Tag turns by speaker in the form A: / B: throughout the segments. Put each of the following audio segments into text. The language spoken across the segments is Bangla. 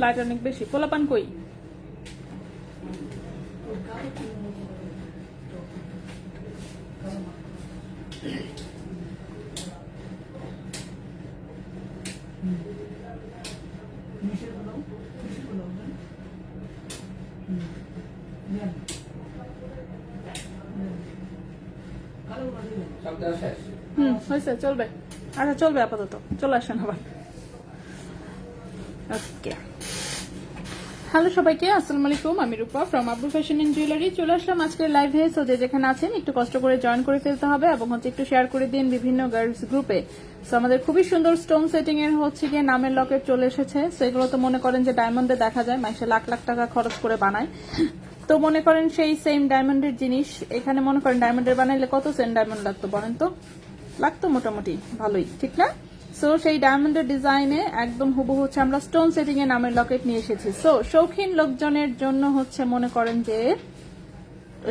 A: লাইট অনেক বেশি। পোলাপান কই? হয়েছে, চলবে। আচ্ছা চলবে আপাতত, চলে আসেন আবার। ওকে, হ্যালো সবাইকে, আসসালামু আলাইকুম। আমি রূপা ফ্রম আব্বু ফ্যাশন এন্ড জুয়েলারি। চলে আসলাম আজকের লাইভে। সো যে যেখানে আছেন একটু কষ্ট করে জয়েন করে ফেলতে হবে এবং একটু শেয়ার করে দিন বিভিন্ন গার্লস গ্রুপে। সো আমাদের খুবই সুন্দর স্টোন সেটিং এর গিয়ে নামের লকেট চলে এসেছে। সো এগুলো তো মনে করেন যে ডায়মন্ডে দেখা যায়, মাসে লাখ লাখ টাকা খরচ করে বানায়। তো মনে করেন সেই সেম ডায়মন্ডের জিনিস এখানে মনে করেন ডায়মন্ডের বানাইলে কত সেন্ট ডায়মন্ড লাগতো বলেন তো? লাগতো মোটামুটি ভালোই, ঠিক না? সো সেই ডায়মন্ডের ডিজাইনে একদম হুবহু আমরা স্টোন সেটিং এ নামের লকেট নিয়ে এসেছি। সো শৌখিন লোকজনের জন্য মনে করেন যে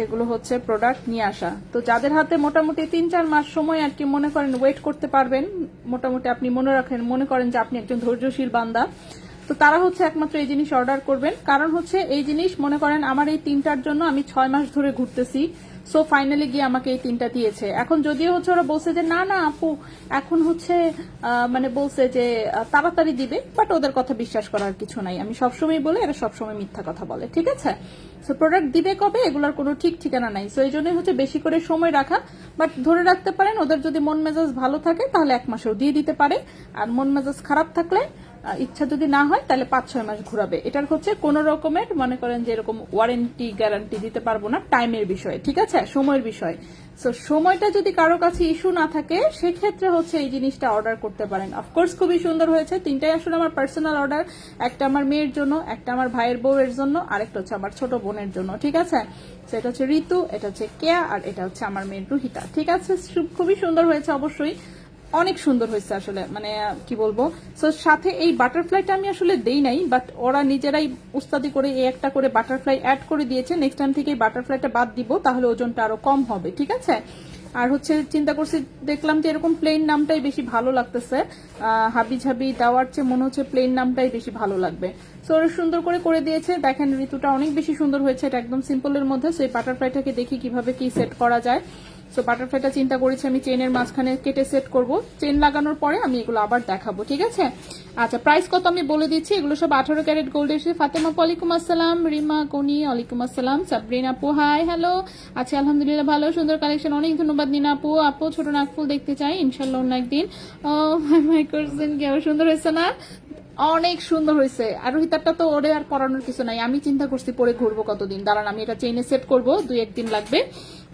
A: এগুলো প্রোডাক্ট নিয়ে আসা। তো যাদের হাতে মোটামুটি 3-4 মাস সময় আর কি মনে করেন ওয়েট করতে পারবেন, মোটামুটি আপনি মনে করেন যে আপনি একজন ধৈর্যশীল বান্দা, তো তারা একমাত্র এই জিনিস অর্ডার করবেন। কারণ এই জিনিস মনে করেন আমার এই 3টার জন্য আমি 6 মাস ধরে ঘুরতেছি। সো ফাইনালি গিয়ে আমাকে এই 3টা দিয়েছে। এখন যদিও ওরা বলছে যে না না আপু এখন মানে বলছে যে তাড়াতাড়ি দিবে, বাট ওদের কথা বিশ্বাস করার কিছু নাই। আমি সবসময় বলে এরা সবসময় মিথ্যা কথা বলে, ঠিক আছে? সো প্রোডাক্ট দিবে কবে এগুলোর কোনো ঠিক ঠিকানা নাই। সো এই জন্যই বেশি করে সময় রাখা, বাট ধরে রাখতে পারেন ওদের যদি মন মেজাজ ভালো থাকে তাহলে 1 মাসেও দিয়ে দিতে পারে, আর মন মেজাজ খারাপ থাকলে ইচ্ছা যদি না হয় তাহলে 5-6 মাস ঘুরাবে। এটার কোন রকমের মনে করেন যে এরকম ওয়ারেন্টি গ্যারান্টি দিতে পারবো না, টাইমের বিষয়, ঠিক আছে, সময়ের বিষয়। সো সময়টা যদি কারো কাছে ইস্যু না থাকে সেক্ষেত্রে এই জিনিসটা অর্ডার করতে পারেন। অফকোর্স খুবই সুন্দর হয়েছে। 3টাই আসলে আমার পার্সোনাল অর্ডার, একটা আমার মেয়ের জন্য, একটা আমার ভাইয়ের বউয়ের জন্য, আরেকটা আমার ছোট বোনের জন্য, ঠিক আছে? তো এটা ঋতু, এটা কেয়া, আর এটা আমার মেয়ের রুহিতা, ঠিক আছে? খুবই সুন্দর হয়েছে, অবশ্যই অনেক সুন্দর হয়েছে আসলে, মানে কি বলবো। সো সাথে এই বাটারফ্লাইটা আমি আসলে দেই নাই, বাট ওরা নিজেরাই উস্তাদি করে এই একটা করে বাটারফ্লাই অ্যাড করে দিয়েছে। নেক্সট টাইম থেকে এই বাটারফ্লাইটা বাদ দিব, তাহলে ওজনটা আরো কম হবে, ঠিক আছে? আর চিন্তা করছি, দেখলাম যে এরকম প্লেন নামটাই বেশি ভালো লাগতেছে, হাবি ঝাবি দেওয়ার চেয়ে মনে হচ্ছে প্লেন নামটাই বেশি ভালো লাগবে। সো ওরা সুন্দর করে দিয়েছে। দেখেন ঋতুটা অনেক বেশি সুন্দর হয়েছে, এটা একদম সিম্পলের মধ্যে। সো এই বাটারফ্লাইটাকে দেখি কিভাবে কি সেট করা যায়। সো বাটারফ্লাইটা চিন্তা করেছি আমি চেনের মাঝখানে কেটে সেট করব। চেন লাগানোর পরে আমি এগুলো আবার দেখাবো, ঠিক আছে? আচ্ছা, প্রাইস কত আমি বলে দিচ্ছি। এগুলো সব 18 ক্যারেট গোল্ড এসে। ফাতেমা ওয়ালাইকুম আসসালাম, রিমা কোনি ওয়ালাইকুম আসসালাম, সাবরিন আপু হাই হ্যালো। আচ্ছা আলহামদুলিল্লাহ ভালো, সুন্দর কালেকশন, অনেক ধন্যবাদ নিনা আপু। আপু ছোট নাকফুল দেখতে চাই ইনশাল্লাহ অন্য একদিন। ও মাই করছেন কি আবার সুন্দর হয়েছে না? অনেক সুন্দর হয়েছে। আর রোহিতারটা তো ওরে আর পরানোর কিছু নাই, আমি চিন্তা করছি পরে ঘুরবো কতদিন। দাঁড়ান আমি এটা চেইনে সেট করবো, 2-1 দিন লাগবে।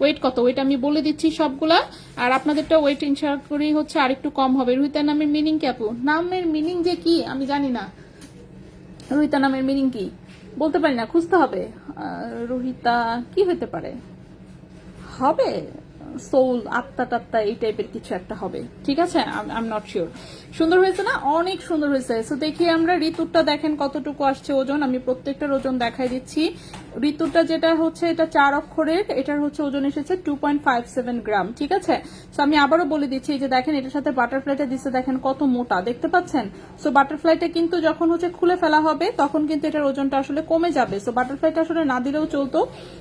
A: ওয়েট কত, ওয়েট আমি বলে দিচ্ছি সবগুলা, আর আপনাদেরটা ওয়েট ইনশাল্লাহ করেই আর একটু কম হবে। রোহিতার নামের মিনিং কি আপু? নামের মিনিং যে কি আমি জানি না। রোহিতা নামের মিনিং কি বলতে পারি না, খুঁজতে হবে। রোহিতা কি হতে পারে, হবে সোল, আত্মা টাত্মা এই টাইপের কিছু একটা হবে, ঠিক আছে? I am not sure. সুন্দর হয়েছে না? অনেক সুন্দর হয়েছে। সো দেখি আমরা ঋতুটা দেখেন কতটুকু আসছে ওজন, আমি প্রত্যেকটার ওজন দেখাই দিচ্ছি। ঋতুটা যেটা এটা 4 অক্ষরের, এটার ওজন এসেছে 2.57 গ্রাম, ঠিক আছে? সো আমি আবারও বলে দিচ্ছি, এই যে দেখেন এটার সাথে বাটারফ্লাইটা দিচ্ছে, দেখেন কত মোটা, দেখতে পাচ্ছেন? সো বাটারফ্লাইটা কিন্তু যখন খুলে ফেলা হবে তখন কিন্তু এটার ওজনটা আসলে কমে যাবে। সো বাটারফ্লাইটা আসলে না দিলেও চলতো,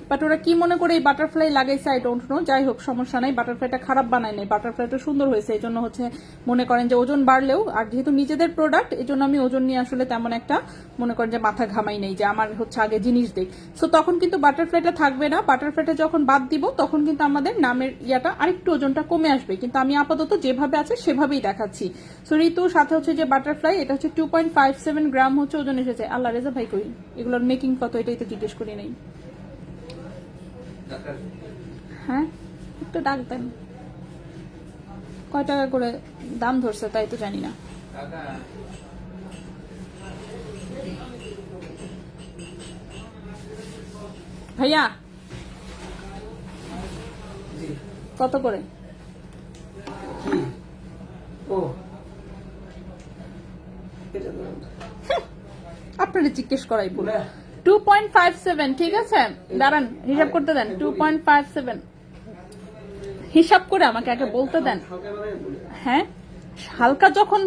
A: বাট ওরা কি মনে করে এই বাটারফ্লাই লাগাইছে আই ডোন্ট নো। যাই হোক সমস্যা নাই, বাটারফ্লাইটা খারাপ বানায় নাই, বাটারফ্লাইটা সুন্দর হয়েছে। এই জন্য হচ্ছে মনে করেন যে ওজন বাড়লেও, আর যেহেতু নিজেদের প্রোডাক্ট এই জন্য আমি ওজন নিয়ে আসলে তেমন একটা মনে করেন যে মাথা ঘামাই নেই যে আমার হচ্ছে আগে জিনিস দেখ। সো তখন কিন্তু বাটারফ্লাইটা থাকবে না, বাটারফ্লাইটা যখন বাদ দিব তখন কিন্তু আমাদের নামের ইয়াটা আরেকটু ওজনটা কমে আসবে, কিন্তু আমি আপাতত যেভাবে আছে সেভাবেই দেখাচ্ছি। সো ঋতুর সাথে হচ্ছে যে বাটারফ্লাই, এটা হচ্ছে 2.57 গ্রাম হচ্ছে ওজন এসেছে। আল্লাহ রেজা ভাই কই, এগুলোর মেকিং কত এটাই তো জিজ্ঞেস করি নাই। হ্যাঁ একটু ডাক দেন, কয় টাকা করে দাম ধরছে তাই তো জানি না। ভাইয়া কত করে? আপনারা জিজ্ঞেস করাই বলে 2.57, ঠিক আছে দাঁড়ান হিসাব করতে দেন। 2.57 হিসাব করে আমাকে আগে বলতে দেন। হ্যাঁ হালকা যখন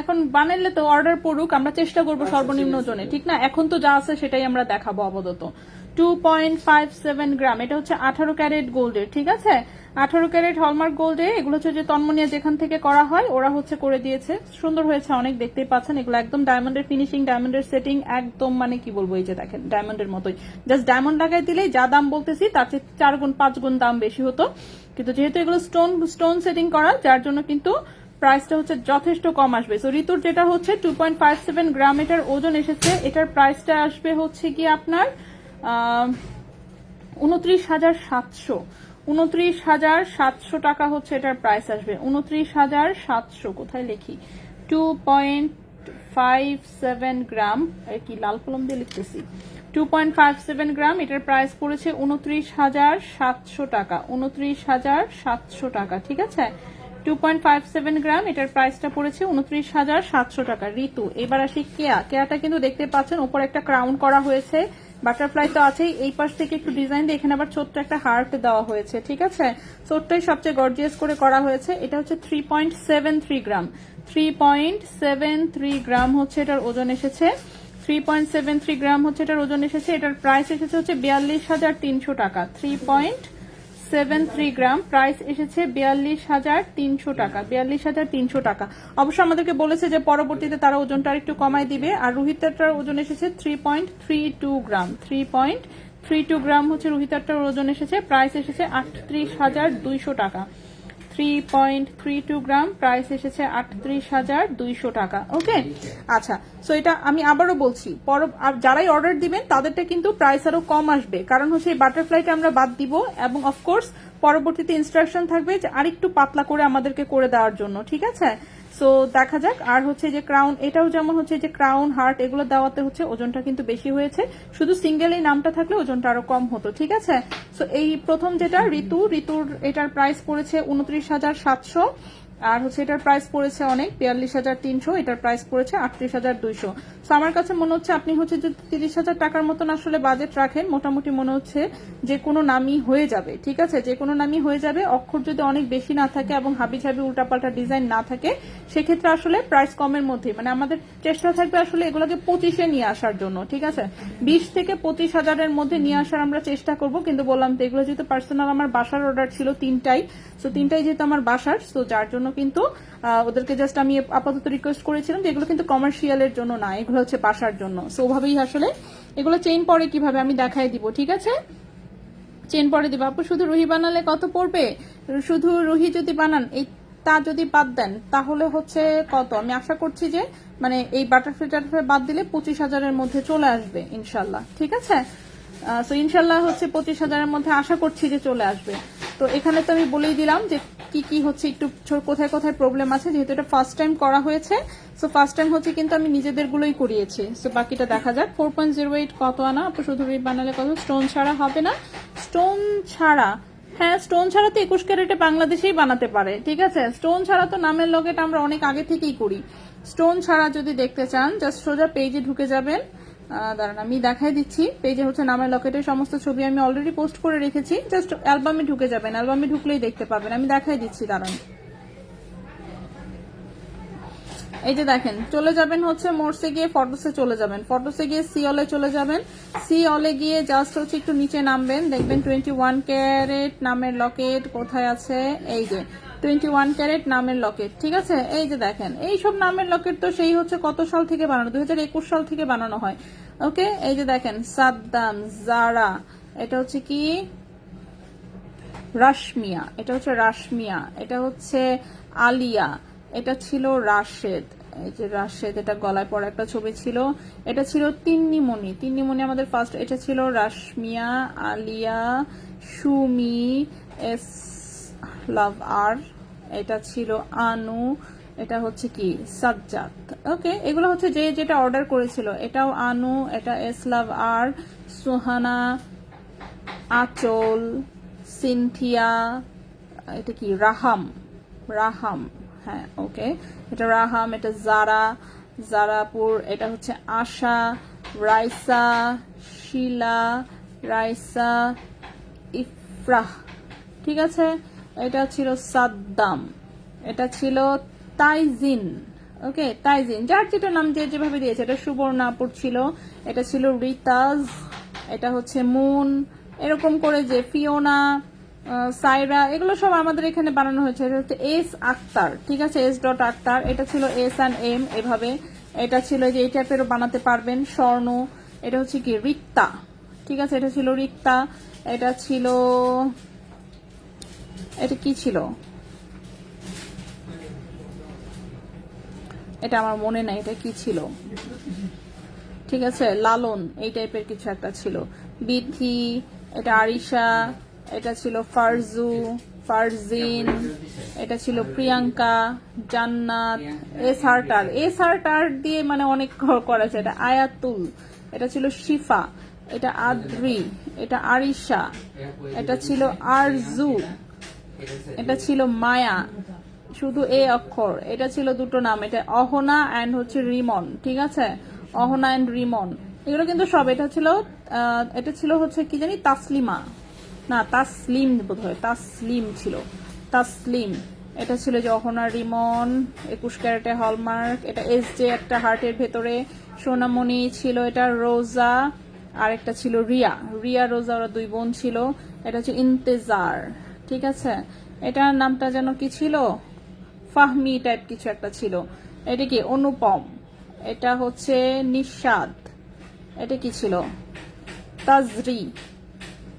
A: এখন বানাইলে তো অর্ডার পড়ুক, আমরা চেষ্টা করবো সর্বনিম্ন ওজনে, ঠিক না? এখন তো যা আছে সেটাই আমরা দেখাবো আপাতত। 2.57 গ্রাম, এটা হচ্ছে 18 ক্যারেট গোল্ডের, ঠিক আছে? 18 ক্যারেট হলমার্ক গোল্ডে, এগুলো হচ্ছে যে তন্মনিয়া যেখান থেকে করা হয় ওরা হচ্ছে করে দিয়েছে, সুন্দর হয়েছে অনেক, দেখতেই পাচ্ছেন। এগুলো একদম ডায়মন্ডের ফিনিশিং, ডায়মন্ডের সেটিং, একদম মানে কি বলবো, এই যে দেখেন ডায়মন্ডের মতোই। জাস্ট ডায়মন্ড লাগাই দিলেই যা দাম বলতেছি তার চেয়ে 4 গুণ 5 গুণ দাম বেশি হতো, কিন্তু যেহেতু এগুলো স্টোন সেটিং করা যার জন্য কিন্তু প্রাইসটা হচ্ছে যথেষ্ট কম আসবে। সো ঋতুর যেটা হচ্ছে 2.57 গ্রাম এটার ওজন এসেছে, এটার প্রাইসটা আসবে হচ্ছে কি আপনার 29,700, 29,700 টাকা হচ্ছে এটার প্রাইস আসবে। 29,700 কোথায় লিখি, 2.57 গ্রাম, আর কি লাল কলম দিয়ে লিখতেছি। 2.57 গ্রাম, এটার প্রাইস পড়েছে 29,700 টাকা, 29,700 টাকা, ঠিক আছে? 2.57 গ্রাম, এটার প্রাইসটা পড়েছে 29,700 টাকা। ঋতু, এবার আসি কেয়াটা কিন্তু দেখতে পাচ্ছেন উপর একটা ক্রাউন করা হয়েছে, বাটারফ্লাই তো আছেই, এই পাশ থেকে একটু ডিজাইন দিয়ে এখানে আবার ছোট্ট একটা হার্ট দেওয়া হয়েছে, ঠিক আছে? ছোট্টই সবচেয়ে গর্জিয়াস করে করা হয়েছে। এটা হচ্ছে 3.73 গ্রাম, 3.73 গ্রাম হচ্ছে এটার ওজন এসেছে, 3.73 গ্রাম হচ্ছে এটার ওজন এসেছে। এটার প্রাইস এসেছে হচ্ছে 42,300 টাকা। 3.73 গ্রাম, প্রাইস এসেছে 42,300 টাকা, 42,300 টাকা। অবশ্য আমাদেরকে বলেছে যে পরবর্তীতে তারা ওজনটা একটু কমায় দিবে। আর রোহিতারটার ওজন এসেছে 3.32 গ্রাম, 3.32 গ্রাম হচ্ছে রোহিতারটার ওজন এসেছে, প্রাইস এসেছে 38,200 টাকা। 3.32 গ্রাম, প্রাইস এসেছে 38,200 টাকা। ওকে আচ্ছা, সো এটা আমি আবারও বলছি, যারাই অর্ডার দিবেন তাদেরটা কিন্তু প্রাইস আরো কম আসবে, কারণ হচ্ছে এই বাটারফ্লাইটা আমরা বাদ দিব, এবং অফকোর্স পরবর্তীতে ইনস্ট্রাকশন থাকবে যে আরেকটু পাতলা করে আমাদেরকে করে দেওয়ার জন্য, ঠিক আছে? সো দেখা যাক। আর হচ্ছে যে ক্রাউন, এটাও যেমন হচ্ছে যে ক্রাউন হার্ট এগুলো দেওয়াতে হচ্ছে ওজনটা কিন্তু বেশি হয়েছে, শুধু সিঙ্গেল এই নামটা থাকলে ওজনটা আরো কম হতো, ঠিক আছে? সো এই প্রথম যেটা ঋতুর এটার প্রাইস পড়েছে 29,700, আর হচ্ছে এটার প্রাইস পড়েছে অনেক 42,300, এটার প্রাইস পড়েছে 38,200। সো আমার কাছে মনে হচ্ছে আপনি হচ্ছে যে 30,000 টাকার মতন আসলে বাজেট রাখেন, মোটামুটি মনে হচ্ছে যে কোনো নামই হয়ে যাবে, ঠিক আছে? যে কোনো নামই হয়ে যাবে, অক্ষর যদি অনেক বেশি না থাকে এবং হাবিজাবি উল্টাপাল্টা ডিজাইন না থাকে, সেক্ষেত্রে আসলে প্রাইস কমের মধ্যে, মানে আমাদের চেষ্টা থাকবে আসলে এগুলোকে 25-এ নিয়ে আসার জন্য, ঠিক আছে? 20 থেকে 25,000-এর মধ্যে নিয়ে আসার আমরা চেষ্টা করব, কিন্তু বললাম তো এগুলো যেহেতু পার্সোনাল আমার বাসার অর্ডার ছিল 3টাই, সো 3টাই যেহেতু আমার বাসার, সো যার জন্য কিন্তু ওদেরকে জাস্ট আমি আপাতত রিকোয়েস্ট করেছিলাম যে এগুলো কিন্তু কমার্শিয়ালের জন্য না, এগুলো হচ্ছে বাসার জন্য। সো ওভাবেই আসলে এগুলো চেইন পরে কিভাবে আমি দেখাই দিব, ঠিক আছে? চেন পরে দিব। আপু শুধু রুহি বানালে কত পড়বে? শুধু রুহি যদি বানান, এই তা যদি বাদ দেন তাহলে হচ্ছে কত, আমি আশা করছি যে মানে এই বাটারফ্লাই বাদ দিলে 25,000-এর মধ্যে চলে আসবে ইনশাল্লাহ, ঠিক আছে? সো ইনশাল্লাহ হচ্ছে 25,000-এর মধ্যে আশা করছি যে চলে আসবে। তো এখানে তো আমি বলেই দিলাম যে কি কি হচ্ছে, একটু কোথায় কোথায় প্রবলেম আছে, যেহেতু এটা ফার্স্ট টাইম করা হয়েছে। সো ফার্স্ট টাইম হচ্ছে কিন্তু আমি নিজেদের গুলোই করিয়েছি। সো বাকিটা দেখা যাক। 4.08 কত আনা আপু? শুধু বানালে কত? স্টোন ছাড়া হবে না? স্টোন ছাড়া, হ্যাঁ স্টোন ছাড়া তো 21 ক্যারেটে বাংলাদেশেই বানাতে পারে, ঠিক আছে? স্টোন ছাড়া তো নামের লকেট আমরা অনেক আগে থেকেই করি। স্টোন ছাড়া যদি দেখতে চান জাস্ট সোজা পেজে ঢুকে যাবেন, দাঁড়ান আমি দেখাই দিচ্ছি। পেজে হচ্ছে নামের লকেটের সমস্ত ছবি আমি অলরেডি পোস্ট করে রেখেছি, জাস্ট অ্যালবামে ঢুকে যাবেন, অ্যালবামে ঢুকলেই দেখতে পাবেন। আমি দেখাই দিচ্ছি, দাঁড়ান। এই যে দেখেন চলে যাবেন হচ্ছে মোরসে গিয়ে ফটোসে চলে যাবেন, ফটোসে গিয়ে সি অলে চলে যাবেন, সি অলে গিয়ে জাস্ট হচ্ছে একটু নিচে নামবেন, দেখবেন 21 ক্যারেট নামের লকেট কোথায় আছে, এই যে 21 ক্যারেট নামের লকেট, ঠিক আছে। এই যে দেখেন এইসব নামের লকেট তো সেই হচ্ছে কত সাল থেকে বানানো, 2021 সাল থেকে বানানো হয়। ওকে, এই যে দেখেন সাদ্দাম, জারা, এটা হচ্ছে কি রাশমিয়া, এটা হচ্ছে রাশমিয়া, এটা হচ্ছে আলিয়া, এটা ছিল রাশেদ, এই যে রাশেদ, এটা গলায় পড়া একটা ছবি ছিল, এটা ছিল তিন্নিমণি, তিন্নিমণি আমাদের ফার্স্ট, এটা ছিল রাশমিয়া, আলিয়া, সুমি, এস লাভ আর, এটা ছিল আনু, এটা হচ্ছে কি সাজ্জাদ। ওকে, এগুলো হচ্ছে যে যেটা অর্ডার করেছিল, এটাও আনু, এটা এস লাভ আর, সুহানা, আচল, সিনথিয়া, এটা কি রাহাম, রাহাম, হ্যাঁ ওকে, এটা রাহাম, এটা জারা, জারাপুর, এটা হচ্ছে আশা, রাইসা, শিলা, রাইসা, ইফরাহ, ঠিক আছে। এটা ছিল সাদ্দাম, এটা ছিল তাইজিন, ওকে তাইজিন, যার যেটা নাম যে যেভাবে দিয়েছে, এটা সুবর্ণাপুর ছিল, এটা ছিল রিতাজ, এটা হচ্ছে মুন, এরকম করে যে ফিওনা, সাইরা, এগুলো সব আমাদের এখানে বানানো হয়েছে। এটা হচ্ছে এস আক্তার, ঠিক আছে, এস ডট আক্তার, এটা ছিল এস অ্যান্ড এম, এভাবে এটা ছিল যে এই টাইপেরও বানাতে পারবেন। স্বর্ণ, এটা হচ্ছে কি রিক্তা, ঠিক আছে, এটা ছিল রিক্তা, এটা ছিল, এটা কি ছিল, এটা আমার মনে নাই এটা কি ছিল, ঠিক আছে, লালন, এই টাইপের কিছু একটা ছিল। বিথি, এটা আরিশা, এটা ছিল ফারজু, ফারজিন, এটা ছিল প্রিয়াঙ্কা, জান্নাত, এস হার্টার, এস হার্টার দিয়ে মানে অনেক করা আছে, এটা আয়াতুল, এটা ছিল শিফা, এটা আদ্রি, এটা আরিশা, এটা ছিল আরজু, এটা ছিল মায়া, শুধু এ অক্ষর, এটা ছিল দুটো নাম, এটা অহনা অ্যান্ড হচ্ছে রিমন, ঠিক আছে, অহনা অ্যান্ড রিমন, এগুলো কিন্তু সব, এটা ছিল হচ্ছে কি জানি তাসলিমা, না তাসলিম বোধ হয়, তাসলিম ছিল, তাসলিম, এটা ছিল যে অহনা রিমন, 21 ক্যারেটে হলমার্ক, এটা এস জে একটা হার্টের ভেতরে, সোনামণি ছিল, এটা রোজা, আর একটা ছিল রিয়া, রিয়া রোজা, ওরা দুই বোন ছিল, এটা হচ্ছে ইন্তেজার, ঠিক আছে, এটার নামটা যেন কি ছিল, ফাহমি টাইপ কিছু একটা ছিল, এটা কি অনুপম, এটা হচ্ছে নিশাদ, এটা কি ছিল তাজরি,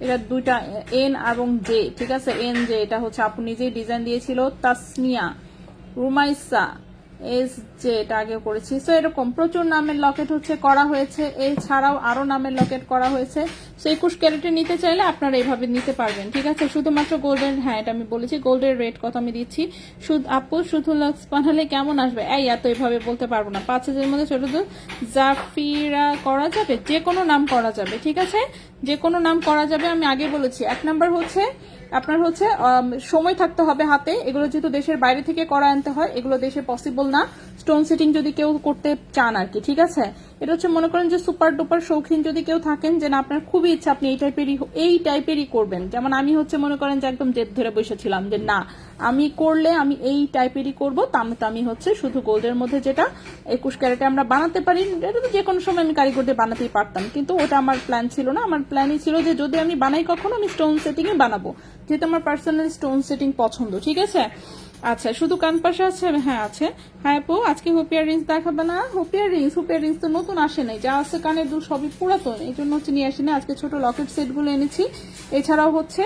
A: এটা দুইটা এন এবং জে, ঠিক আছে, এন জে, এটা হচ্ছে আপু নিজেই ডিজাইন দিয়েছিল। তাসনিয়া, রুমাইসা, এস জে, এটা আগে করেছি। সো এরকম প্রচুর নামের লকেট হচ্ছে করা হয়েছে, এছাড়াও আরো নামের লকেট করা হয়েছে। সো 21 ক্যারেটে নিতে চাইলে আপনারা এইভাবে নিতে পারবেন, ঠিক আছে। শুধুমাত্র গোল্ডের, হ্যাঁ এটা আমি বলেছি গোল্ডের রেট কত আমি দিচ্ছি। আপু শুধু লাক্স বানালে কেমন আসবে, এই এত এইভাবে বলতে পারবো না। 5000 মধ্যে ছোট তো জাফিরা করা যাবে, যে কোনো নাম করা যাবে, ঠিক আছে, যে কোনো নাম করা যাবে। আমি আগে বলেছি 1 নাম্বার হচ্ছে আপনার হচ্ছে সময় থাকতে হবে হাতে, এগুলো যেহেতু দেশের বাইরে থেকে করা আনতে হয়, এগুলো দেশে পসিবল না। স্টোন সেটিং যদি কেউ করতে চান আর কি, ঠিক আছে, এটা হচ্ছে মনে করেন যে সুপার ডুপার শৌখিন যদি কেউ থাকেন, যে না আপনার খুবই ইচ্ছা আপনি এই টাইপেরই করবেন, যেমন আমি হচ্ছে মনে করেন যে একদম জেদ ধরে বসেছিলাম যে না আমি করলে আমি এই টাইপেরই করবো, তো আমি হচ্ছে শুধু গোল্ডের মধ্যে যেটা 21 ক্যারেটে আমরা বানাতে পারি, এটা তো যে কোনো সময় আমি কারিগর দিয়ে বানাতেই পারতাম, কিন্তু ওটা আমার প্ল্যান ছিল না। আমার প্ল্যানই ছিল যে যদি আমি বানাই কখনো আমি স্টোন সেটিংয়ে বানাবো, যেহেতু আমার পার্সোনাল স্টোন সেটিং পছন্দ, ঠিক আছে। আচ্ছা শুধু কান পাশে আছে, হ্যাঁ আছে। হ্যাঁ আপু আজকে হুপিয়ার রিংস দেখাবে না? হুপিয়ার রিংস তো নতুন আসে নাই, যা আছে কানের দুল সবই পুরাতন, এই জন্য হচ্ছে নিয়ে আসি না। আজকে ছোট লকেট সেট গুলো এনেছি, এছাড়াও হচ্ছে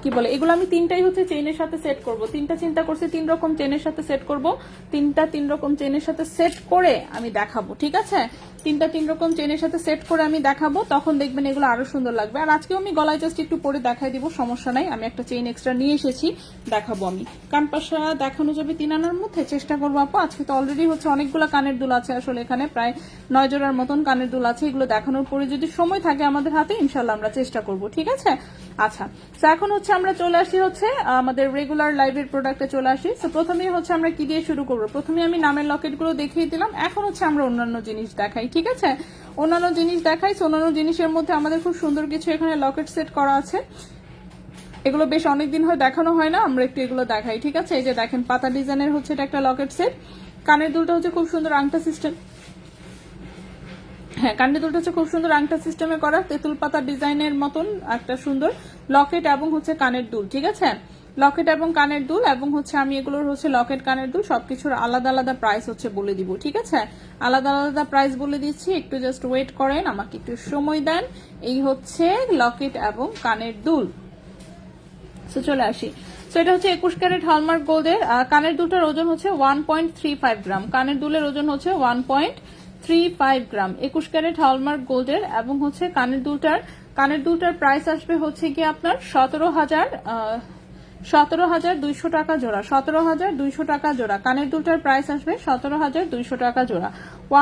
A: কি বলে এগুলো আমি তিনটাই হচ্ছে চেইনের সাথে সেট করব, তিনটা চিন্তা করছি 3 রকম চেইনের সাথে সেট করব, 3 রকম চেইনের সাথে সেট করে আমি দেখাবো, ঠিক আছে। 3 রকম চেইনের সাথে সেট করে আমি দেখাবো, তখন দেখবেন এগুলো আরো সুন্দর লাগবে। আর আজকেও আমি গলায় জাস্ট একটু পরে দেখাই দিব, সমস্যা নাই, আমি একটা চেইন এক্সট্রা নিয়ে এসেছি, দেখাবো আমি। কান পাশা দেখানো যাবে 3 আনার মধ্যে, চেষ্টা করবো আপু। আজকে তো অলরেডি হচ্ছে অনেকগুলো কানের দুল আছে, আসলে এখানে প্রায় 9 জোড়ার মতন কানের দুল আছে, এগুলো দেখানোর পরে যদি সময় থাকে আমাদের হাতে ইনশাল্লাহ আমরা চেষ্টা করব, ঠিক আছে। আচ্ছা তো এখন হচ্ছে আমরা চলে আসি হচ্ছে আমাদের রেগুলার লাইভের প্রোডাক্টে চলে আসি। তো প্রথমেই হচ্ছে আমরা কি দিয়ে শুরু করবো, প্রথমে আমি নামের লকেট গুলো দেখিয়ে দিলাম, এখন হচ্ছে আমরা অন্যান্য জিনিস দেখাই, ঠিক আছে। অন্যান্য জিনিস দেখাই, অন্যান্য জিনিসের মধ্যে আমাদের খুব সুন্দর কিছু এখানে লকেট সেট করা আছে, এগুলো বেশ অনেকদিন হয় দেখানো হয় না, আমরা একটু এগুলো দেখাই, ঠিক আছে। এই যে দেখেন পাতা ডিজাইনের হচ্ছে এটা একটা লকেট সেট, কানের দুলটা হচ্ছে খুব সুন্দর আংটা সিস্টেম, হ্যাঁ কানের দুলটা হচ্ছে খুব সুন্দর আংটা সিস্টেমে করা, তেঁতুল পাতা ডিজাইনের মতন একটা সুন্দর লকেট এবং হচ্ছে কানের দুল। ঠিক আছে, লকেট এবং কানের দুল, এবং হচ্ছে আমি এগুলোর হচ্ছে লকেট কানের দুল সবকিছুর আলাদা আলাদা প্রাইস হচ্ছে বলে দিব। ঠিক আছে, আলাদা আলাদা প্রাইস বলে দিচ্ছি, একটু জাস্ট ওয়েট করেন, আমাকে একটু সময় দেন। এই হচ্ছে লকেট এবং কানের দুল। তো চলে আসি, তো এটা হচ্ছে 21 ক্যারেট হলমার্ক গোল্ডের। কানের দুলটার ওজন হচ্ছে 1.35 গ্রাম, কানের দুলের ওজন হচ্ছে 1.35 গ্রাম, 21 ক্যারেট হলমার্ক গোল্ডের। এবং হচ্ছে কানের দুলটার প্রাইস আসবে হচ্ছে কি আপনার 17,200 টাকা জোড়া, 17,200 টাকা জোড়া। কানের দুলটার প্রাইস আসবে 17,200 টাকা জোড়া।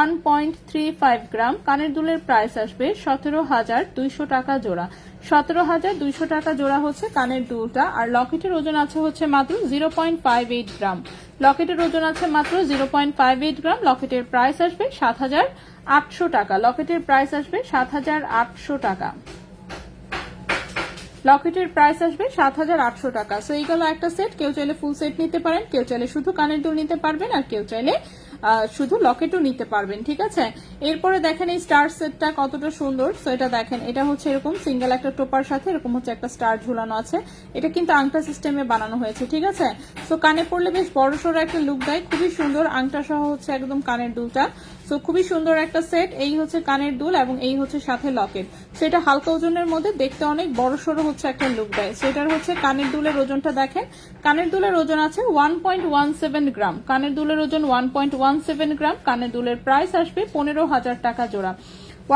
A: 1.35 গ্রাম কানের দুলের প্রাইস আসবে 17,200 টাকা জোড়া, 17,200 টাকা জোড়া হচ্ছে কানের দুলটা। আর লকেটের ওজন আছে হচ্ছে মাত্র 0.58 গ্রাম, লকেটের ওজন আছে মাত্র 0.58 গ্রাম। লকেটের প্রাইস আসবে 7,800 টাকা, লকেটের প্রাইস আসবে 7,800 টাকা, লকেটের প্রাইস আসবে 7,800 টাকা। সো এইগুলো একটা সেট, কেউ চাইলে ফুল সেট নিতে পারেন, কেউ চাইলে শুধু কানের দুল নিতে পারবেন, আর কেউ চাইলে শুধু লকেটও নিতে পারবেন। ঠিক আছে, এরপরে দেখেন এই স্টার সেটটা কতটা সুন্দর। সো এটা দেখেন, এটা হচ্ছে এরকম সিঙ্গেল একটা টোপার সাথে এরকম হচ্ছে একটা স্টার ঝুলানো আছে, এটা কিন্তু আংটা সিস্টেমে বানানো হয়েছে। ঠিক আছে, সো কানে পড়লে বেশ বড় সড়ো একটা লুক দেয়, খুবই সুন্দর, আংটা সহ হচ্ছে একদম কানের দুলটা। সো খুবই সুন্দর একটা সেট, এই হচ্ছে কানের দুল এবং এই হচ্ছে সাথে লকেট। সেটা হালকা ওজনের মধ্যে দেখতে অনেক বড় সড়ো হচ্ছে একটা লুক দেয়। সেটার হচ্ছে কানের দুলের ওজনটা দেখেন, কানের দুলের ওজন আছে 1.17 গ্রাম, কানের দুলের ওজন 1.17 গ্রাম। কানের দুলের প্রাইস আসবে 15,000 টাকা জোড়া,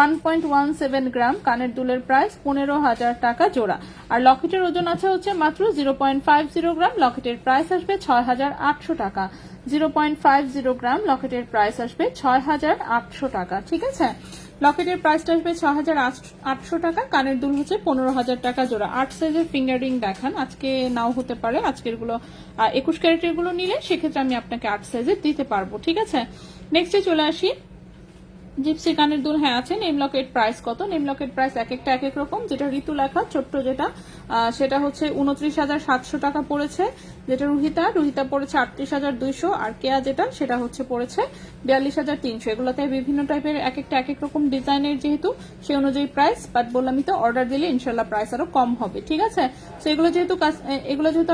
A: 1.17 গ্রাম কানের দুলের প্রাইস 15,000 টাকা জোড়া। আর লকেটের ওজন আছে হচ্ছে মাত্র 0.50 গ্রাম, লকেটের প্রাইস আসবে 6,800 টাকা, 0.50 গ্রাম লকেটের প্রাইস আসবে 6,800 টাকা। ঠিক আছে, লকেটের প্রাইসটা আসবে 6,800 টাকা, কানের দুল হচ্ছে 15,000 টাকা জোড়া। 8 সাইজের ফিঙ্গার রিং দেখান, আজকে নাও হতে পারে, আজকের গুলো 21 ক্যারেটের গুলো নিলে সেক্ষেত্রে আমি আপনাকে 8 সাইজের দিতে পারবো। ঠিক আছে, নেক্সটে চলে আসি জিপসি কানের দুল। হ্যাঁ আছে, নেম লকেট প্রাইস কত? নেম লকেট প্রাইস এক একটা এক এক রকম। যেটা ঋতু লেখা ছোট্ট যেটা সেটা হচ্ছে 29,700 টাকা পড়েছে, যেটা রুহিতা পড়েছে 38,200, আর কেয়া যেটা সেটা হচ্ছে পড়েছে 42,300। এগুলোতে বিভিন্ন টাইপের এক একটা এক এক রকম ডিজাইনের, যেহেতু সে অনুযায়ী প্রাইস, বাট বললামই তো অর্ডার দিলে ইনশাল্লাহ প্রাইস আরো কম হবে। ঠিক আছে, তো এগুলো যেহেতু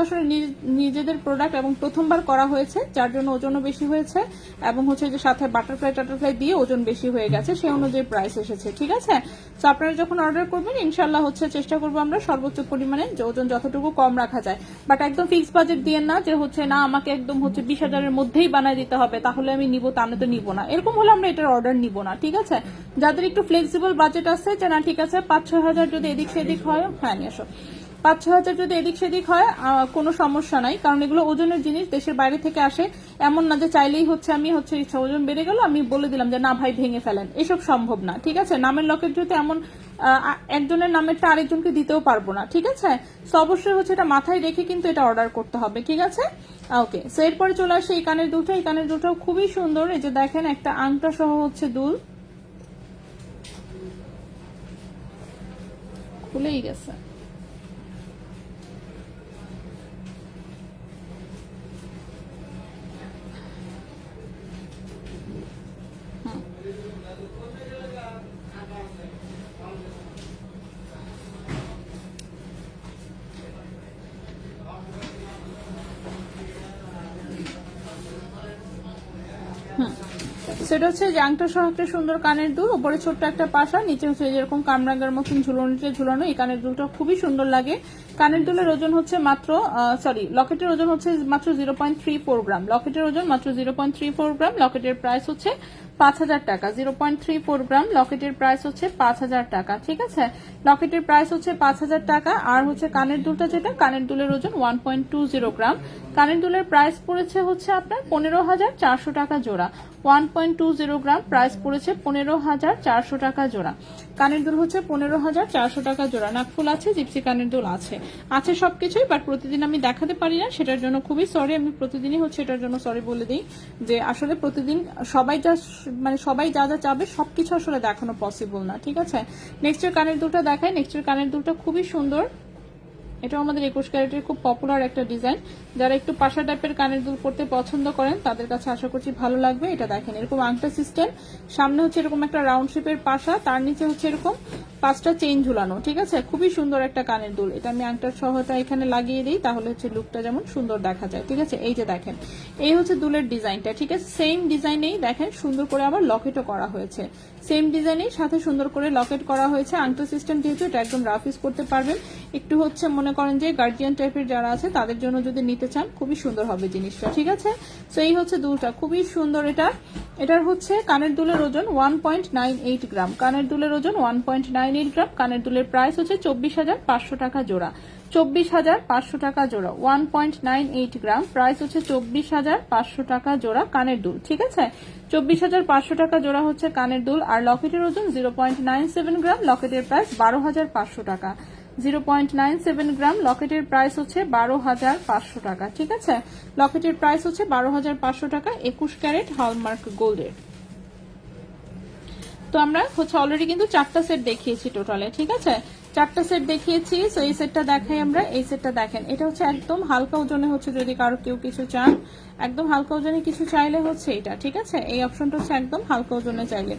A: আসলে নিজেদের প্রোডাক্ট এবং প্রথমবার করা হয়েছে, যার জন্য ওজনও বেশি হয়েছে, এবং হচ্ছে যে সাথে বাটারফ্লাই দিয়ে ওজন বেশি হয়ে গেছে, সেই অনুযায়ী প্রাইস এসেছে। ঠিক আছে, তো আপনারা যখন অর্ডার করবেন ইনশাল্লাহ হচ্ছে চেষ্টা করবো আমরা সর্বোচ্চ পরিমাণে ওজন যতটুকু কম রাখা যায়, বাট একদম ফিক্স বাজেট দিয়ে না যে হচ্ছে না আমাকে একদম হচ্ছে 20,000-এর মধ্যেই বানায় দিতে হবে তাহলে আমি নিবো, তা আমি তো নিবো না, এরকম হলে আমরা এটার অর্ডার নিব না। ঠিক আছে, যাদের একটু ফ্লেক্সিবল বাজেট আছে যে না ঠিক আছে 5-6 হাজার যদি এদিক সেদিক হয়, হ্যাঁ নিয়ে আসো, 5-6 হাজার যদি এদিক সেদিক হয় কোনো সমস্যা নাই, কারণ এগুলো ওজনের জিনিস, দেশের বাইরে থেকে আসে, এমন না যে চাইলেই হচ্ছে আমি হচ্ছে ইচ্ছা ওজন বেড়ে গেল আমি বলে দিলাম যে না ভাই ভেঙে ফেলেন, এসব সম্ভব না। ঠিক আছে, নামের লকেট যেহেতু এমন একজনের নামেরটা আরেকজনকে দিতেও পারবো না। ঠিক আছে, তো অবশ্যই হচ্ছে এটা মাথায় রেখে কিন্তু এটা অর্ডার করতে হবে। ঠিক আছে, ওকে। সো এরপরে চলে আসে এই কানের দুলটা, এই কানের দুলটাও খুবই সুন্দর, এই যে দেখেন একটা আংটা সহ হচ্ছে দুল, খুলেই গেছে। সেটা হচ্ছে যে আংটা সহ একটা সুন্দর কানের দুল, উপরে ছোট্ট একটা পাশা, নিচে হচ্ছে যেরকম কামরাঙ্গার মতন ঝুলানো। এই কানের দুলটা খুবই সুন্দর লাগে। কানের দুলের ওজন হচ্ছে মাত্র লকেটের ওজন হচ্ছে মাত্র 0.34 গ্রাম, লকেটের ওজন মাত্র 0.34 গ্রাম। লকেটের প্রাইস হচ্ছে 5,000 টাকা, 0.34 গ্রাম লকেটের প্রাইস হচ্ছে 5,000 টাকা। ঠিক আছে, লকেটের প্রাইস হচ্ছে 5,000 টাকা। আর হচ্ছে কানের দুলটা যেটা, কানের দুলের ওজন 1.20 গ্রাম, কানের দুলের প্রাইস পড়েছে হচ্ছে আপনার 15,400 টাকা জোড়া, 1.20 গ্রাম প্রাইস পড়েছে 15,400 টাকা জোড়া। কানের দুল হচ্ছে 15,400 টাকা জোড়া। নাকফুল আছে, জিপসি কানের দুল আছে সবকিছুই, বাট প্রতিদিন আমি দেখাতে পারি না, সেটার জন্য খুবই সরি। আমি প্রতিদিনই হচ্ছে এটার জন্য সরি বলে দিই, যে আসলে প্রতিদিন সবাই যা যা চাবে সবকিছু আসলে দেখানো পসিবল না। ঠিক আছে, নেক্সটের কানের দুলটা দেখাই। নেক্সটের কানের দুলটা খুবই সুন্দর, এটাও আমাদের 21 ক্যারেটের খুব পপুলার একটা ডিজাইন। যারা একটু পাশা টাইপের কানের দুল পরতে পছন্দ করেন তাদের কাছে আশা করছি ভালো লাগবে। এটা দেখেন এরকম আংটা সিস্টেম, সামনে হচ্ছে এরকম একটা রাউন্ড শেপের পাশা, তার নিচে হচ্ছে এরকম 5টা চেইন ঝুলানো, ঠিক আছে? খুবই সুন্দর একটা কানের দুল। এটা আমি আংটার সহটা এখানে লাগিয়ে দিই, তাহলে হচ্ছে লুকটা যেমন সুন্দর দেখা যায়, ঠিক আছে? এই যে দেখেন, এই হচ্ছে দুলের ডিজাইনটা, ঠিক আছে? সেম ডিজাইনেই দেখেন সুন্দর করে আবার লকেটও করা হয়েছে, সেম ডিজাইনের সাথে সুন্দর করে লকেট করা হয়েছে। আংটা সিস্টেম যেহেতু এটা একদম রাফ ইউজ করতে পারবেন। একটু হচ্ছে মনে করেন যে গার্জিয়ান টাইপের যারা আছে তাদের জন্য যদি নিতে চান খুবই সুন্দর হবে জিনিসটা, ঠিক আছে? তো এই হচ্ছে দুলটা, খুবই সুন্দর। এটার হচ্ছে কানের দুলের ওজন 1.98 গ্রাম, কানের দুলের ওজন 1.98 গ্রাম। কানের দুলের প্রাইস হচ্ছে 24,500 টাকা জোড়া, 24,500 টাকা জোড়া। 1.98 গ্রাম, প্রাইস হচ্ছে 24,500 টাকা জোড়া কানের দুল, ঠিক আছে? 24,500 টাকা জোড়া হচ্ছে কানের দুল। আর লকেটের ওজন 0.97 গ্রাম, লকেটের প্রাইস 12,500 টাকা। 0.97 গ্রাম, লকেটের প্রাইস হচ্ছে 12,500 টাকা, ঠিক আছে? লকেটের প্রাইস হচ্ছে 12,500 টাকা, 21 ক্যারেট হলমার্ক গোল্ডের। তো আমরা হচ্ছে অলরেডি কিন্তু 4টা সেট দেখিয়েছি টোটালে, ঠিক আছে? 4টা সেট দেখিয়েছি। তো এই সেটটা দেখাই আমরা, এই সেটটা দেখেন, এটা হচ্ছে একদম হালকা ওজনে হচ্ছে, যদি কারো কেউ কিছু চান একদম হালকা ওজনে কিছু চাইলে হচ্ছে এটা, ঠিক আছে? এই অপশনটা হচ্ছে একদম হালকা ওজনে চাইলে।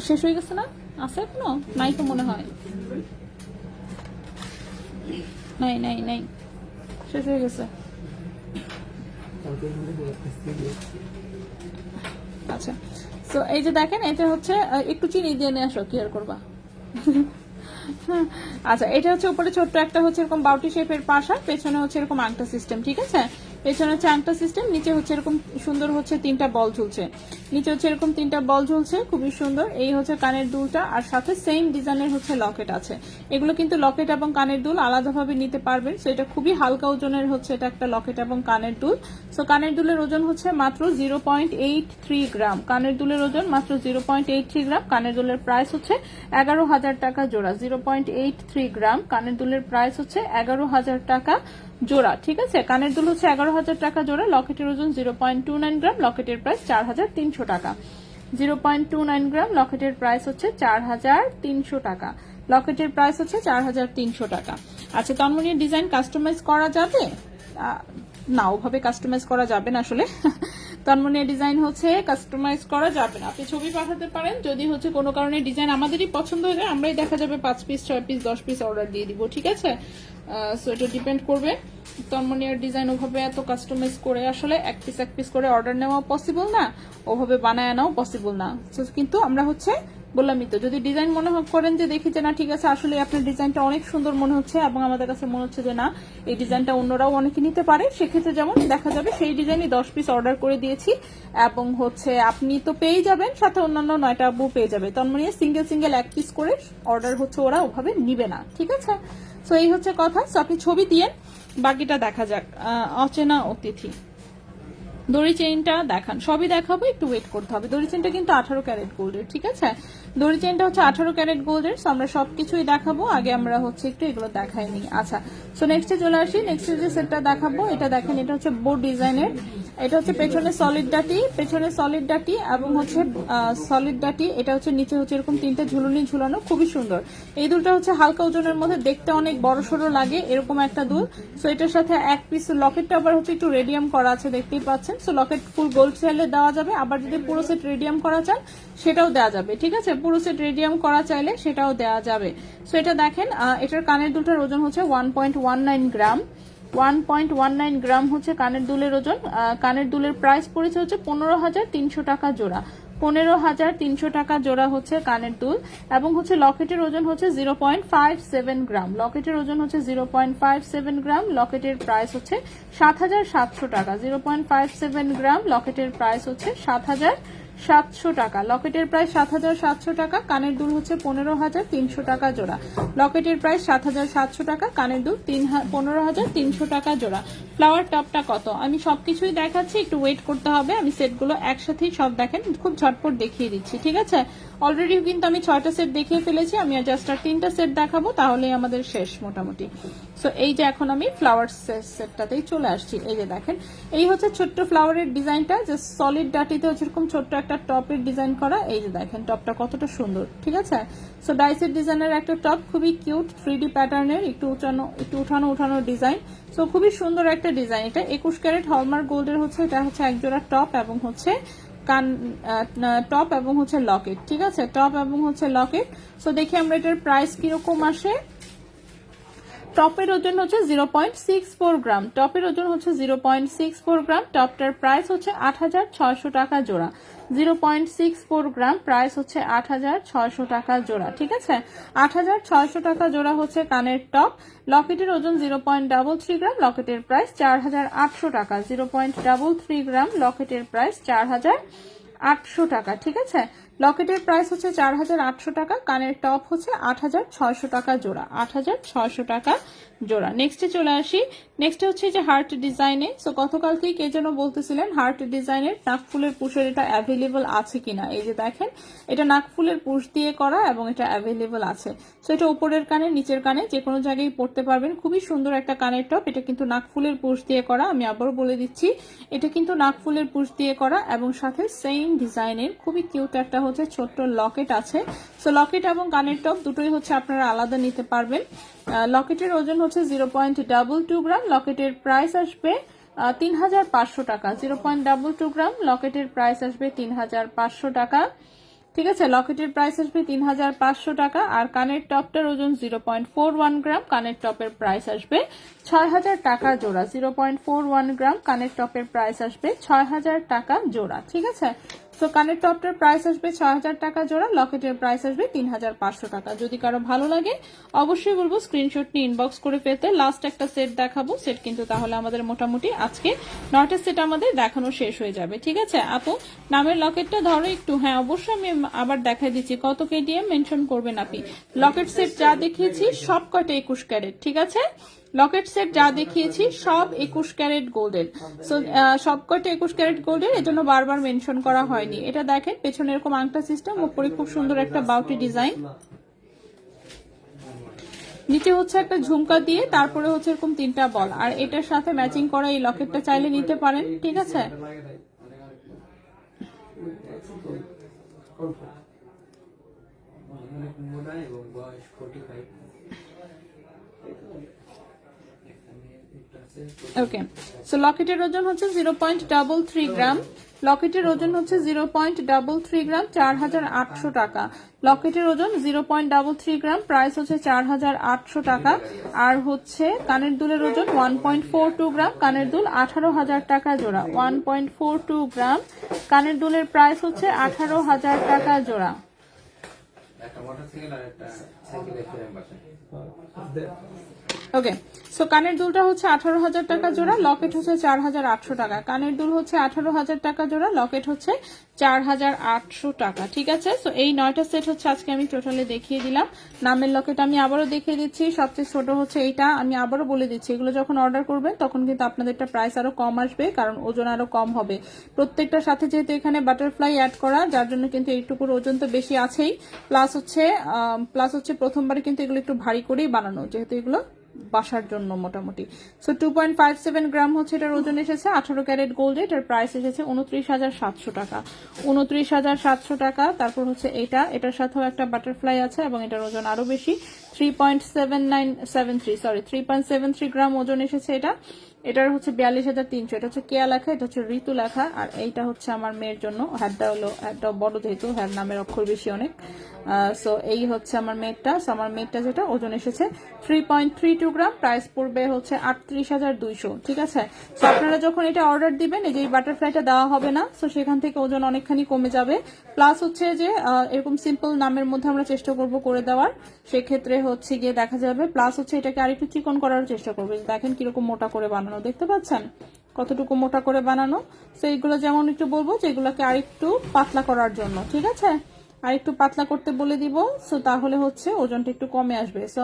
A: শেষ হয়ে গেছে না? আছে এখনো? নাই তো মনে হয়, নাই নাই নাই, শেষ হয়ে গেছে। আচ্ছা, তো এই যে দেখেন, এটা হচ্ছে একটু চিনি দিয়ে নিয়ে আসো, কি আর করবা। আচ্ছা, এটা হচ্ছে উপরে ছোট্ট একটা হচ্ছে এরকম বাউটি শেপের পাশা, পেছনে হচ্ছে এরকম আংটা সিস্টেম, ঠিক আছে? পেছনে হচ্ছে আংটা সিস্টেম, নিচে হচ্ছে এরকম সুন্দর হচ্ছে 3টা বল ঝুলছে, নিচে হচ্ছে এরকম 3টা বল ঝুলছে, খুবই সুন্দর। এই হচ্ছে কানের দুলটা, আর সাথে সেম ডিজাইনের হচ্ছে লকেট আছে। এগুলো কিন্তু লকেট এবং কানের দুল আলাদাভাবে নিতে পারবেন। সো এটা খুবই হালকা ওজনের হচ্ছে, এটা একটা লকেট এবং কানের দুল। সো কানের দুলের ওজন হচ্ছে মাত্র 0.83 গ্রাম, কানের দুলের ওজন মাত্র 0.83 গ্রাম। কানের দুলের প্রাইস হচ্ছে 11,000 টাকা জোড়া। 0.83 গ্রাম, কানের দুলের প্রাইস হচ্ছে 11,000 টাকা জোড়া, ঠিক আছে? কানের দুল হচ্ছে 11,000 টাকা জোড়া। লকেটের ওজন 0.29 গ্রাম, লকেটের প্রাইস 4,300 টাকা। 0.29 গ্রাম, লকেটের প্রাইস হচ্ছে 4,300 টাকা, লকেটের প্রাইস হচ্ছে 4,300 টাকা। আচ্ছা, তন্মনীর ডিজাইন কাস্টমাইজ করা যাবে না? ওভাবে কাস্টমাইজ করা যাবে না আসলে। তন্মনীর ডিজাইন হচ্ছে কাস্টমাইজ করা যাবে না। আপনি ছবি পাঠাতে পারেন, যদি হচ্ছে কোনো কারণে ডিজাইন আমাদেরই পছন্দ হয়ে যায়, আমরাই দেখা যাবে 5 পিস 6 পিস 10 পিস অর্ডার দিয়ে দিব, ঠিক আছে? সো এটা ডিপেন্ড করবে। তন্মনীর ডিজাইন ওভাবে এত কাস্টমাইজ করে আসলে এক পিস করে অর্ডার নেওয়া পসিবল না, ওভাবে বানায় আনাও পসিবল না। কিন্তু আমরা হচ্ছে বললামই তো, যদি ডিজাইন মনে করেন যে দেখি যে না ঠিক আছে আসলে আপনার ডিজাইনটা অনেক সুন্দর মনে হচ্ছে এবং আমাদের কাছে মনে হচ্ছে যে না এই ডিজাইনটা অন্যরাও অনেকে নিতে পারে, সেক্ষেত্রে যেমন দেখা যাবে সেই ডিজাইনই 10 পিস অর্ডার করে দিয়েছি এবং হচ্ছে আপনি তো পেয়ে যাবেন, সাথে অন্যান্য 9টা আপু পেয়ে যাবে। তন্মনী সিঙ্গেল 1 পিস করে অর্ডার হচ্ছে ওরা ওভাবে নিবে না, ঠিক আছে? সো এই হচ্ছে কথা। সো আপনি ছবি দিয়ে বাকিটা দেখা যাক। অচেনা অতিথি, দড়ি চেইনটা দেখান, সবই দেখাবো, একটু ওয়েট করতে হবে। দড়ি চেইনটা কিন্তু 18 ক্যারেট গোল্ডের, ঠিক আছে? দড়ি চেইনটা হচ্ছে 18 ক্যারেট গোল্ডের। সো আমরা সবকিছুই দেখাবো, আগে আমরা হচ্ছে একটু এগুলো দেখাই নি। আচ্ছা, সো নেক্সটে চলে আসি। নেক্সট যে সেটটা দেখাবো, এটা দেখেন, এটা হচ্ছে বোর্ড ডিজাইনের। এটা হচ্ছে পেছনে সলিড ডাটি এবং হচ্ছে সলিড ডাটি। এটা হচ্ছে নিচে হচ্ছে এরকম 3টে ঝুলুনি ঝুলানো, খুবই সুন্দর। এই দুলটা হচ্ছে হালকা ওজনের মধ্যে, দেখতে অনেক বড় সড়ো লাগে এরকম একটা দুল। সো এটার সাথে 1 পিস লকেটটা আবার হচ্ছে একটু রেডিয়াম করা আছে, দেখতেই পাচ্ছেন। সো লকেট ফুল গোল্ড চাইলে দেওয়া যাবে, আবার যদি পুরো সেট রেডিয়াম করা চান সেটাও দেওয়া যাবে, ঠিক আছে? পুরো সেট রেডিয়াম করা চাইলে সেটাও দেওয়া যাবে। সো এটা দেখেন, এটার কানের দুলটার ওজন হচ্ছে 1.19 গ্রাম। 1.19 গ্রাম হচ্ছে কানের দুলের ওজন। কানের দুলের প্রাইস পড়েছে হচ্ছে 15,300 টাকা জোড়া। 15,300 টাকা জোড়া হচ্ছে কানের দুল। এবং হচ্ছে লকেটের ওজন হচ্ছে 0.57 গ্রাম, লকেটের ওজন হচ্ছে 0.57 গ্রাম। লকেটের প্রাইস হচ্ছে 7,700 টাকা। 0.57 গ্রাম, লকেটের প্রাইস হচ্ছে 7,700 টাকা। লকেটের প্রাইস 7,700 টাকা। কানের দুল হচ্ছে 15,300 টাকা জোড়া। লকেটের প্রাইস 7,700 টাকা, কানের দুল 15,300 টাকা জোড়া। ফ্লাওয়ার টপটা কত আমি সবকিছুই দেখাচ্ছি, একটু ওয়েট করতে হবে। আমি সেটগুলো একসাথেই সব দেখেন খুব ঝটপট দেখিয়ে দিচ্ছি, ঠিক আছে? অলরেডি কিন্তু আমি 6টা সেট দেখিয়ে ফেলেছি, আমি জাস্ট আর 3টা সেট দেখাবো, তাহলেই আমাদের শেষ মোটামুটি। সো এই যে এখন আমি ফ্লাওয়ার সেটটাতেই চলে আসছি। এই যে দেখেন, এই হচ্ছে ছোট্ট ফ্লাওয়ারের ডিজাইনটা, যে সলিড ডাটিতে হচ্ছে এরকম ছোট্ট একটা টপের ডিজাইন করা। এই যে দেখেন টপটা কতটা সুন্দর, ঠিক আছে। সো ডাইসের ডিজাইনের একটা টপ, খুবই কিউট 3D প্যাটার্নের, একটু উঠানো ডিজাইন। সো খুবই সুন্দর একটা ডিজাইন। এটা 21 ক্যারেট হলমার্ক গোল্ডের হচ্ছে, এটা হচ্ছে একজোড়া টপ এবং হচ্ছে টপ এবং হচ্ছে লকেট, ঠিক আছে, টপ এবং হচ্ছে লকেট। সো দেখি আমরা এটার প্রাইস কিরকম আসে। টপের ওজন হচ্ছে 0.64 গ্রাম, টপের ওজন হচ্ছে 0.64 গ্রাম। টপটার প্রাইস হচ্ছে 8,600 টাকা জোড়া। 0.64 গ্রাম, প্রাইস হচ্ছে 8,600 টাকা জোড়া, ঠিক আছে। 8,600 টাকা জোড়া হচ্ছে কানের টপ। লকেটের ওজন 0.33 গ্রাম, লকেটের প্রাইস 4,800 টাকা। 0.33 গ্রাম, লকেটের প্রাইস 4,800 টাকা, ঠিক আছে। লকেটের প্রাইস হচ্ছে 4,800 টাকা, কানের টপ হচ্ছে 8,600 টাকা জোড়া, 8,600 টাকা জোড়া। নেক্সটে চলে আসি। নেক্সটে হচ্ছে যে হার্ট ডিজাইনে। সো গতকালকেই কে যেন বলতেছিলেন হার্ট ডিজাইনের নাকফুলের পুশের এটা অ্যাভেলেবল আছে কিনা। এই যে দেখেন, এটা নাকফুলের পুশ দিয়ে করা এবং এটা অ্যাভেলেবল আছে। সো এটা উপরের কানে নিচের কানে যে কোনো জায়গায় পড়তে পারবেন। খুবই সুন্দর একটা কানের টপ। এটা কিন্তু নাকফুলের পুশ দিয়ে করা, আমি আবারও বলে দিচ্ছি, এটা কিন্তু নাকফুলের পুশ দিয়ে করা এবং সাথে সেম ডিজাইনের খুবই কিউট একটা হচ্ছে ছোট্ট লকেট আছে। সো লকেট এবং কানের টপ দুটোই হচ্ছে আপনারা আলাদা নিতে পারবেন। লকেটের ওজন হচ্ছে 0.22 গ্রাম, লকেটের প্রাইস আসবে 3,500 টাকা। 0.22 গ্রাম, লকেটের প্রাইস আসবে 3,500 টাকা, ঠিক আছে। লকেটের প্রাইস আসবে 3,500 টাকা। আর কানের টপটার ওজন 0.41 গ্রাম, কানের টপের প্রাইস আসবে 6,000 টাকা জোড়া। 0.41 গ্রাম, কানের টপের প্রাইস আসবে 6,000 টাকা জোড়া, ঠিক আছে। তো কানের টপটার প্রাইস আসবে 6,000 টাকা জোড়া, লকেটের প্রাইস আসবে 3,500 টাকা। যদি কারো ভালো লাগে অবশ্যই বলবো স্ক্রিনশট নিয়ে ইনবক্স করে পেতে। লাস্ট একটা সেট দেখাবো, সেট কিন্তু তাহলে আমাদের মোটামুটি আজকে 9টা সেট আমাদের দেখানো শেষ হয়ে যাবে, ঠিক আছে। আপু নামের লকেটটা ধরো একটু। হ্যাঁ অবশ্যই আমি আবার দেখাই দিচ্ছি, কত কেডিএম মেনশন করবেন আপনি। লকেট সেট যা দেখিয়েছি সব কটা 21 ক্যারেট, ঠিক আছে। লকেট সেট যা দেখিয়েছি সব 21 ক্যারেট গোল্ডের। সো সবকটা 21 ক্যারেট গোল্ডের, এজন্য বারবার মেনশন করা হয়নি। এটা দেখেন পেছনে এরকম আংটা সিস্টেম, উপরে খুব সুন্দর একটা বাউটি ডিজাইন, নিচে হচ্ছে একটা ঝুমকা দিয়ে, তারপরে হচ্ছে এরকম 3টা বল। আর এটার সাথে ম্যাচিং করা এই লকেটটা চাইলে নিতে পারেন, ঠিক আছে। ওকে, সো লকেটের ওজন হচ্ছে 0.33 গ্রাম, লকেটের ওজন হচ্ছে 0.33 গ্রাম, 4,800 টাকা। লকেটের ওজন 0.33 গ্রাম, প্রাইস হচ্ছে 4,800 টাকা। আর হচ্ছে কানের দুলের ওজন 1.42 গ্রাম, কানের দুল 18,000 টাকা জোড়া। 1.42 গ্রাম, কানের দুলের প্রাইস হচ্ছে 18,000 টাকা জোড়া। ওকে, সো কানের দুলটা হচ্ছে 18,000 টাকা জোড়া, লকেট হচ্ছে 4,800 টাকা। কানের দুল হচ্ছে 18,000 টাকা জোড়া, লকেট হচ্ছে 4,800 টাকা, ঠিক আছে। সো এই 9টা সেট হচ্ছে আজকে আমি টোটালি দেখিয়ে দিলাম। নামের লকেট আমি আবারও দেখিয়ে দিচ্ছি, সবচেয়ে ছোট হচ্ছে এইটা, আমি আবারও বলে দিচ্ছি, এগুলো যখন অর্ডার করবেন তখন কিন্তু আপনাদেরটা প্রাইস আরো কম আসবে, কারণ ওজন আরো কম হবে। প্রত্যেকটার সাথে যেহেতু এখানে বাটারফ্লাই অ্যাড করা, যার জন্য কিন্তু এইটুকুর ওজন তো বেশি আছেই। প্লাস হচ্ছে প্রথমবারে কিন্তু এগুলো একটু ভারী করেই বানানো, যেহেতু এগুলো বাসার জন্য মোটামুটি। সো 2.57 গ্রাম হচ্ছে এটার ওজন এসেছে, 18 ক্যারেট গোল্ড, এটার প্রাইস এসেছে 29,700 টাকা। 29,700 টাকা। তারপর হচ্ছে এটার সাথেও একটা বাটারফ্লাই আছে এবং এটার ওজন আরো বেশি, 3.73 গ্রাম ওজন এসেছে এটা। এটার হচ্ছে 42,300। এটা হচ্ছে কেয়া লেখা, এটা হচ্ছে ঋতু লেখা। আর এইটা হচ্ছে আমার মেয়ের জন্য, হ্যারটা হলো একটা বড়, যেহেতু হ্যার নামের অক্ষর বেশি অনেক। সো এই হচ্ছে আমার মেয়েরটা। সো আমার মেয়েরটা যেটা ওজন এসেছে 3.32 গ্রাম, প্রাইস পড়বে হচ্ছে 38,200, ঠিক আছে। সো আপনারা যখন এটা অর্ডার দিবেন, এই যে বাটারফ্লাইটা দেওয়া হবে না, সো সেখান থেকে ওজন অনেকখানি কমে যাবে। প্লাস হচ্ছে যে এরকম সিম্পল নামের মধ্যে আমরা চেষ্টা করব করে দেওয়ার, সেক্ষেত্রে হচ্ছে গিয়ে দেখা যাবে। প্লাস হচ্ছে এটাকে আরেকটু চিকন করার চেষ্টা করবে, দেখেন কিরকম মোটা করে বানানো, দেখতে পাচ্ছেন কতটুকু মোটা করে বানানো। সো এইগুলো যেমন একটু বলবো যে এগুলোকে আরেকটু পাতলা করার জন্য, ঠিক আছে, আর একটু পাতলা করতে বলে দিব। সো তাহলে হচ্ছে ওজনটা একটু কমে আসবে। সো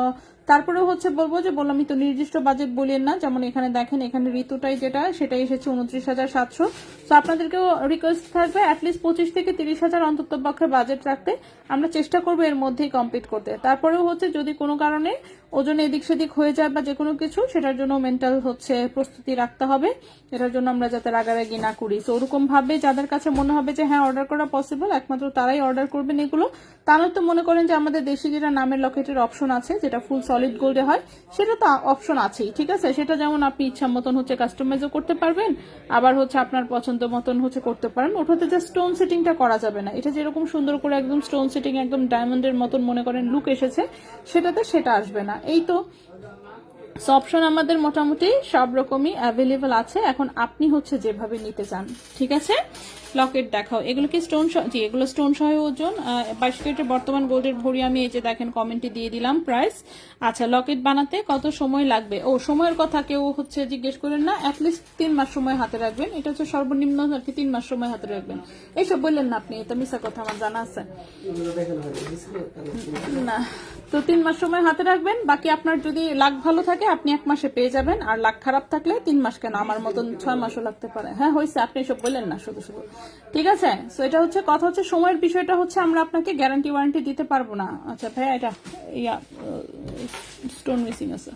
A: তারপরে হচ্ছে বলবো যে বললামই তো নির্দিষ্ট বাজেট বলিয়েন না, যেমন এখানে দেখেন এখানে ঋতুটাই যেটা সেটাই এসেছে 29,700। তো আপনাদেরকেও রিকোয়েস্ট থাকবে অ্যাটলিস্ট 25 থেকে 30,000 অন্তত পক্ষে বাজেট রাখতে, আমরা চেষ্টা করবো এর মধ্যেই কমপ্লিট করতে। তারপরেও হচ্ছে যদি কোনো কারণে ওজন এদিক সেদিক হয়ে যায় বা যে কোনো কিছু, সেটার জন্য মেন্টাল হচ্ছে প্রস্তুতি রাখতে হবে, এটার জন্য আমরা যাতে রাগারাগি না করি। তো ওরকম ভাবে যাদের কাছে মনে হবে যে হ্যাঁ অর্ডার করা পসিবল, একমাত্র তারাই অর্ডার করবেন এগুলো। তারা তো মনে করেন যে আমাদের দেশে যেটা নামের লকেটের অপশন আছে, যেটা ফুল সলিড গোল্ডে হয়, সেটা তো অপশন আছেই, ঠিক আছে। সেটা যেমন আপনি ইচ্ছা মতন হচ্ছে কাস্টমাইজও করতে পারবেন, আবার হচ্ছে আপনার পছন্দ মতন হচ্ছে করতে পারেন। ওটাতে যে স্টোন সেটিংটা করা যাবে না, এটা যেরকম সুন্দর করে একদম স্টোন সেটিং একদম ডায়মন্ডের মতন মনে করেন লুক এসেছে, সেটাতে সেটা আসবে না। এই তো অপশন আমাদের মোটামুটি সব রকমই অ্যাভেলেবল আছে, এখন আপনি হচ্ছে যেভাবে নিতে চান, ঠিক আছে। লকেট দেখাও, এগুলো কি স্টোন, জি এগুলো স্টোন সহ ওজন 22 ক্যারেটের বর্তমান গোল্ডের ভরি আমি এই যে দেখেন কমেন্টে দিয়ে দিলাম প্রাইস। আচ্ছা লকেট বানাতে কত সময় লাগবে? ও সময়ের কথা কেউ হচ্ছে জিজ্ঞেস করেন না, অ্যাটলিস্ট 3 মাস সময় হাতে রাখবেন, এটা হচ্ছে সর্বনিম্ন আর কি, 3 মাস সময় হাতে রাখবেন। এইসব বললেন না আপনি, এটা মিশা কথা আমার জানা আছে না। তো 3 মাস সময় হাতে রাখবেন, বাকি আপনার যদি লাক ভালো থাকে আপনি 1 মাসে পেয়ে যাবেন, আর লাক খারাপ থাকলে 3 মাস কেন, আমার মতন 6 মাসও লাগতে পারে। হ্যাঁ হয়েছে, আপনি এসব বললেন না শুধু শুধু, ঠিক আছে। সো এটা হচ্ছে কথা, হচ্ছে সময়ের বিষয়টা হচ্ছে আমরা আপনাকে গ্যারান্টি ওয়ারেন্টি দিতে পারবো না। আচ্ছা ভাইয়া এটা স্টোন মিসিং আছে,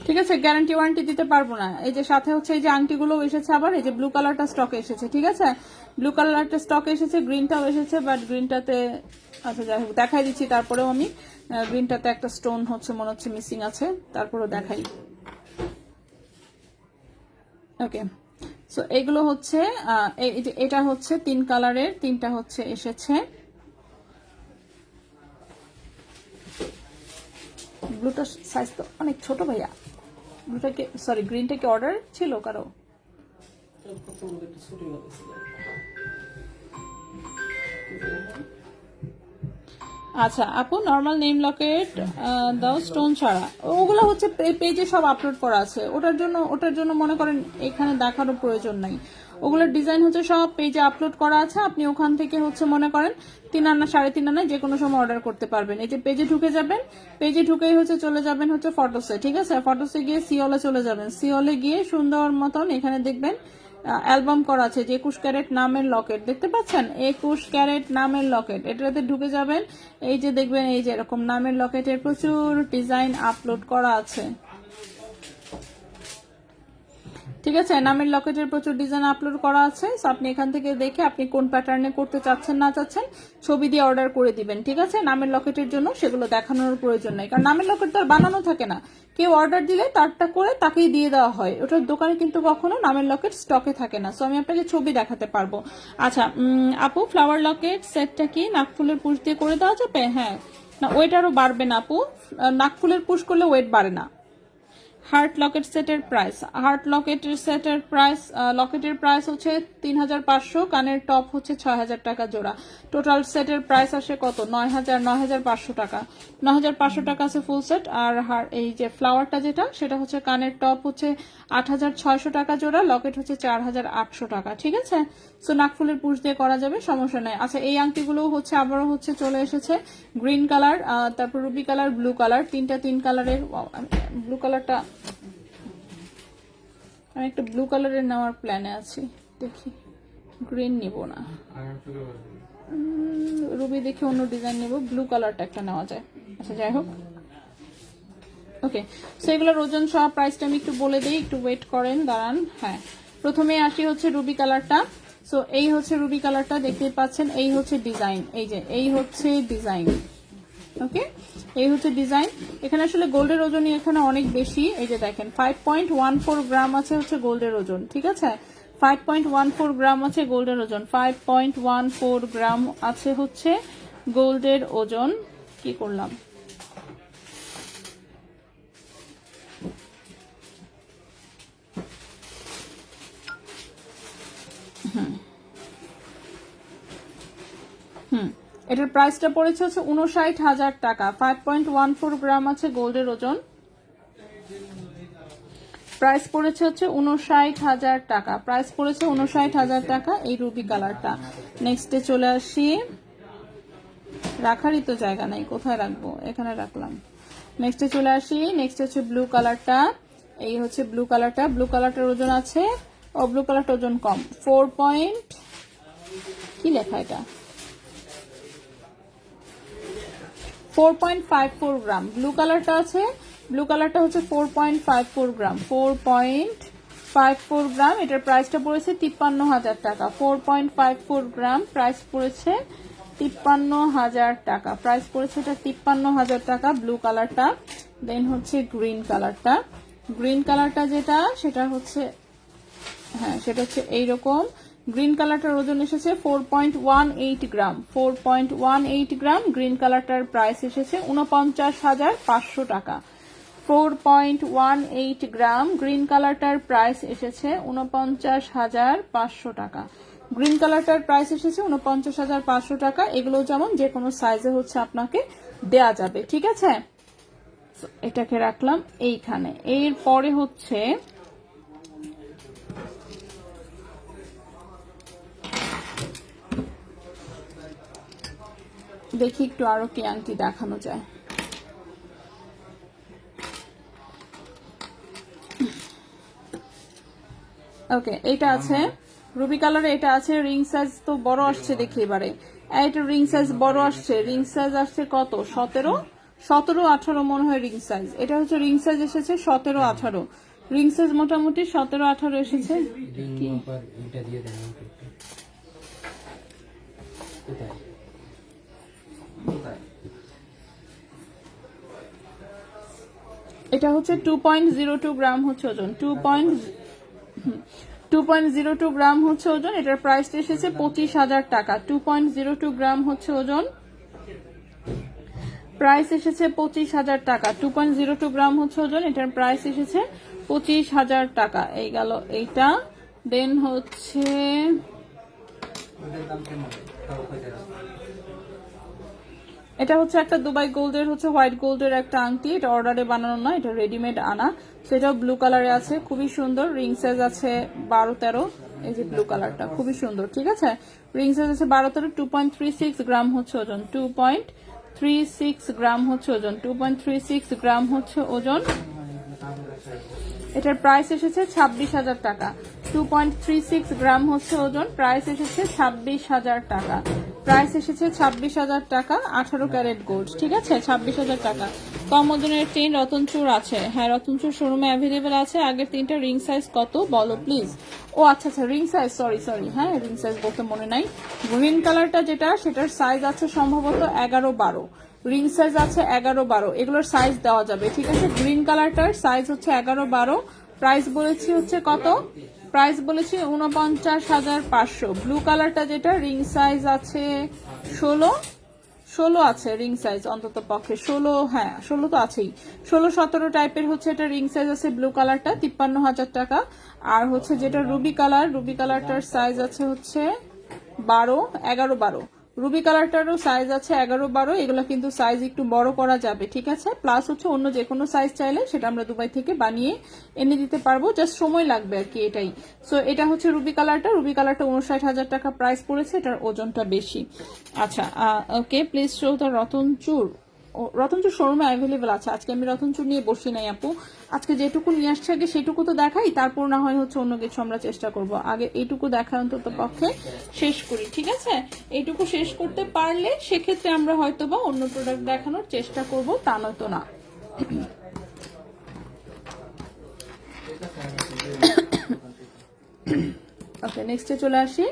A: ঠিক আছে, গ্যারান্টি ওয়ারেন্টি দিতে পারবো না। এই যে সাথে হচ্ছে এই যে আংটিগুলো এসেছে, আবার এই যে ব্লু কালারটা স্টকে এসেছে, ঠিক আছে, ব্লু কালারটা স্টকে এসেছে, গ্রিনটাও এসেছে, বাট গ্রিনটাতে আচ্ছা যাই হোক দেখাই দিচ্ছি। তারপরেও আমি গ্রিনটাতে একটা স্টোন হচ্ছে মনে হচ্ছে মিসিং আছে, তারপরেও দেখাই। ওকে, সো এগুলো হচ্ছে এটা হচ্ছে 3 কালারের, 3টা হচ্ছে এসেছে। ব্লুটার সাইজ তো অনেক ছোট ভাইয়া, ব্লুটাকে সরি গ্রিনটা কি অর্ডার ছিল কারো? আচ্ছা আপু নর্মাল নেম লকেট দাও স্টোন ছাড়া, ওগুলো হচ্ছে পেজে সব আপলোড করা আছে, ওটার জন্য মনে করেন এখানে দেখারও প্রয়োজন নাই। ওগুলোর ডিজাইন হচ্ছে সব পেজে আপলোড করা আছে, আপনি ওখান থেকে হচ্ছে মনে করেন 3 আনা 3.5 আনা যে কোনো সময় অর্ডার করতে পারবেন। এই যে পেজে ঢুকে যাবেন, পেজে ঢুকেই হচ্ছে চলে যাবেন হচ্ছে ফটোসে, ঠিক আছে, ফটোসে গিয়ে সিওলে চলে যাবেন, সিওলে গিয়ে সুন্দর মতন এখানে দেখবেন অ্যালবাম করা আছে যে 21 ক্যারেট নামের লকেট, দেখতে পাচ্ছেন 21 ক্যারেট নামের লকেট, এটাতে ঢুকে যাবেন। এই যে দেখবেন এই যে এরকম নামের লকেটের প্রচুর ডিজাইন আপলোড করা আছে, ঠিক আছে, নামের লকেটের প্রচুর ডিজাইন আপলোড করা আছে। আপনি এখান থেকে দেখে আপনি কোন প্যাটার্নে করতে চাচ্ছেন না চাচ্ছেন ছবি দিয়ে অর্ডার করে দিবেন, ঠিক আছে। নামের লকেটের জন্য সেগুলো দেখানোর প্রয়োজন নাই, কারণ নামের লকেট তো আর বানানো থাকে না, কেউ অর্ডার দিলে তারটা করে তাকেই দিয়ে দেওয়া হয়, ওটার দোকানে কিন্তু কখনো নামের লকেট স্টকে থাকে না। সো আমি আপনাকে ছবি দেখাতে পারবো। আচ্ছা আপু ফ্লাওয়ার লকেট সেটটা কি নাকফুলের পুশ দিয়ে করে দেওয়া যাবে? হ্যাঁ, না ওয়েট আরো বাড়বে না আপু, নাকফুলের পুশ করলে ওয়েট বাড়ে না। হার্ট লকেট সেটের প্রাইস, লকেটের প্রাইস হচ্ছে 3,500, কানের টপ হচ্ছে 6,000 টাকা জোড়া, টোটাল সেটের প্রাইস আসে কত 9,500 টাকা, 9,500 টাকা আছে ফুল সেট। আর এই যে ফ্লাওয়ারটা যেটা সেটা হচ্ছে কানের টপ হচ্ছে 8,600 টাকা জোড়া, লকেট হচ্ছে 4,800 টাকা, ঠিক আছে। সো নাকফুলের পুশ দিয়ে করা যাবে, সমস্যা নেই। আচ্ছা এই আংটিগুলো হচ্ছে আবারও হচ্ছে চলে এসেছে গ্রিন কালার, তারপর রুবি কালার, ব্লু কালার, 3 কালারের। ব্লু কালারটা আমি একটা ব্লু কালারের নেওয়ার প্ল্যানে আছি, দেখি গ্রিন নিব না, রুবি দেখি অন্য ডিজাইন নিব, ব্লু কালারটা একটা নেওয়া যায়। আচ্ছা যাই হোক, ওকে। সো এগুলোর ওজন সহ প্রাইসটা আমি একটু বলে দিই, একটু ওয়েট করেন দাঁড়ান। হ্যাঁ প্রথমে আসি হচ্ছে রুবি কালারটা। সো এই হচ্ছে রুবি কালারটা, দেখতে পাচ্ছেন এই হচ্ছে ডিজাইন, এই যে এই হচ্ছে ডিজাইন, ওকে এই হচ্ছে ডিজাইন। এখানে আসলে গোল্ডের ওজনই এখানে অনেক বেশি, এই যে দেখেন 5.14 গ্রাম আছে হচ্ছে গোল্ডের ওজন, ঠিক আছে, 5.14 গ্রাম আছে গোল্ডের ওজন, 5.14 গ্রাম আছে হচ্ছে গোল্ডের ওজন। কি করলাম, এটার প্রাইসটা পড়েছে হচ্ছে 59,000 টাকা, 5.14 গ্রাম আছে গোল্ডের ওজন, প্রাইস পড়েছে হচ্ছে 59,000 টাকা, প্রাইস পড়েছে 59,000 টাকা এই রুবি কালারটা। নেক্সটে চলে আসি রাখারই তো জায়গা নাই, কোথায় রাখবো, এখানে রাখলাম। নেক্সটে চলে আসি, নেক্সট হচ্ছে ব্লু কালারটা। এই হচ্ছে ব্লু কালারটা, ব্লু কালারটার ওজন আছে, ও ব্লু কালারটা ওজন কম, 4 পয়েন্ট, কি লেখা এটা, 4.54 গ্রাম। ব্লু কালারটা আছে, ব্লু কালারটা হচ্ছে 4.54 গ্রাম, 4.54 গ্রাম। এটার প্রাইসটা পড়েছে 53,000 টাকা। 4.54 গ্রাম, প্রাইস পড়েছে 53,000 টাকা, প্রাইস পড়েছে এটা 53,000 টাকা ব্লু কালারটা। দেন হচ্ছে গ্রিন কালারটা, গ্রিন কালারটা যেটা সেটা হচ্ছে, হ্যাঁ সেটা হচ্ছে এইরকম। গ্রিন কালারটার ওজন এসেছে 4.18 গ্রাম, 4.18 গ্রাম। গ্রিন কালারটার প্রাইস এসেছে 49,500 টাকা। 4.18 গ্রাম গ্রিন কালারটার প্রাইস এসেছে 49,500 টাকা। গ্রিন কালারটার প্রাইস এসেছে 49,500 টাকা। এগুলো যেমন যে কোনো সাইজে হচ্ছে আপনাকে দেয়া যাবে, ঠিক আছে। এটাকে রাখলাম এইখানে। এরপরে হচ্ছে দেখি একটু আরো কি আংটি দেখানো যায়। ওকে, এটা আছে রুবি কালারে, এটা আছে রিং সাইজ তো বড় আসছে দেখি এবারে। এটা রিং সাইজ বড় আসছে, রিং সাইজ আসছে কত, 17-18 মনে হয় রিং সাইজ। এটা হচ্ছে রিং সাইজ এসেছে 17-18, রিং সাইজ মোটামুটি 17-18 এসেছে। এটা হচ্ছে 2.02 গ্রাম হচ্ছে ওজন, 2.02 গ্রাম হচ্ছে ওজন। এটার প্রাইসটা এসেছে 25,000 টাকা। 2.02 গ্রাম হচ্ছে ওজন, প্রাইস এসেছে 25,000 টাকা। 2.02 গ্রাম হচ্ছে ওজন, এটার প্রাইস এসেছে 25,000 টাকা। এই গেল এইটা। দেন হচ্ছে এটা হচ্ছে একটা দুবাই গোল্ডের হচ্ছে হোয়াইট গোল্ডের একটা আংটি, এটা অর্ডারে বানানো না, এটা রেডিমেড আনা। সেটাও ব্লু কালারে আছে, খুবই সুন্দর। রিং সাইজ আছে 12-13, এই যে ব্লু কালারটা খুবই সুন্দর, ঠিক আছে। রিং সাইজ আছে 12-13, 2.36 গ্রাম হচ্ছে ওজন, 2.36 গ্রাম হচ্ছে ওজন, 2.36 গ্রাম হচ্ছে ওজন। এটার প্রাইস এসেছে 26,000 টাকা। 2.36 গ্রাম হচ্ছে ওজন, প্রাইস এসেছে 26,000 টাকা, প্রাইস এসেছে 26,000 টাকা। 18 ক্যারেট গোল্ড, ঠিক আছে, 26,000 টাকা। কম ওজনের চেইন রতনচুর আছে, হ্যাঁ রতনচুর শোরুমে অ্যাভেলেবেল আছে। আগের তিনটা রিং সাইজ কত বলো প্লিজ। ও আচ্ছা আচ্ছা, রিং সাইজ, সরি, হ্যাঁ রিং সাইজ বলতে মনে নাই। গ্রিন কালারটা যেটা সেটার সাইজ আছে সম্ভবত 11-12, রিং সাইজ আছে 11-12, এগুলোর সাইজ দেওয়া যাবে, ঠিক আছে। গ্রিন কালারটার সাইজ হচ্ছে 11-12, প্রাইস বলেছি হচ্ছে কত, প্রাইস বলেছি 49,500। ব্লু কালারটা যেটা রিং সাইজ আছে 16 আছে রিং সাইজ, অন্তত পক্ষে 16, হ্যাঁ 16 তো আছেই, 16-17 টাইপের হচ্ছে এটা রিং সাইজ আছে ব্লু কালারটা, 53,000 টাকা। আর হচ্ছে যেটা রুবি কালার, রুবি কালারটার সাইজ আছে হচ্ছে 11-12, রুবি কালারটারও সাইজ আছে 11-12। এগুলো কিন্তু সাইজ একটু বড় করা যাবে, ঠিক আছে। প্লাস হচ্ছে অন্য যে কোনো সাইজ চাইলে সেটা আমরা দুবাই থেকে বানিয়ে এনে দিতে পারবো, জাস্ট সময় লাগবে আর কি, এটাই। সো এটা হচ্ছে রুবি কালারটা, রুবি কালারটা 59,000 টাকা প্রাইস পড়েছে, এটার ওজনটা বেশি। আচ্ছা ওকে, প্লিজ শো দ্য রতনচুর। রতনচুর শোরুমে অ্যাভেলেবেল আছে। আজকে আমি রতনচুর নিয়ে বসি নাই আপু, আজকে যেটুকু নিয়ে আসছে আগে সেটুকু তো দেখাই, তারপর না হয় হচ্ছে অন্য কিছু আমরা চেষ্টা করব। আগে এইটুকু দেখা অন্তত পক্ষে শেষ করি, ঠিক আছে। এইটুকু শেষ করতে পারলে সেক্ষেত্রে আমরা হয়তো বা অন্য প্রোডাক্ট দেখানোর চেষ্টা করব, তা নয়তো না। ওকে, নেক্সটে চলে আসি।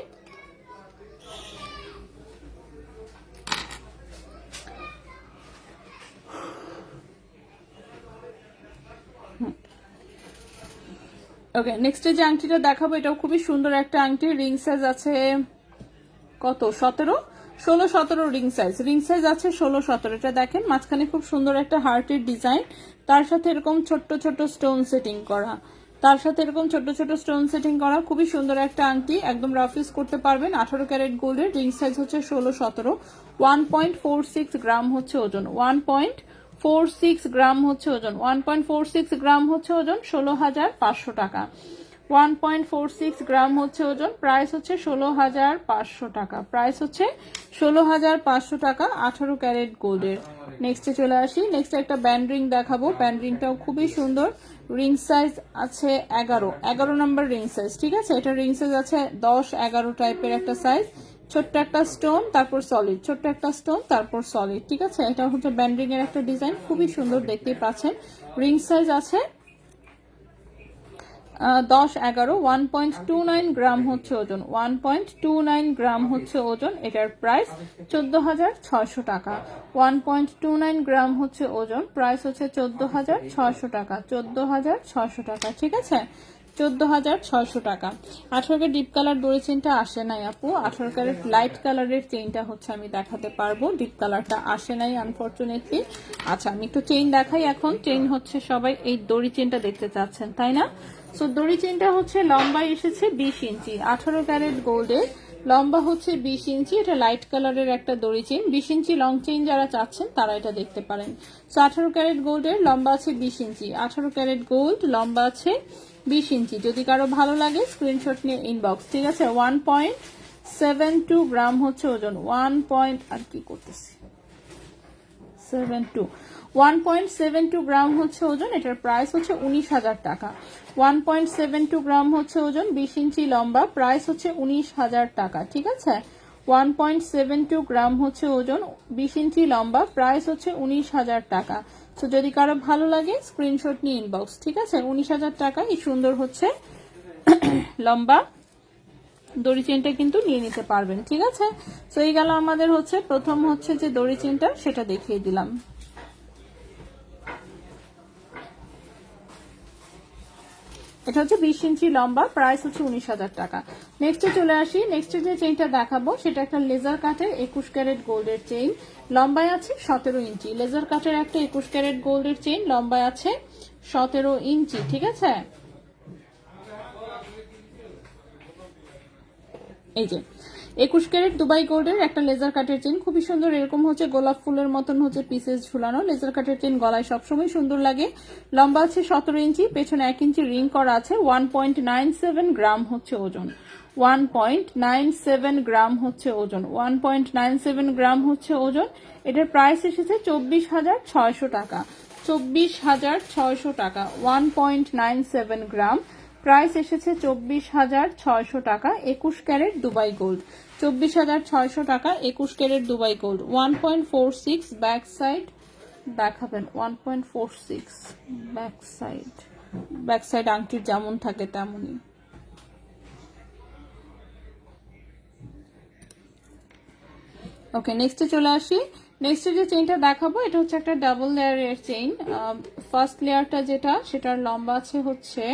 A: ওকে, নেক্সটে যে আংটিটা দেখাবো এটাও খুবই সুন্দর একটা আংটি। রিং সাইজ আছে কত, 16-17 রিং সাইজ আছে 16-17। এটা দেখেন মাঝখানে খুব সুন্দর একটা হার্টের ডিজাইন, তার সাথে এরকম ছোট্ট ছোট্ট স্টোন সেটিং করা, তার সাথে এরকম ছোট ছোট স্টোন সেটিং করা, খুবই সুন্দর একটা আংটি, একদম রাফ ইউজ করতে পারবেন। 18 ক্যারেট গোল্ডের, রিং সাইজ হচ্ছে 16-17, 1.46 গ্রাম হচ্ছে ওজন, 1.46 গ্রাম হচ্ছে ওজন, 1.46 গ্রাম হচ্ছে ওজন, 16,500 টাকা। 1.46 গ্রাম হচ্ছে ওজন, প্রাইস হচ্ছে 16,500 টাকা, প্রাইস হচ্ছে 16,500 টাকা 18 ক্যারেট গোল্ডের। নেক্সটে চলে আসি, নেক্সট একটা ব্যান্ড রিং দেখাবো। ব্যান্ড রিংটাও খুবই সুন্দর, রিং সাইজ আছে 11 নম্বর রিং সাইজ, ঠিক আছে। এটা রিং সাইজ আছে 10-11 টাইপের একটা সাইজ, ছোট্ট একটা স্টোন তারপর সলিড, ছোট্ট একটা স্টোন তারপর সলিড, ঠিক আছে। এটা হচ্ছে ব্যান্ড রিং এর একটা ডিজাইন, খুবই সুন্দর দেখতেই পাচ্ছেন। রিং সাইজ আছে 10-11, 1.29 গ্রাম হচ্ছে ওজন, 1.29 গ্রাম হচ্ছে ওজন। এটার প্রাইস 14,600 টাকা, 1.29 গ্রাম হচ্ছে ওজন, প্রাইস হচ্ছে 14,600 টাকা, 14,600 টাকা, ঠিক আছে, 14,600 টাকা। 18 ক্যারেট ডিপ কালার দড়ি চেনটা আসে নাই আপু, 18 ক্যারেট লাইট কালারের চেইনটা হচ্ছে আমি দেখাতে পারবো, ডিপ কালারটা আসে নাই আনফরচুনেটলি। আচ্ছা আমি একটু চেইন দেখাই এখন। চেইন হচ্ছে সবাই এই দড়ি চেনটা দেখতে চাচ্ছেন তাই না? সো দড়ি চেনটা হচ্ছে লম্বায় এসেছে 20 ইঞ্চি, 18 ক্যারেট গোল্ডের, লম্বা হচ্ছে 20 ইঞ্চি। এটা লাইট কালারের একটা দড়ি চেইন, 20 ইঞ্চি লং চেইন যারা চাচ্ছেন তারা এটা দেখতে পারেন। সো 18 ক্যারেট গোল্ডের, লম্বা আছে 20 ইঞ্চি, 18 ক্যারেট গোল্ড, লম্বা আছে 20 ইঞ্চি। যদি কারো ভালো লাগে স্ক্রিনশট নিয়ে ইনবক্স, ঠিক আছে। 1.72 গ্রাম হচ্ছে ওজন, 1.72 গ্রাম হচ্ছে ওজন। এটার প্রাইস হচ্ছে 19,000 টাকা, 1.72 গ্রাম হচ্ছে ওজন, 20 ইঞ্চি লম্বা, প্রাইস হচ্ছে 19,000 টাকা, ঠিক আছে। 1.72 গ্রাম হচ্ছে ওজন, 20 ইঞ্চি লম্বা, প্রাইস হচ্ছে 19,000 টাকা। তো যদি কারো ভালো লাগে স্ক্রিনশট নিয়ে ইনবক্স, ঠিক আছে। 19,000 টাকা এই সুন্দর হচ্ছে লম্বা দড়ি চেনটা কিন্তু নিয়ে নিতে পারবেন, ঠিক আছে। তো এই গেল আমাদের হচ্ছে প্রথম হচ্ছে যে দড়ি চেনটা, সেটা দেখিয়ে দিলাম। এটা হচ্ছে 20 ইঞ্চি লম্বা, প্রাইস হচ্ছে 19,000 টাকা। নেক্সটে চলে আসি, নেক্সটে যে চেইনটা দেখাবো সেটা একটা লেজার কাটের 21 ক্যারেট গোল্ডের চেইন, লম্বায় আছে 17 ইঞ্চি। লেজার কাটের একটা 21 ক্যারেট গোল্ডের চেইন, লম্বায় আছে 17 ইঞ্চি, ঠিক আছে। এই যে 21 ক্যারেট দুবাই গোল্ডের একটা লেজার কাটের চেন, খুবই সুন্দর, এরকম হচ্ছে গোলাপ ফুলের মতন হচ্ছে পিসেস ঝুলানো। লেজার কাটের চেন গলায় সবসময় সুন্দর লাগে, লম্বা আছে 17 ইঞ্চি, পেছনে 1 ইঞ্চি রিং করা আছে। 1.97 গ্রাম হচ্ছে ওজন, 1.97 গ্রাম হচ্ছে ওজন, 1.97 গ্রাম হচ্ছে ওজন। এটার প্রাইস এসেছে 24,600 টাকা, 24,600 টাকা, 1.97 গ্রাম, প্রাইস এসেছে 24,600 টাকা। 21 ক্যারেট দুবাই গোল্ড, 24,600 টাকা 21 carat Dubai gold. 1.46 back side দেখাবেন, 1.46 ব্যাক সাইড আংটির যেমন থাকে তেমনই। ওকে নেক্সটে চলে আসি। নেক্সটে যে চেইনটা দেখাবো এটা হচ্ছে একটা ডাবল লেয়ারের চেইন। ফার্স্ট লেয়ারটা যেটা সেটার লম্বা আছে হচ্ছে,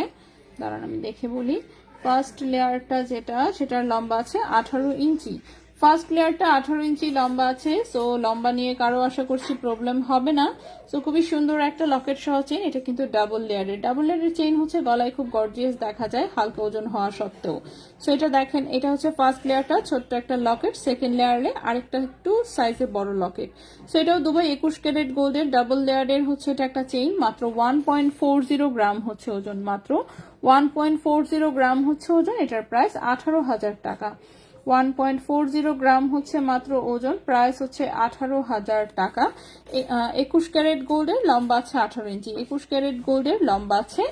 A: দাঁড়ান আমি দেখে বলি, ফার্স্ট লেয়ারটা যেটা সেটার লম্বা আছে 18 ইঞ্চি। ফার্স্ট লেয়ারটা 18 ইঞ্চি লম্বা আছে। সো লম্বা নিয়ে কারো আশা করছি প্রবলেম হবে না। সো খুবই সুন্দর একটা লকেট সহ চেইন, এটা কিন্তু ডাবল লেয়ারের। ডাবল লেয়ারের চেইন হচ্ছে গলায় খুব গর্জিয়াস দেখা যায় হালকা ওজন হওয়া সত্ত্বেও। সো এটা দেখেন, এটা হচ্ছে ফার্স্ট লেয়ারটা ছোট্ট একটা লকেট, সেকেন্ড লেয়ারে আরেকটা একটু সাইজে বড় লকেট। সো এটাও দুবাই 21 ক্যারেট গোল্ডের ডাবল লেয়ারের হচ্ছে এটা একটা চেইন, মাত্র 1.40 গ্রাম হচ্ছে ওজন, মাত্র 1.40 গ্রাম হচ্ছে ওজন। এটার প্রাইস 18,000 টাকা, 1.40 গ্রাম হচ্ছে মাত্র ওজন, প্রাইস হচ্ছে 18,000 টাকা। 21 ক্যারেট গোল্ডের, লম্বা আছে 18 ইঞ্চি, 21 ক্যারেট গোল্ডের লম্বা আছে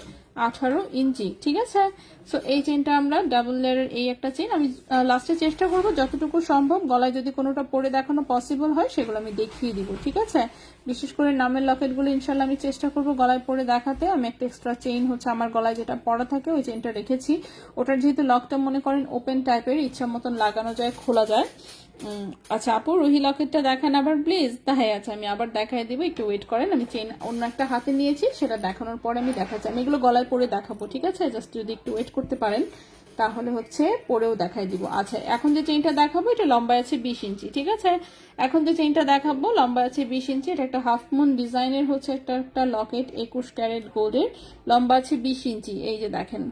A: 18 ইঞ্চি, ঠিক আছে। সো এই চেনটা আমরা ডাবল লেয়ারের এই একটা চেন, আমি লাস্টে চেষ্টা করবো যতটুকু সম্ভব গলায় যদি কোনোটা পরে দেখানো পসিবল হয় সেগুলো আমি দেখিয়ে দিব, ঠিক আছে। বিশেষ করে নামের লকেটগুলো ইনশাল্লাহ আমি চেষ্টা করবো গলায় পরে দেখাতে। আমি একটা এক্সট্রা চেইন হচ্ছে আমার গলায় যেটা পরা থাকে ওই চেইনটা রেখেছি, ওটার যেহেতু লকটা মনে করেন ওপেন টাইপের, ইচ্ছা মতন লাগানো যায়, খোলা যায়। আচ্ছা আপু রুহি লকেটটা দেখান আবার প্লিজ। তাই আচ্ছা আমি আবার দেখাই দিব, একটু ওয়েট করেন। আমি চেইন অন্য একটা হাতে নিয়েছি, সেটা দেখানোর পরে আমি দেখাচ্ছি। আমি এগুলো গলায় পরে দেখাবো, ঠিক আছে। জাস্ট যদি একটু ওয়েট করতে পারেন তাহলে হচ্ছে পরেও দেখাই দিব। আচ্ছা এখন যে চেইনটা দেখাবো এটা লম্বায় আছে 20 ইঞ্চি, ঠিক আছে। এখন যে চেইনটা দেখাবো লম্বায় আছে 20 ইঞ্চি, এটা একটা হাফ মুন ডিজাইনের হচ্ছে একটা লকেট 21 ক্যারেট গোল্ডের, লম্বা আছে 20 ইঞ্চি। এই যে দেখেন,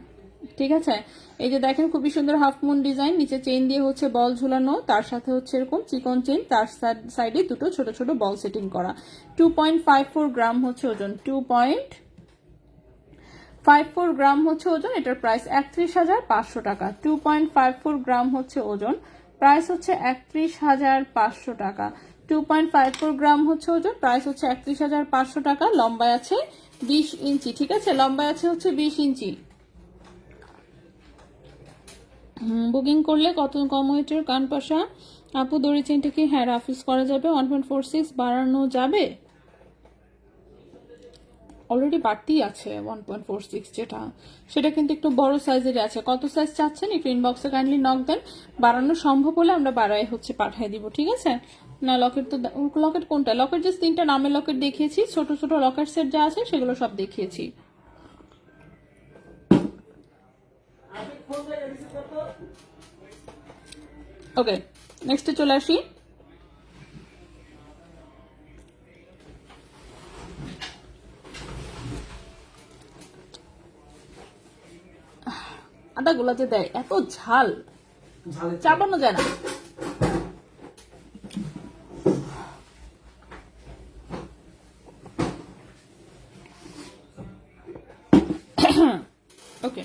A: ঠিক আছে। এই যে দেখেন খুবই সুন্দর হাফ মুন ডিজাইন, নিচে চেইন দিয়ে হচ্ছে বল ঝুলানো, তার সাথে হচ্ছে এরকম চিকন চেইন, তার সাইডে দুটো ছোট ছোট বল সেটিং করা। 2.54 গ্রাম হচ্ছে ওজন, 2.54 2.54 গ্রাম হচ্ছে ওজন, এটার প্রাইস 31,500 টাকা। 2.54 গ্রাম হচ্ছে ওজন, প্রাইস হচ্ছে 31,500 টাকা। 2.54 গ্রাম হচ্ছে ওজন, প্রাইস হচ্ছে 31,500 টাকা। লম্বায় আছে 20 ইঞ্চি, ঠিক আছে, লম্বায় আছে হচ্ছে 20 ইঞ্চি। বুকিং করলে কত কম ওয়েটের কানপাশা আপু দড়ি চেনটা কি হ্যাঁ রাফিজ করা যাবে? 1.46 বাড়ানো যাবে? অলরেডি বাড়তেই আছে 1.46, যেটা সেটা কিন্তু একটু বড় সাইজের আছে। কত সাইজ চাচ্ছেন একটু ইনবক্সে কাইন্ডলি নক দেন, বাড়ানো সম্ভব হলে আমরা বাড়াই হচ্ছে পাঠিয়ে দিব, ঠিক আছে? না লকেট তো, লকেট কোনটা? লকেট জাস্ট 3টা নামের লকেট দেখিয়েছি, ছোট ছোট লকেট সেট যা আছে সেগুলো সব দেখিয়েছি। ওকে, নেক্সটে চলে আসি। আদাগুলা যে দেয় এত ঝাল, চাপানো যায় না। ওকে,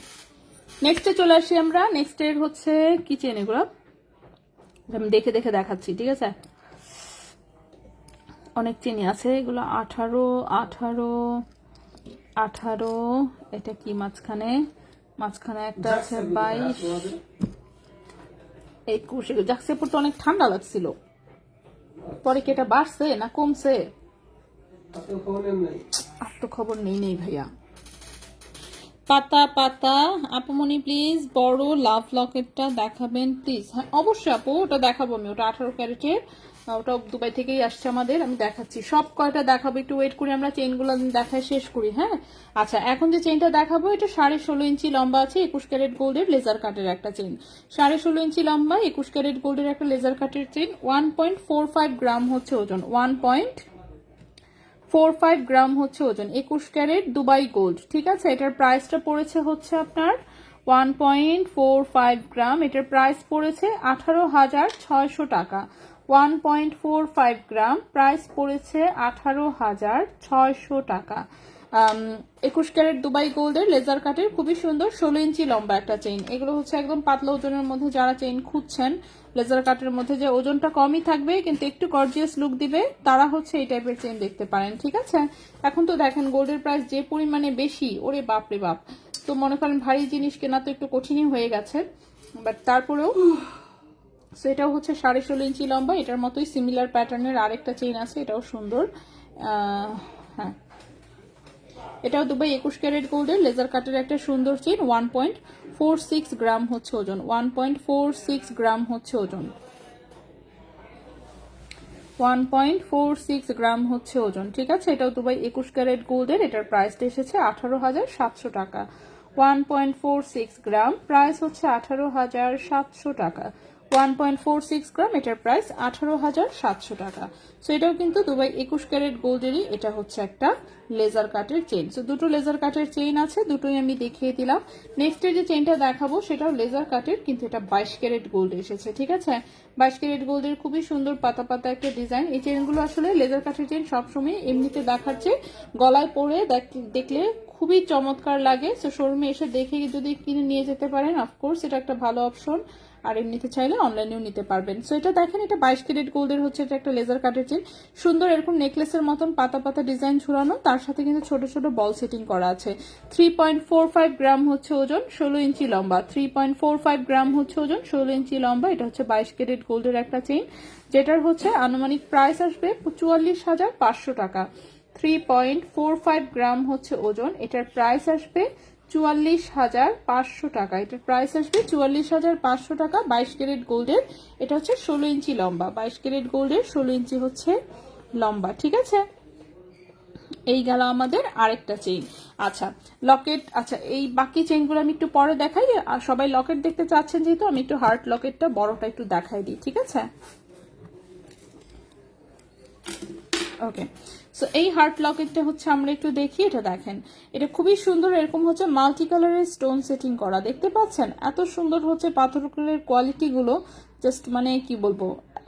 A: নেক্সটে চলে আসি আমরা। নেক্সটের হচ্ছে কি চেন এগুলো আমি দেখে দেখে দেখাচ্ছি, ঠিক আছে? অনেক চেনই আছে এগুলো। 18 18 18, এটা কি মাঝখানে একটা আছে 22 21। যাচ্ছে পড়তে অনেক ঠান্ডা লাগছিল, পরে কি এটা বাড়ছে না কমছে আর তো খবর নেই ভাইয়া। পাতা পাতা আপুমনি প্লিজ বড় লাভ লকেটটা দেখাবেন প্লিজ। হ্যাঁ অবশ্যই আপু, ওটা দেখাবো আমি, ওটা 18 ক্যারেটের, ওটা দুবাই থেকেই আসছে আমাদের, আমি দেখাচ্ছি সব কয়টা দেখাবো। একটু ওয়েট করি, আমরা চেইনগুলো দেখায় শেষ করি। হ্যাঁ আচ্ছা, এখন যে চেইনটা দেখাবো এটা 16.5 ইঞ্চি লম্বা আছে, 21 ক্যারেট গোল্ডের লেজার কাটের একটা চেইন। 16.5 ইঞ্চি লম্বা 21 ক্যারেট গোল্ডের একটা লেজার কাটের চেইন। 1.45 গ্রাম হচ্ছে ওজন, 1.45 গ্রাম হচ্ছে ওজন, 21 ক্যারেট দুবাই গোল্ড, ঠিক আছে? এটার প্রাইসটা পড়েছে হচ্ছে আপনার 1.45 গ্রাম, এটার প্রাইস পড়েছে 18,600 টাকা। 1.45 গ্রাম, প্রাইস পড়েছে 18,600 টাকা। 21 ক্যারেট দুবাই গোল্ডের লেজার কাটের খুবই সুন্দর 16 ইঞ্চি লম্বা একটা চেইন। এগুলো হচ্ছে একদম পাতলা ওজনের মধ্যে যারা চেইন খুঁজছেন, লেজার কাটের মধ্যে যে ওজনটা কমই থাকবে কিন্তু একটু গর্জিয়াস লুক দিবে, তারা হচ্ছে এই টাইপের চেইন দেখতে পারেন, ঠিক আছে? এখন তো দেখেন গোল্ডের প্রাইস যে পরিমাণে বেশি, ওরে বাপ রে বাপ, তো মনে করেন ভারী জিনিস কেনা তো একটু কঠিনই হয়ে গেছে, বাট তারপরেও সো এটাও হচ্ছে 16.5 ইঞ্চি লম্বা। এটার মতোই সিমিলার প্যাটার্নের আরেকটা চেইন আছে, এটাও সুন্দর। হ্যাঁ এটাও দুবাই 21 ক্যারেট গোল্ডের লেজার কাটের একটা সুন্দর চেইন। 1.46 গ্রাম হচ্ছে ওজন, 1.46 গ্রাম হচ্ছে ওজন, 1.46 গ্রাম হচ্ছে ওজন, ঠিক আছে? এটাও দুবাই 21 ক্যারেট গোল্ডের, এটার প্রাইসটা এসেছে 18,700 টাকা। 1.46 গ্রাম, প্রাইস হচ্ছে 18,700 টাকা। 1.46 গ্রাম, এটার প্রাইস 18,700 টাকা। সো এটাও কিন্তু দুবাই 21 ক্যারেট গোল্ডেরই, এটা হচ্ছে একটা লেজার কাটের চেইন। সো দুটো লেজার কাটের চেইন আছে, দুটোই আমি দেখিয়ে দিলাম। নেক্সটের যে চেইনটা দেখাবো সেটাও লেজার কাটের, কিন্তু এটা 22 ক্যারেট গোল্ড এসেছে, ঠিক আছে? 22 ক্যারেট গোল্ডের খুবই সুন্দর পাতা পাতা একটা ডিজাইন। এই চেইনগুলো আসলে লেজার কাটের চেইন সবসময় এমনিতে দেখাচ্ছে, গলায় পরে দেখলে খুবই চমৎকার লাগে। সো শোরুমে এসে দেখে যদি কিনে নিয়ে যেতে পারেন, অফকোর্স এটা একটা ভালো অপশন, আর এমনিতে চাইলে অনলাইনেও নিতে পারবেন। সো এটা দেখেন, এটা 22 ক্যারেট গোল্ডের হচ্ছে, এটা একটা লেজার কাটের চেইন, সুন্দর এরকম নেকলেসের মতন পাতা পাতা ডিজাইন ঝুলানো, তার সাথে কিন্তু ছোট ছোট বল সেটিং করা আছে। 3.45 গ্রাম হচ্ছে ওজন, 16 ইঞ্চি লম্বা। 3.45 গ্রাম হচ্ছে ওজন, 16 ইঞ্চি লম্বা। এটা হচ্ছে 22 ক্যারেট গোল্ডের একটা চেইন, যেটার হচ্ছে আনুমানিক প্রাইস আসবে 44,500 টাকা। 3.45 গ্রাম হচ্ছে ওজন, এটার প্রাইস আসবে 44,500 টাকা। এটার প্রাইস আসবে 44,500 টাকা। 22 ক্যারেট গোল্ডের, এটা হচ্ছে 16 ইঞ্চি লম্বা। 22 ক্যারেট গোল্ডের 16 ইঞ্চি হচ্ছে লম্বা, ঠিক আছে? এই গেল আমাদের আরেকটা চেইন। আচ্ছা লকেট, আচ্ছা এই বাকি চেইনগুলো আমি একটু পরে দেখাই। আর সবাই লকেট দেখতে চাচ্ছেন যেহেতু, আমি একটু হার্ট লকেটটা বড়টা একটু দেখাই দিই, ঠিক আছে? ওকে, সো এই হার্ট লকেটটা হচ্ছে আমরা একটু দেখি, এটা দেখেন, এটা খুবই সুন্দর, এরকম হচ্ছে মাল্টি কালারের স্টোন সেটিং করা, দেখতে পাচ্ছেন এত সুন্দর হচ্ছে পাথরের কোয়ালিটি গুলো, জাস্ট মানে কি বলবো,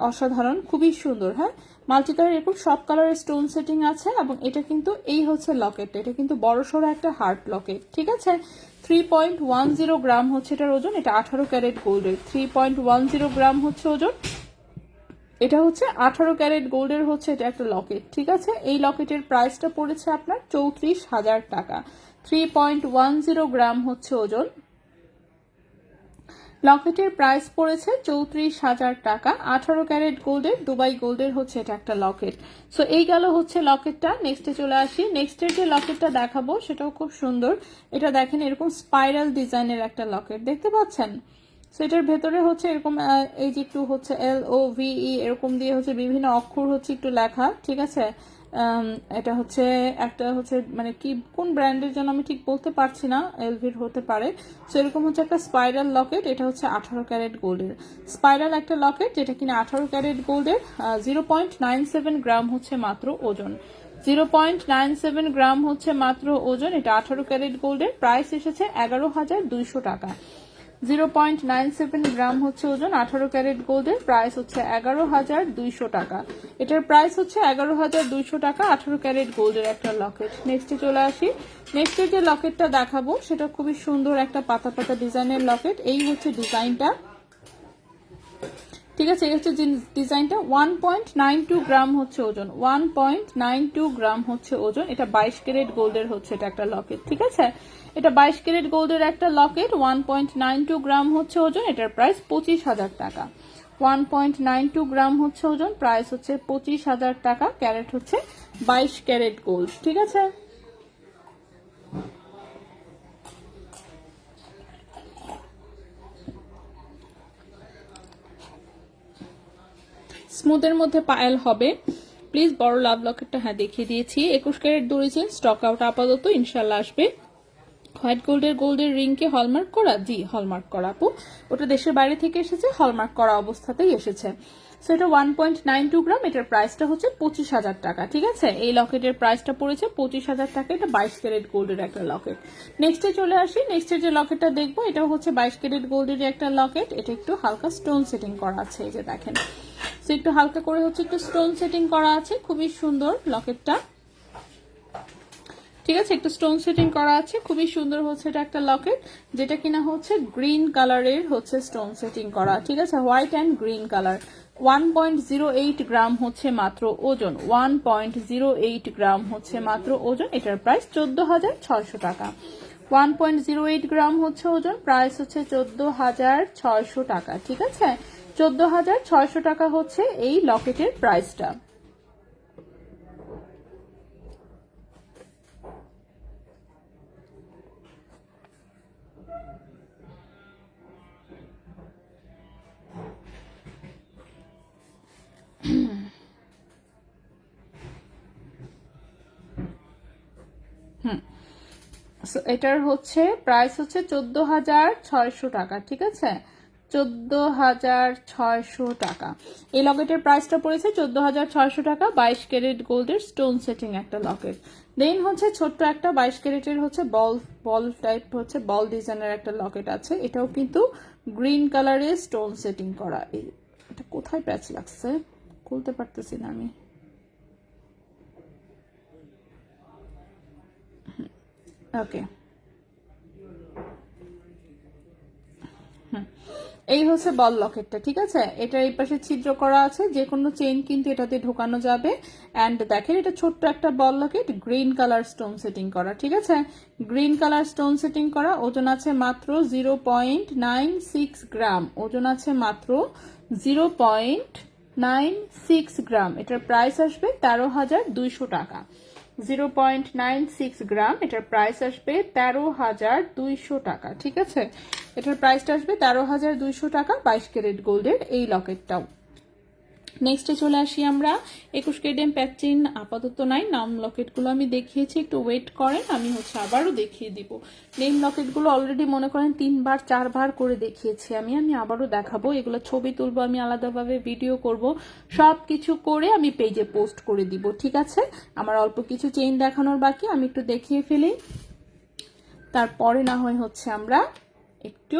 A: অসাধারণ, খুবই সুন্দর। হ্যাঁ, মাল্টি কালার এরকম সব কালারের স্টোন সেটিং আছে, এবং এটা কিন্তু এই হচ্ছে লকেটটা, এটা কিন্তু বড়সড় একটা হার্ট লকেট, ঠিক আছে। 3.10 গ্রাম হচ্ছে এটার ওজন, এটা 18 ক্যারেট গোল্ডের, 3.10 গ্রাম হচ্ছে ওজন, এটা হচ্ছে 18 ক্যারেট গোল্ডের হচ্ছে এটা একটা লকেট, ঠিক আছে। এই লকেটের প্রাইসটা পড়েছে আপনার 34,000 টাকা। 3.10 গ্রাম হচ্ছে ওজন, লকেটের প্রাইস পড়েছে 34,000 টাকা। 18 ক্যারেট গোল্ডের, দুবাই গোল্ডের হচ্ছে এটা একটা লকেট। সো এই গেল হচ্ছে লকেটটা। নেক্সটে চলে আসি, নেক্সটের যে লকেটটা দেখাবো সেটাও খুব সুন্দর। এটা দেখেন এরকম স্পাইরাল ডিজাইনের একটা লকেট, দেখতে পাচ্ছেন। সেটার ভেতরে হচ্ছে এরকম এই যে একটু হচ্ছে LOVE এরকম দিয়ে হচ্ছে বিভিন্ন অক্ষর হচ্ছে একটু লেখা, ঠিক আছে। এটা হচ্ছে একটা হচ্ছে মানে কি কোন ব্র্যান্ডের জন্য আমি ঠিক বলতে পারছি না, এলভির হতে পারে। সো এরকম হচ্ছে একটা স্পাইরাল লকেট, এটা হচ্ছে 18 ক্যারেট গোল্ডের স্পাইরাল একটা লকেট, যেটা কিনা 18 ক্যারেট গোল্ডের। 0.97 গ্রাম হচ্ছে মাত্র ওজন, 0.97 গ্রাম হচ্ছে মাত্র ওজন, এটা 18 ক্যারেট গোল্ডের। প্রাইস এসেছে 11,200 টাকা। 0.97 গ্রাম হচ্ছে ওজন, 18 ক্যারেট গোল্ডের, প্রাইস হচ্ছে 11,200 টাকা। এটার প্রাইস হচ্ছে 11,200 টাকা, 18 ক্যারেট গোল্ডের একটা লকেট। নেক্সটে চলে আসি, নেক্সটের যে লকেটটা দেখাবো সেটা খুবই সুন্দর একটা পাতা পাতা ডিজাইনের লকেট। এই হচ্ছে ডিজাইনটা, ঠিক আছে। এই হচ্ছে ডিজাইনটা। 1.92 গ্রাম হচ্ছে ওজন, 1.92 গ্রাম হচ্ছে ওজন, এটা 22 ক্যারেট গোল্ডের হচ্ছে এটা একটা লকেট, ঠিক আছে। এটা 22 ক্যারেট গোল্ডের একটা লকেট, 1.92 গ্রাম হচ্ছে ওজন, এটার প্রাইস 25,000 টাকা। 1.92 গ্রাম হচ্ছে ওজন, প্রাইস হচ্ছে 25,000 টাকা, ক্যারেট হচ্ছে 22 ক্যারেট গোল্ড, ঠিক আছে। স্মুথের মধ্যে পায়েল হবে, প্লিজ বড় লাভ লকেটটা হ্যাঁ দেখিয়ে দিয়েছি। 21 ক্যারেট দড়ি চেন স্টক আউট আপাতত, ইনশাল্লাহ আসবে। হোয়াইট গোল্ডের রিংকে হলমার্ক করা, জি হলমার্ক করা আপু, ওটা দেশের বাইরে থেকে এসেছে, হলমার্ক করা অবস্থাতেই এসেছে। সো এটা 1.92 গ্রাম, এটার প্রাইসটা হচ্ছে 25,000 টাকা, ঠিক আছে। এই লকেটের প্রাইসটা পড়েছে 25,000 টাকা, এটা 22 ক্যারেট গোল্ডের একটা লকেট। নেক্সটে চলে আসি, নেক্সটের যে লকেটটা দেখবো এটাও হচ্ছে 22 ক্যারেট গোল্ডের একটা লকেট, এটা একটু হালকা স্টোন সেটিং করা আছে, এই যে দেখেন। সো একটু হালকা করে হচ্ছে একটু স্টোন সেটিং করা আছে, খুবই সুন্দর লকেটটা, ঠিক আছে। একটু স্টোন সেটিং করা আছে, খুবই সুন্দর হচ্ছে এটা একটা লকেট, যেটা কিনা হচ্ছে গ্রিন কালারের হচ্ছে স্টোন সেটিং করা, ঠিক আছে, হোয়াইট অ্যান্ড গ্রিন কালার। 1.08 গ্রাম হচ্ছে মাত্র ওজন, 1.08 গ্রাম হচ্ছে মাত্র ওজন, এটার প্রাইস 14,600 টাকা। 1.08 গ্রাম হচ্ছে ওজন, প্রাইস হচ্ছে 14,600 টাকা, ঠিক আছে। 14,600 টাকা হচ্ছে এই লকেটের প্রাইসটা। এটার হচ্ছে প্রাইস হচ্ছে 14,600 টাকা, ঠিক আছে, 14,600 টাকা। এই লকেটের প্রাইসটা পড়েছে 14,600 টাকা, 22 ক্যারেট গোল্ডের স্টোন সেটিং একটা লকেট। দেন হচ্ছে ছোট্ট একটা 22 ক্যারেটের হচ্ছে বল টাইপ হচ্ছে বল ডিজাইনের একটা লকেট আছে, এটাও কিন্তু গ্রিন কালারের স্টোন সেটিং করা। এটা কোথায় প্যাচ লাগছে খুলতে পারতেছি না আমি, ওকে। এই হচ্ছে বল লকেটটা, ঠিক আছে। এটা এই পাশে ছিদ্র করা আছে, যে কোনো চেইন কিন্তু এটাতে ঢোকানো যাবে। অ্যান্ড দেখেন এটা ছোট্ট একটা ball locket, green colour stone setting করা, ঠিক আছে, গ্রিন কালার স্টোন সেটিং করা। ওজন আছে মাত্র 0.96 গ্রাম, ওজন আছে মাত্র 0.96 গ্রাম, এটার প্রাইস আসবে 13,200 টাকা। 0.96 গ্রাম, এটার প্রাইস আসবে 13,200 টাকা, ঠিক আছে। এটার প্রাইসটা আসবে 13,200 টাকা, 22 ক্যারেট গোল্ডের এই লকেটটাও। নেক্সটে চলে আসি আমরা 21 কেডিএম প্যাচ চেইন আপাতত নাই, নাম লকেটগুলো আমি দেখিয়েছি, একটু ওয়েট করেন, আমি হচ্ছে আবারও দেখিয়ে দিব। নেম লকেটগুলো অলরেডি মনে করেন 3বার 4বার করে দেখিয়েছি আমি আবারও দেখাবো। এগুলো ছবি তুলবো, আমি আলাদাভাবে ভিডিও করব, সব কিছু করে আমি পেজে পোস্ট করে দিব, ঠিক আছে। আমার অল্প কিছু চেইন দেখানোর বাকি, আমি একটু দেখিয়ে ফেলি, তারপরে না হয় হচ্ছে আমরা একটু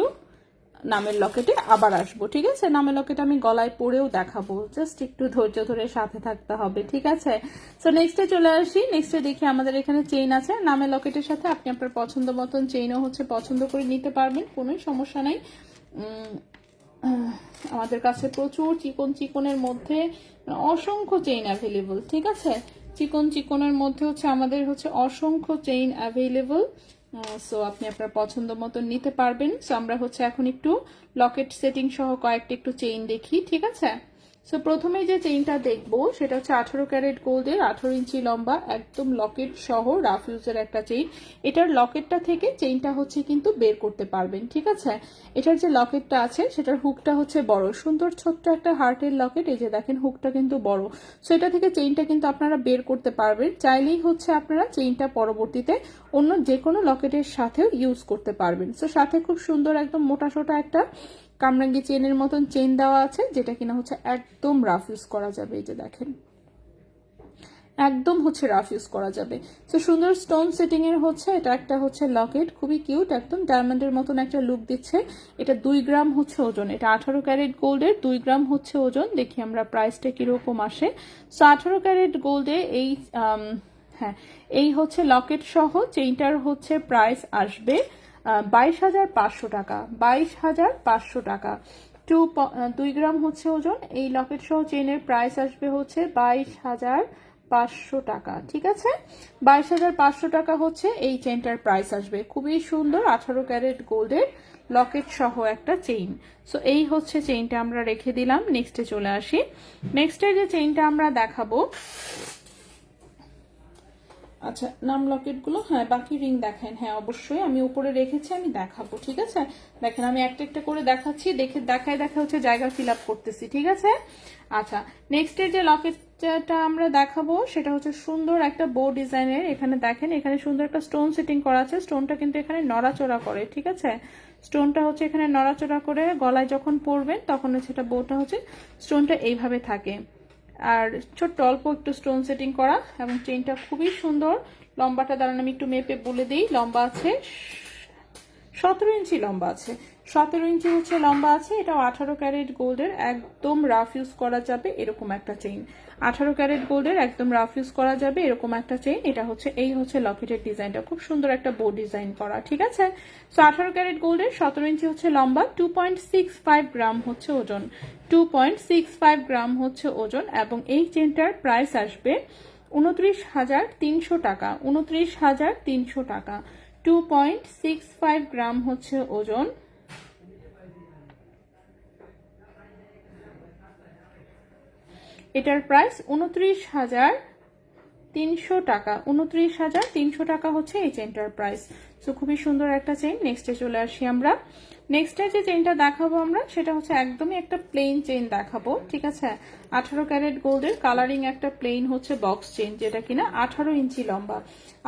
A: নামের লকেটে আবার আসবো, ঠিক আছে। নামের লকেট আমি গলায় পরেও দেখাবো, জাস্ট একটু ধৈর্য ধরে সাথে থাকতে হবে, ঠিক আছে। সো নেক্সটে চলে আসি। নেক্সটে দেখি আমাদের এখানে চেইন আছে। নামের লকেটের সাথে আপনি আপনার পছন্দ মতন চেইনও হচ্ছে পছন্দ করে নিতে পারবেন, কোনো সমস্যা নাই। আমাদের কাছে প্রচুর চিকনের মধ্যে অসংখ্য চেইন অ্যাভেলেবল, ঠিক আছে। চিকনের মধ্যে হচ্ছে আমাদের হচ্ছে অসংখ্য চেইন অ্যাভেলেবল। সো আপনি আপনার পছন্দ মতো নিতে পারবেন। সো আমরা হচ্ছে এখন একটু লকেট সেটিং সহ কয়েকটা একটু চেইন দেখি, ঠিক আছে। সো প্রথমে যে চেইনটা দেখবো সেটা হচ্ছে 18 ক্যারেট গোল্ডের, 18 ইঞ্চি লম্বা, একদম লকেট সহ রাফ ইউজের একটা চেইন। এটার লকেটটা থেকে চেইনটা হচ্ছে কিন্তু বের করতে পারবেন, ঠিক আছে। এটার যে লকেটটা আছে সেটার হুকটা হচ্ছে বড়, সুন্দর ছোট্ট একটা হার্টের লকেট, এই যে দেখেন হুকটা কিন্তু বড়। সো এটা থেকে চেইনটা কিন্তু আপনারা বের করতে পারবেন, চাইলেই হচ্ছে আপনারা চেইনটা পরবর্তীতে অন্য যে কোনো লকেটের সাথেও ইউজ করতে পারবেন। সো সাথে খুব সুন্দর একদম মোটা সোটা একটা কামরাঙ্গি চেনের মতন চেইন দেওয়া আছে, যেটা কিনা হচ্ছে একদম রাফ ইউজ করা যাবে, এই যে দেখেন একদম হচ্ছে রাফ ইউজ করা যাবে। তো সুন্দর স্টোন সেটিং এর হচ্ছে এটা একটা হচ্ছে লকেট, খুবই কিউট, একদম ডায়মন্ডের মতন একটা লুক দিচ্ছে। এটা 2 গ্রাম হচ্ছে ওজন, এটা 18 ক্যারেট গোল্ডের 2 গ্রাম হচ্ছে ওজন। দেখি আমরা প্রাইসটা কিরকম আসে। সো 18 ক্যারেট গোল্ডে এই হ্যাঁ এই হচ্ছে লকেট সহ চেইনটার হচ্ছে প্রাইস আসবে 22,500 টাকা, 22,500 টাকা। 2 গ্রাম হচ্ছে ওজন, এই লকেট সহ চেইনের প্রাইস আসবে হচ্ছে 22,500 টাকা, ঠিক আছে। 22,500 টাকা হচ্ছে এই চেইনটার প্রাইস আসবে। খুবই সুন্দর 18 ক্যারেট গোল্ডের লকেট সহ একটা চেইন। সো এই হচ্ছে চেইনটা আমরা রেখে দিলাম। নেক্সটে চলে আসি। নেক্সটে যে চেইনটা আমরা দেখাবো, আচ্ছা নাম লকেটগুলো, হ্যাঁ বাকি রিং দেখেন, হ্যাঁ অবশ্যই আমি উপরে রেখেছি, আমি দেখাবো, ঠিক আছে। দেখেন আমি একটা একটা করে দেখাচ্ছি, দেখায় হচ্ছে জায়গা ফিল আপ করতেছি, ঠিক আছে। আচ্ছা নেক্সটের যে লকেটটা আমরা দেখাবো সেটা হচ্ছে সুন্দর একটা বো ডিজাইনের। এখানে দেখেন এখানে সুন্দর একটা স্টোন সেটিং করা আছে, স্টোনটা কিন্তু এখানে নড়াচড়া করে, ঠিক আছে। স্টোনটা হচ্ছে এখানে নড়াচড়া করে, গলায় যখন পরবেন তখন হচ্ছে এটা বোটা হচ্ছে স্টোনটা এইভাবে থাকে, আর ছোট্ট অল্প একটু স্টোন সেটিং করা, এবং চেইনটা খুবই সুন্দর। লম্বাটা দাঁড়ান আমি একটু মেপে বলে দিই, লম্বা আছে 17 ইঞ্চি লম্বা আছে, 17 ইঞ্চি হচ্ছে লম্বা আছে। এটাও 18 ক্যারেট গোল্ডের, একদম রাফ ইউজ করা যাবে এরকম একটা চেইন। 18 ক্যারেট গোল্ডের একদম রাফ ইউজ করা যাবে এরকম একটা চেইন। এটা হচ্ছে এই হচ্ছে লকেটের ডিজাইনটা, খুব সুন্দর একটা বো ডিজাইন করা, ঠিক আছে। সো 18 ক্যারেট গোল্ডের 17 ইঞ্চি হচ্ছে লম্বা, 2.65 গ্রাম হচ্ছে ওজন, 2.65 গ্রাম হচ্ছে ওজন। এবং এই চেইনটার প্রাইস আসবে 29,300 টাকা, 29,300 টাকা। 2.65 গ্রাম হচ্ছে ওজন। এটার প্রাইস 29,300 টাকা, 29,300 টাকা হচ্ছে এই চেইনটার প্রাইস। সো খুবই সুন্দর একটা চেইন। নেক্সটে চলে আসি আমরা। নেক্সটে যে চেইনটা দেখাবো আমরা সেটা হচ্ছে একদমই একটা প্লেন চেইন দেখাবো, ঠিক আছে। 18 ক্যারেট গোল্ডের কালারিং একটা প্লেন হচ্ছে বক্স চেইন, যেটা কিনা 18 ইঞ্চি লম্বা।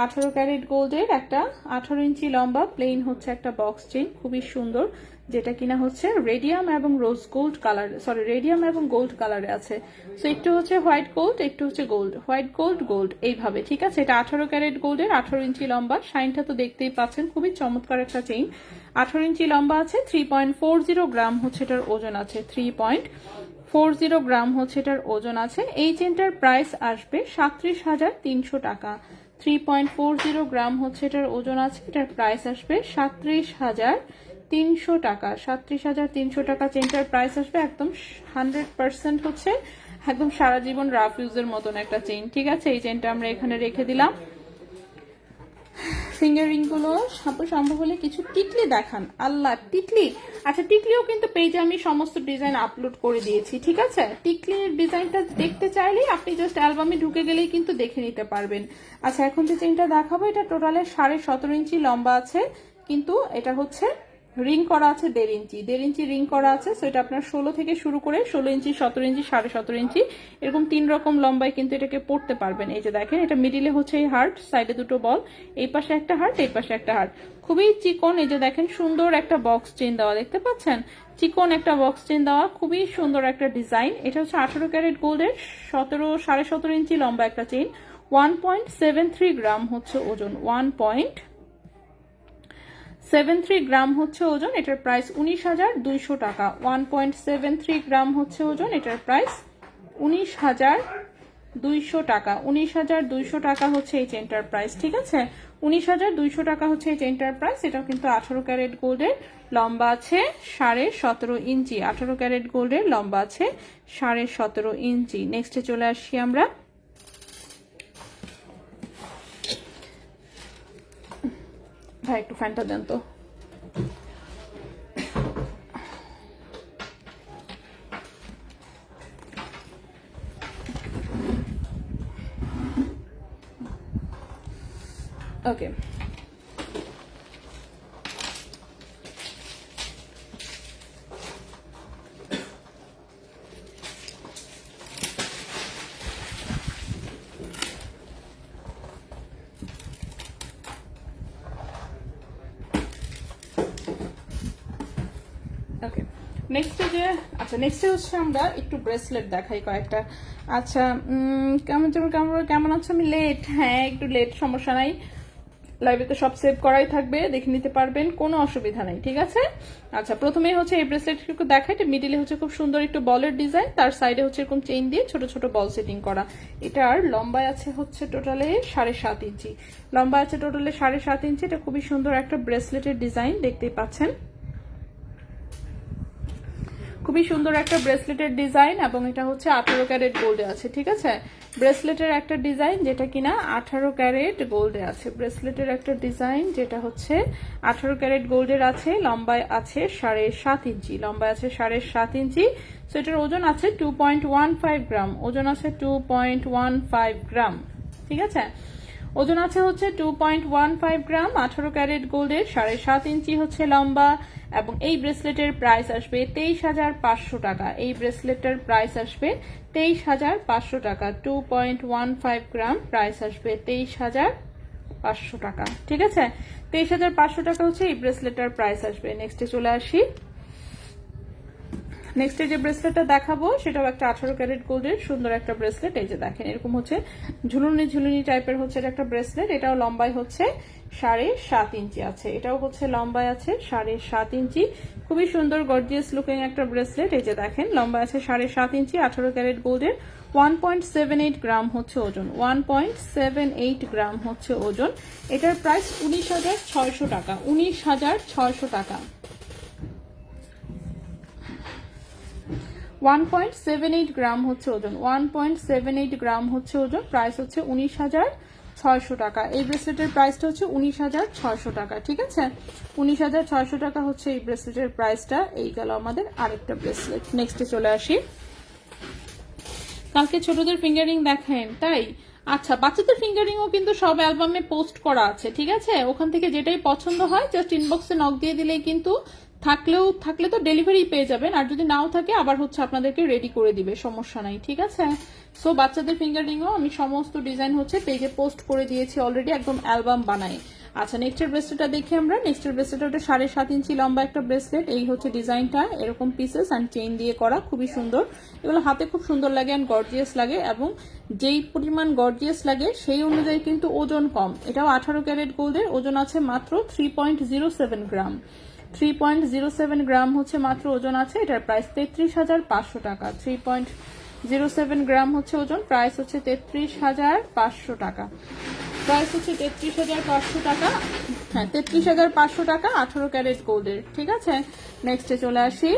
A: 18 ক্যারেট গোল্ডের একটা 18 ইঞ্চি লম্বা প্লেন হচ্ছে একটা বক্স চেইন, খুবই সুন্দর, যেটা কিনা হচ্ছে রেডিয়াম এবং rose gold colour, sorry radium এবং গোল্ড কালারে আছে। সো একটু হচ্ছে হোয়াইট গোল্ড, একটু হচ্ছে গোল্ড, হোয়াইট গোল্ড গোল্ড এইভাবে, ঠিক আছে। এটা 18 ক্যারেট গোল্ডের, 18 ইঞ্চি লম্বা, শাইনটা তো দেখতেই পাচ্ছেন, খুবই চমৎকার একটা চেইন। 18 ইঞ্চি লম্বা আছে, 3.40 গ্রাম হচ্ছে এটার ওজন আছে, 3.40 গ্রাম হচ্ছে এটার ওজন আছে। এই চেইনটার প্রাইস আসবে 37,300 টাকা, 3.40 গ্রাম হচ্ছে এটার ওজন আছে, এটার প্রাইস আসবে 37,300 টাকা, 37,300 টাকা চেইনটার প্রাইস আসবে। একদম 100% হচ্ছে একদম সারা জীবন রাফ ইউজের মতন একটা চেইন, ঠিক আছে। এই চেইনটা আমরা এখানে রেখে দিলাম। ফিঙ্গার রিং গুলো সম্ভব হলে কিছু টিকলি দেখান, আল্লাহ টিকলি। আচ্ছা টিকলিও কিন্তু পেজে আমি সমস্ত ডিজাইন আপলোড করে দিয়েছি, ঠিক আছে। টিকলির ডিজাইনটা দেখতে চাইলেই আপনি জাস্ট অ্যালবামে ঢুকে গেলেই কিন্তু দেখে নিতে পারবেন। আচ্ছা এখন যে চেইনটা দেখাবো এটা টোটালে 17.5 ইঞ্চি লম্বা আছে, কিন্তু এটা হচ্ছে রিং করা আছে 1.5 ইঞ্চি রিং করা আছে। সো এটা আপনার 16 থেকে শুরু করে 16 ইঞ্চি, 17 ইঞ্চি, 17.5 ইঞ্চি এরকম 3 রকম লম্বায় কিন্তু এটাকে পড়তে পারবেন। এই যে দেখেন, এটা মিডিলে হচ্ছে এই হার্ট, সাইডে দুটো বল, এই পাশে একটা হার্ট, এই পাশে একটা হার্ট, খুবই চিকন। এই যে দেখেন, সুন্দর একটা বক্স চেইন দেওয়া, দেখতে পাচ্ছেন, চিকন একটা বক্স চেইন দেওয়া, খুবই সুন্দর একটা ডিজাইন। এটা হচ্ছে 18 ক্যারেট গোল্ডের 17.5 ইঞ্চি লম্বা একটা চেইন। 1.73 গ্রাম হচ্ছে ওজন, 1.73 গ্রাম হচ্ছে ওজন। এটার প্রাইস 19,200 টাকা। 1.73 গ্রাম হচ্ছে ওজন, এটার প্রাইস 19,200 টাকা। 19,200 টাকা হচ্ছে এই চেনটার প্রাইস, ঠিক আছে? 19,200 টাকা হচ্ছে এই চেনটার প্রাইস। এটাও কিন্তু 18 ক্যারেট গোল্ডের, লম্বা আছে 17.5 ইঞ্চি। 18 ক্যারেট গোল্ডের, লম্বা আছে 17.5 ইঞ্চি। নেক্সটে চলে আসছি আমরা। ভাই একটু ফ্যানটা দেন তো। ওকে, ওকে, নেক্সটে যে, আচ্ছা নেক্সটে হচ্ছে আমরা একটু ব্রেসলেট দেখাই কয়েকটা। আচ্ছা, কেমন আছো? আমি লেট, হ্যাঁ একটু লেট, সমস্যা নাই, লাইভে তো সব সেভ করাই থাকবে, দেখে নিতে পারবেন, কোনো অসুবিধা নাই, ঠিক আছে? আচ্ছা, প্রথমেই হচ্ছে এই ব্রেসলেট একটু দেখাই। এটা মিডিলে হচ্ছে খুব সুন্দর একটু বলের ডিজাইন, তার সাইডে হচ্ছে এরকম চেইন দিয়ে ছোট ছোট বল সেটিং করা। এটার লম্বায় আছে হচ্ছে টোটালে 7.5 ইঞ্চি, লম্বা আছে টোটালে 7.5 ইঞ্চি। এটা খুবই সুন্দর একটা ব্রেসলেটের ডিজাইন, দেখতেই পাচ্ছেন, খুবই সুন্দর একটা ব্রেসলেটের ডিজাইন। এবং এটা হচ্ছে 18 ক্যারেট গোল্ডে আছে, ঠিক আছে? ব্রেসলেটের একটা ডিজাইন যেটা কিনা 18 ক্যারেট গোল্ডে আছে, ব্রেসলেটের একটা ডিজাইন যেটা হচ্ছে 18 ক্যারেট গোল্ডের আছে, লম্বায় আছে 7.5 ইঞ্চি, লম্বায় আছে 7.5 ইঞ্চি। সো এটার ওজন আছে 2.15 গ্রাম, ওজন আছে 2.15 গ্রাম, ঠিক আছে? ওজন আছে হচ্ছে 2.15 গ্রাম, 18 ক্যারেট গোল্ডের, 7.5 ইঞ্চি হচ্ছে লম্বা। এবং এই ব্রেসলেটের প্রাইস আসবে 23,500 টাকা। এই ব্রেসলেটের প্রাইস আসবে 23,500 টাকা। 2.15 গ্রাম, প্রাইস আসবে 23,500 টাকা, ঠিক আছে? 23,500 টাকা হচ্ছে এই ব্রেসলেটের প্রাইস আসবে। নেক্সটে চলে আসি। নেক্সট যে ব্রেসলেটটা দেখাবো সেটাও একটা 18 ক্যারেট গোল্ডের সুন্দর একটা ব্রেসলেট। এই যে দেখেন, এরকম হচ্ছে ঝুলুনি ঝুলুনি টাইপের হচ্ছে একটা ব্রেসলেট। এটাও লম্বায় হচ্ছে 7.5 ইঞ্চি আছে, এটাও হচ্ছে লম্বায় আছে 7.5 ইঞ্চি। খুবই সুন্দর গর্জিয়াস লুকিং একটা ব্রেসলেট। এই যে দেখেন, লম্বা আছে 7.5 ইঞ্চি, 18 ক্যারেট গোল্ডের, 1.78 গ্রাম হচ্ছে ওজন, 1.78 গ্রাম হচ্ছে ওজন। এটার প্রাইস 19,600 টাকা, 19,600 টাকা। 1.78 গ্রাম হচ্ছে ওজন, 1.78 গ্রাম হচ্ছে ওজন, প্রাইস হচ্ছে 19,600 টাকা। এই ব্রেসলেটের প্রাইসটা হচ্ছে 19,600 টাকা, ঠিক আছে? 19,600 টাকা হচ্ছে এই ব্রেসলেটের প্রাইসটা। এই গেল আমাদের আরেকটা ব্রেসলেট। নেক্সটে চলে আসি। কালকে ছোটদের ফিঙ্গারিং দেখেন, তাই? আচ্ছা, বাচ্চাদের ফিঙ্গারিংও কিন্তু সব অ্যালবামে পোস্ট করা আছে, ঠিক আছে? ওখান থেকে যেটাই পছন্দ হয় জাস্ট ইনবক্সে নক দিয়ে দিলেই কিন্তু থাকলে তো ডেলিভারি পেয়ে যাবেন, আর যদি নাও থাকে আবার হচ্ছে আপনাদেরকে রেডি করে দিবে, সমস্যা নাই, ঠিক আছে? সো বাচ্চাদের ফিঙ্গারিংও আমি সমস্ত ডিজাইন হচ্ছে পেজে পোস্ট করে দিয়েছি অলরেডি, একদম অ্যালবাম বানাই। আচ্ছা, নেক্সটের ব্রেসলেটটা দেখি আমরা। নেক্সটের ব্রেসলেটটা ওটা 7.5 ইঞ্চি লম্বা একটা ব্রেসলেট। এই হচ্ছে ডিজাইনটা, এরকম পিসেস অ্যান্ড চেইন দিয়ে করা, খুবই সুন্দর। এগুলো হাতে খুব সুন্দর লাগে অ্যান্ড গর্জিয়াস লাগে, এবং যেই পরিমাণ গর্জিয়াস লাগে সেই অনুযায়ী কিন্তু ওজন কম। এটাও 18 ক্যারেট গোল্ডের, ওজন আছে মাত্র 3.07 গ্রাম, 3.07 গ্রাম হচ্ছে মাত্র ওজন আছে। এটার প্রাইস 33,500 টাকা। 3.07 গ্রাম হচ্ছে ওজন, প্রাইস হচ্ছে 33,500 টাকা, প্রাইস হচ্ছে 33,500 টাকা। হ্যাঁ, 33,500 টাকা 18 ক্যারেট গোল্ডের, ঠিক আছে? নেক্সটে চলে আসি।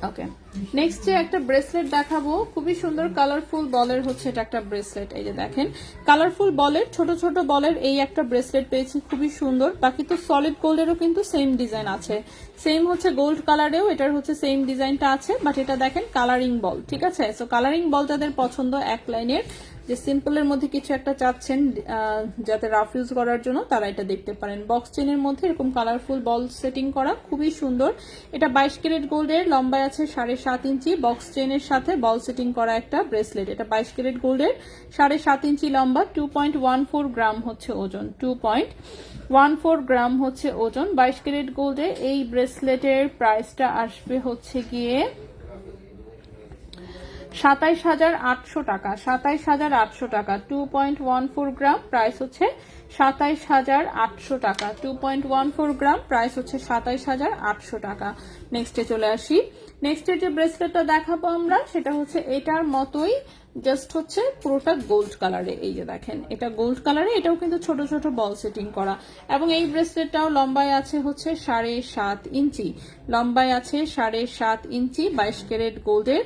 A: ওকে, নেক্সট যে একটা ব্রেসলেট দেখাবো, খুবই সুন্দর কালারফুল বলের হচ্ছে এটা একটা ব্রেসলেট। এই যে দেখেন, কালারফুল বলের ছোট ছোট বলের এই একটা ব্রেসলেট পেয়েছি, খুবই সুন্দর। বাকি তো সলিড গোল্ডেরও কিন্তু সেম ডিজাইন আছে, সেম হচ্ছে গোল্ড কালারেও এটার হচ্ছে সেম ডিজাইনটা আছে, বাট এটা দেখেন কালারিং বল, ঠিক আছে? সো কালারিং বল যাদের পছন্দ এক লাইনের, যে সিম্পলের মধ্যে কিছু একটা চাচ্ছেন যাতে রাফ ইউজ করার জন্য, তারা এটা দেখতে পারেন। বক্স চেনের মধ্যে এরকম কালারফুল বল সেটিং করা, খুবই সুন্দর। এটা 22 ক্যারেট গোল্ডের, লম্বায় আছে 7.5 ইঞ্চি, বক্স চেনের সাথে বল সেটিং করা একটা ব্রেসলেট। এটা 22 ক্যারেট গোল্ডের, 7.5 ইঞ্চি লম্বা, 2.14 গ্রাম হচ্ছে ওজন, 2.14 গ্রাম হচ্ছে ওজন। 22 ক্যারেট গোল্ডে এই ব্রেসলেটের প্রাইসটা আসবে হচ্ছে গিয়ে 27,800 টাকা, 27,800 টাকা। 2.14 গ্রাম, প্রাইস হচ্ছে 27,800 টাকা। 2.14 গ্রাম, প্রাইস হচ্ছে 27,800 টাকা। নেক্সটে চলে আসি। নেক্সটের যে ব্রেসলেটটা দেখাবো আমরা, সেটা হচ্ছে এটার মতোই, জাস্ট হচ্ছে পুরোটা গোল্ড কালারে। এই যে দেখেন, এটা গোল্ড কালারে, এটাও কিন্তু ছোট ছোট বল সেটিং করা, এবং এই ব্রেসলেটটাও লম্বায় আছে হচ্ছে 7.5 ইঞ্চি, লম্বায় আছে 7.5 ইঞ্চি, 22 ক্যারেট গোল্ডের,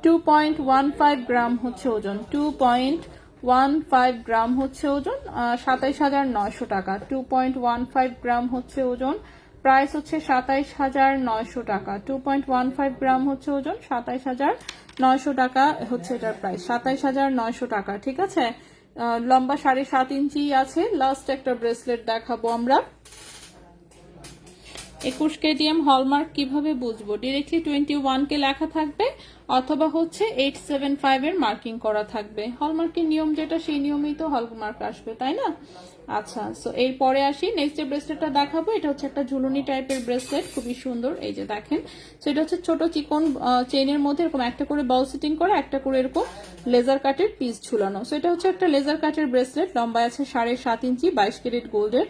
A: 2.15 গ্রাম হচ্ছে ওজন, 2.15 গ্রাম হচ্ছে ওজন, 27,900 টাকা। 2.15 গ্রাম হচ্ছে ওজন, প্রাইস হচ্ছে 27,900 টাকা। 2.15 গ্রাম হচ্ছে ওজন, 27,900 টাকা হচ্ছে এটার প্রাইস, 27,900 টাকা। ঠিক আছে, লম্বা 7.5 ইঞ্চি আছে। লাস্ট একটা ব্রেসলেট দেখাবো আমরা। 21 কেডিএম হলমার্ক কিভাবে বুঝবো? ডিরেক্টলি 21 কে লেখা থাকবে, অথবা হচ্ছে 875 এর মার্কিং করা থাকবে। হলমার্কের নিয়ম যেটা, সেই নিয়মেই তো হলমার্ক আসবে, তাই না? আচ্ছা, সো এরপরে আসি। নেক্সট যে ব্রেসলেটটা দেখাবো, এটা হচ্ছে একটা ঝুলুনি টাইপের ব্রেসলেট, খুবই সুন্দর। এই যে দেখেন, সো এটা হচ্ছে ছোট চিকন চেইনের মধ্যে এরকম একটা করে বল সেটিং করা, একটা করে এরকম লেজার কাটের পিস ঝুলানো। সো এটা হচ্ছে একটা লেজার কাটের ব্রেসলেট, লম্বায় আছে 7.5 ইঞ্চি, 22 ক্যারেট গোল্ডের,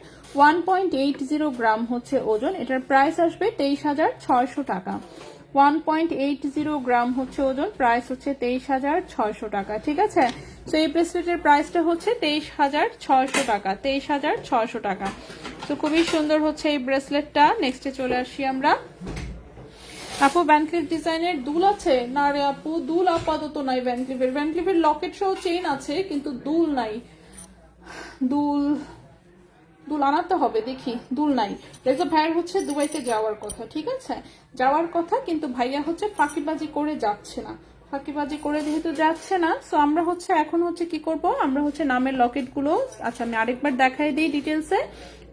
A: 1.80 গ্রাম হচ্ছে ওজন। এটার প্রাইস আসবে 23,600 টাকা। 1.80 গ্রাম হচ্ছে ওজন, প্রাইস হচ্ছে 23,600 টাকা। ঠিক আছে, তো এই ব্রেসলেটের প্রাইসটা হচ্ছে 23,600 টাকা, 23,600 টাকা। তো খুবই সুন্দর হচ্ছে এই ব্রেসলেটটা। নেক্সটে চলে আসি আমরা। আপু ভ্যানক্লিফ ডিজাইনের দুল আছে? না রে আপু, দুল আপাতত নাই। ভ্যানক্লিফের লকেট সহ চেইন আছে, কিন্তু দুল নাই। দুল আনাতে হবে, দেখি। দুল নাই। রেজা ভাইয়ের হচ্ছে দুবাইতে যাওয়ার কথা, ঠিক আছে, যাওয়ার কথা, কিন্তু ভাইয়া হচ্ছে ফাঁকিবাজি করে যাচ্ছে না। ফাঁকিবাজি করে যেহেতু যাচ্ছে না, সো আমরা হচ্ছে এখন হচ্ছে কি করব, আমরা হচ্ছে নামের লকেট গুলো, আচ্ছা আমি আরেকবার দেখাই দিই ডিটেলসে।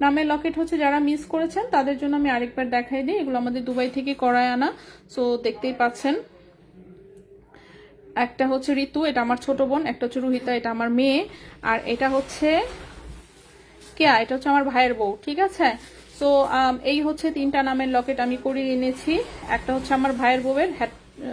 A: নামের লকেট হচ্ছে যারা মিস করেছেন তাদের জন্য আমি আরেকবার দেখাই দিই। এগুলো আমাদের দুবাই থেকে করায় আনা, সো দেখতেই পাচ্ছেন। একটা হচ্ছে ঋতু, এটা আমার ছোট বোন। একটা হচ্ছে রুহিতা, এটা আমার মেয়ে। আর এটা হচ্ছে কেয়া, এটা হচ্ছে আমার ভাইয়ের বউ। ঠিক আছে, সো এই হচ্ছে 3টা নামের লকেট আমি করিয়ে এনেছি। একটা হচ্ছে আমার ভাইয়ের বউয়ের,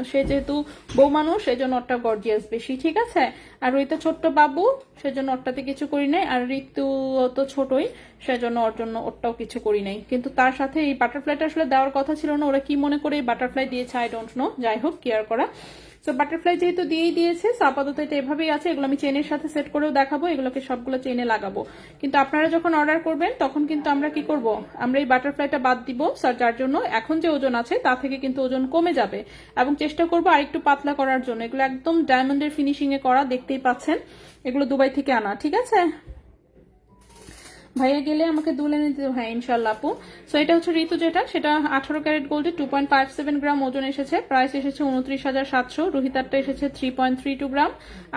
A: সে যেহেতু বউ মানুষ, সেই জন্য ওরটা গর্জিয়াস বেশি। ঠিক আছে, আর রুহিতা ছোট্ট বাবু, সেজন্য ওরটাতে কিছু করি নাই। আর ঋতু তো ছোটই, সেজন্য ওর জন্য ওরটাও কিছু করি নাই। কিন্তু তার সাথে এই বাটারফ্লাইটা আসলে দেওয়ার কথা ছিল না, ওরা কি মনে করে এই বাটারফ্লাই দিয়েছে, আই ডোন্ট নো। যাই হোক, কেয়ার করা। সো বাটারফ্লাই যেহেতু দিয়েই দিয়েছে, আপাতত এটা এভাবেই আছে। এগুলো আমি চেনের সাথে সেট করেও দেখাবো, এগুলোকে সবগুলো চেনে লাগাবো। কিন্তু আপনারা যখন অর্ডার করবেন, তখন কিন্তু আমরা কি করব, আমরা এই বাটারফ্লাইটা বাদ দিব স্যার, যার জন্য এখন যে ওজন আছে তা থেকে কিন্তু ওজন কমে যাবে, এবং চেষ্টা করবো আরেকটু পাতলা করার জন্য। এগুলো একদম ডায়মন্ডের ফিনিশিং এ করা, দেখতেই পাচ্ছেন। এগুলো দুবাই থেকে আনা। ঠিক আছে, ভাইয়া গেলে আমাকে দুলে নিতে, হ্যাঁ ইনশাল্লাহ আপু। সো এটা হচ্ছে ঋতু, যেটা সেটা 18 ক্যারেট গোল্ডে, 2.57 গ্রাম ওজন এসেছে, প্রাইস এসেছে 29,700। রোহিতারটা এসেছে 3.32 গ্রাম,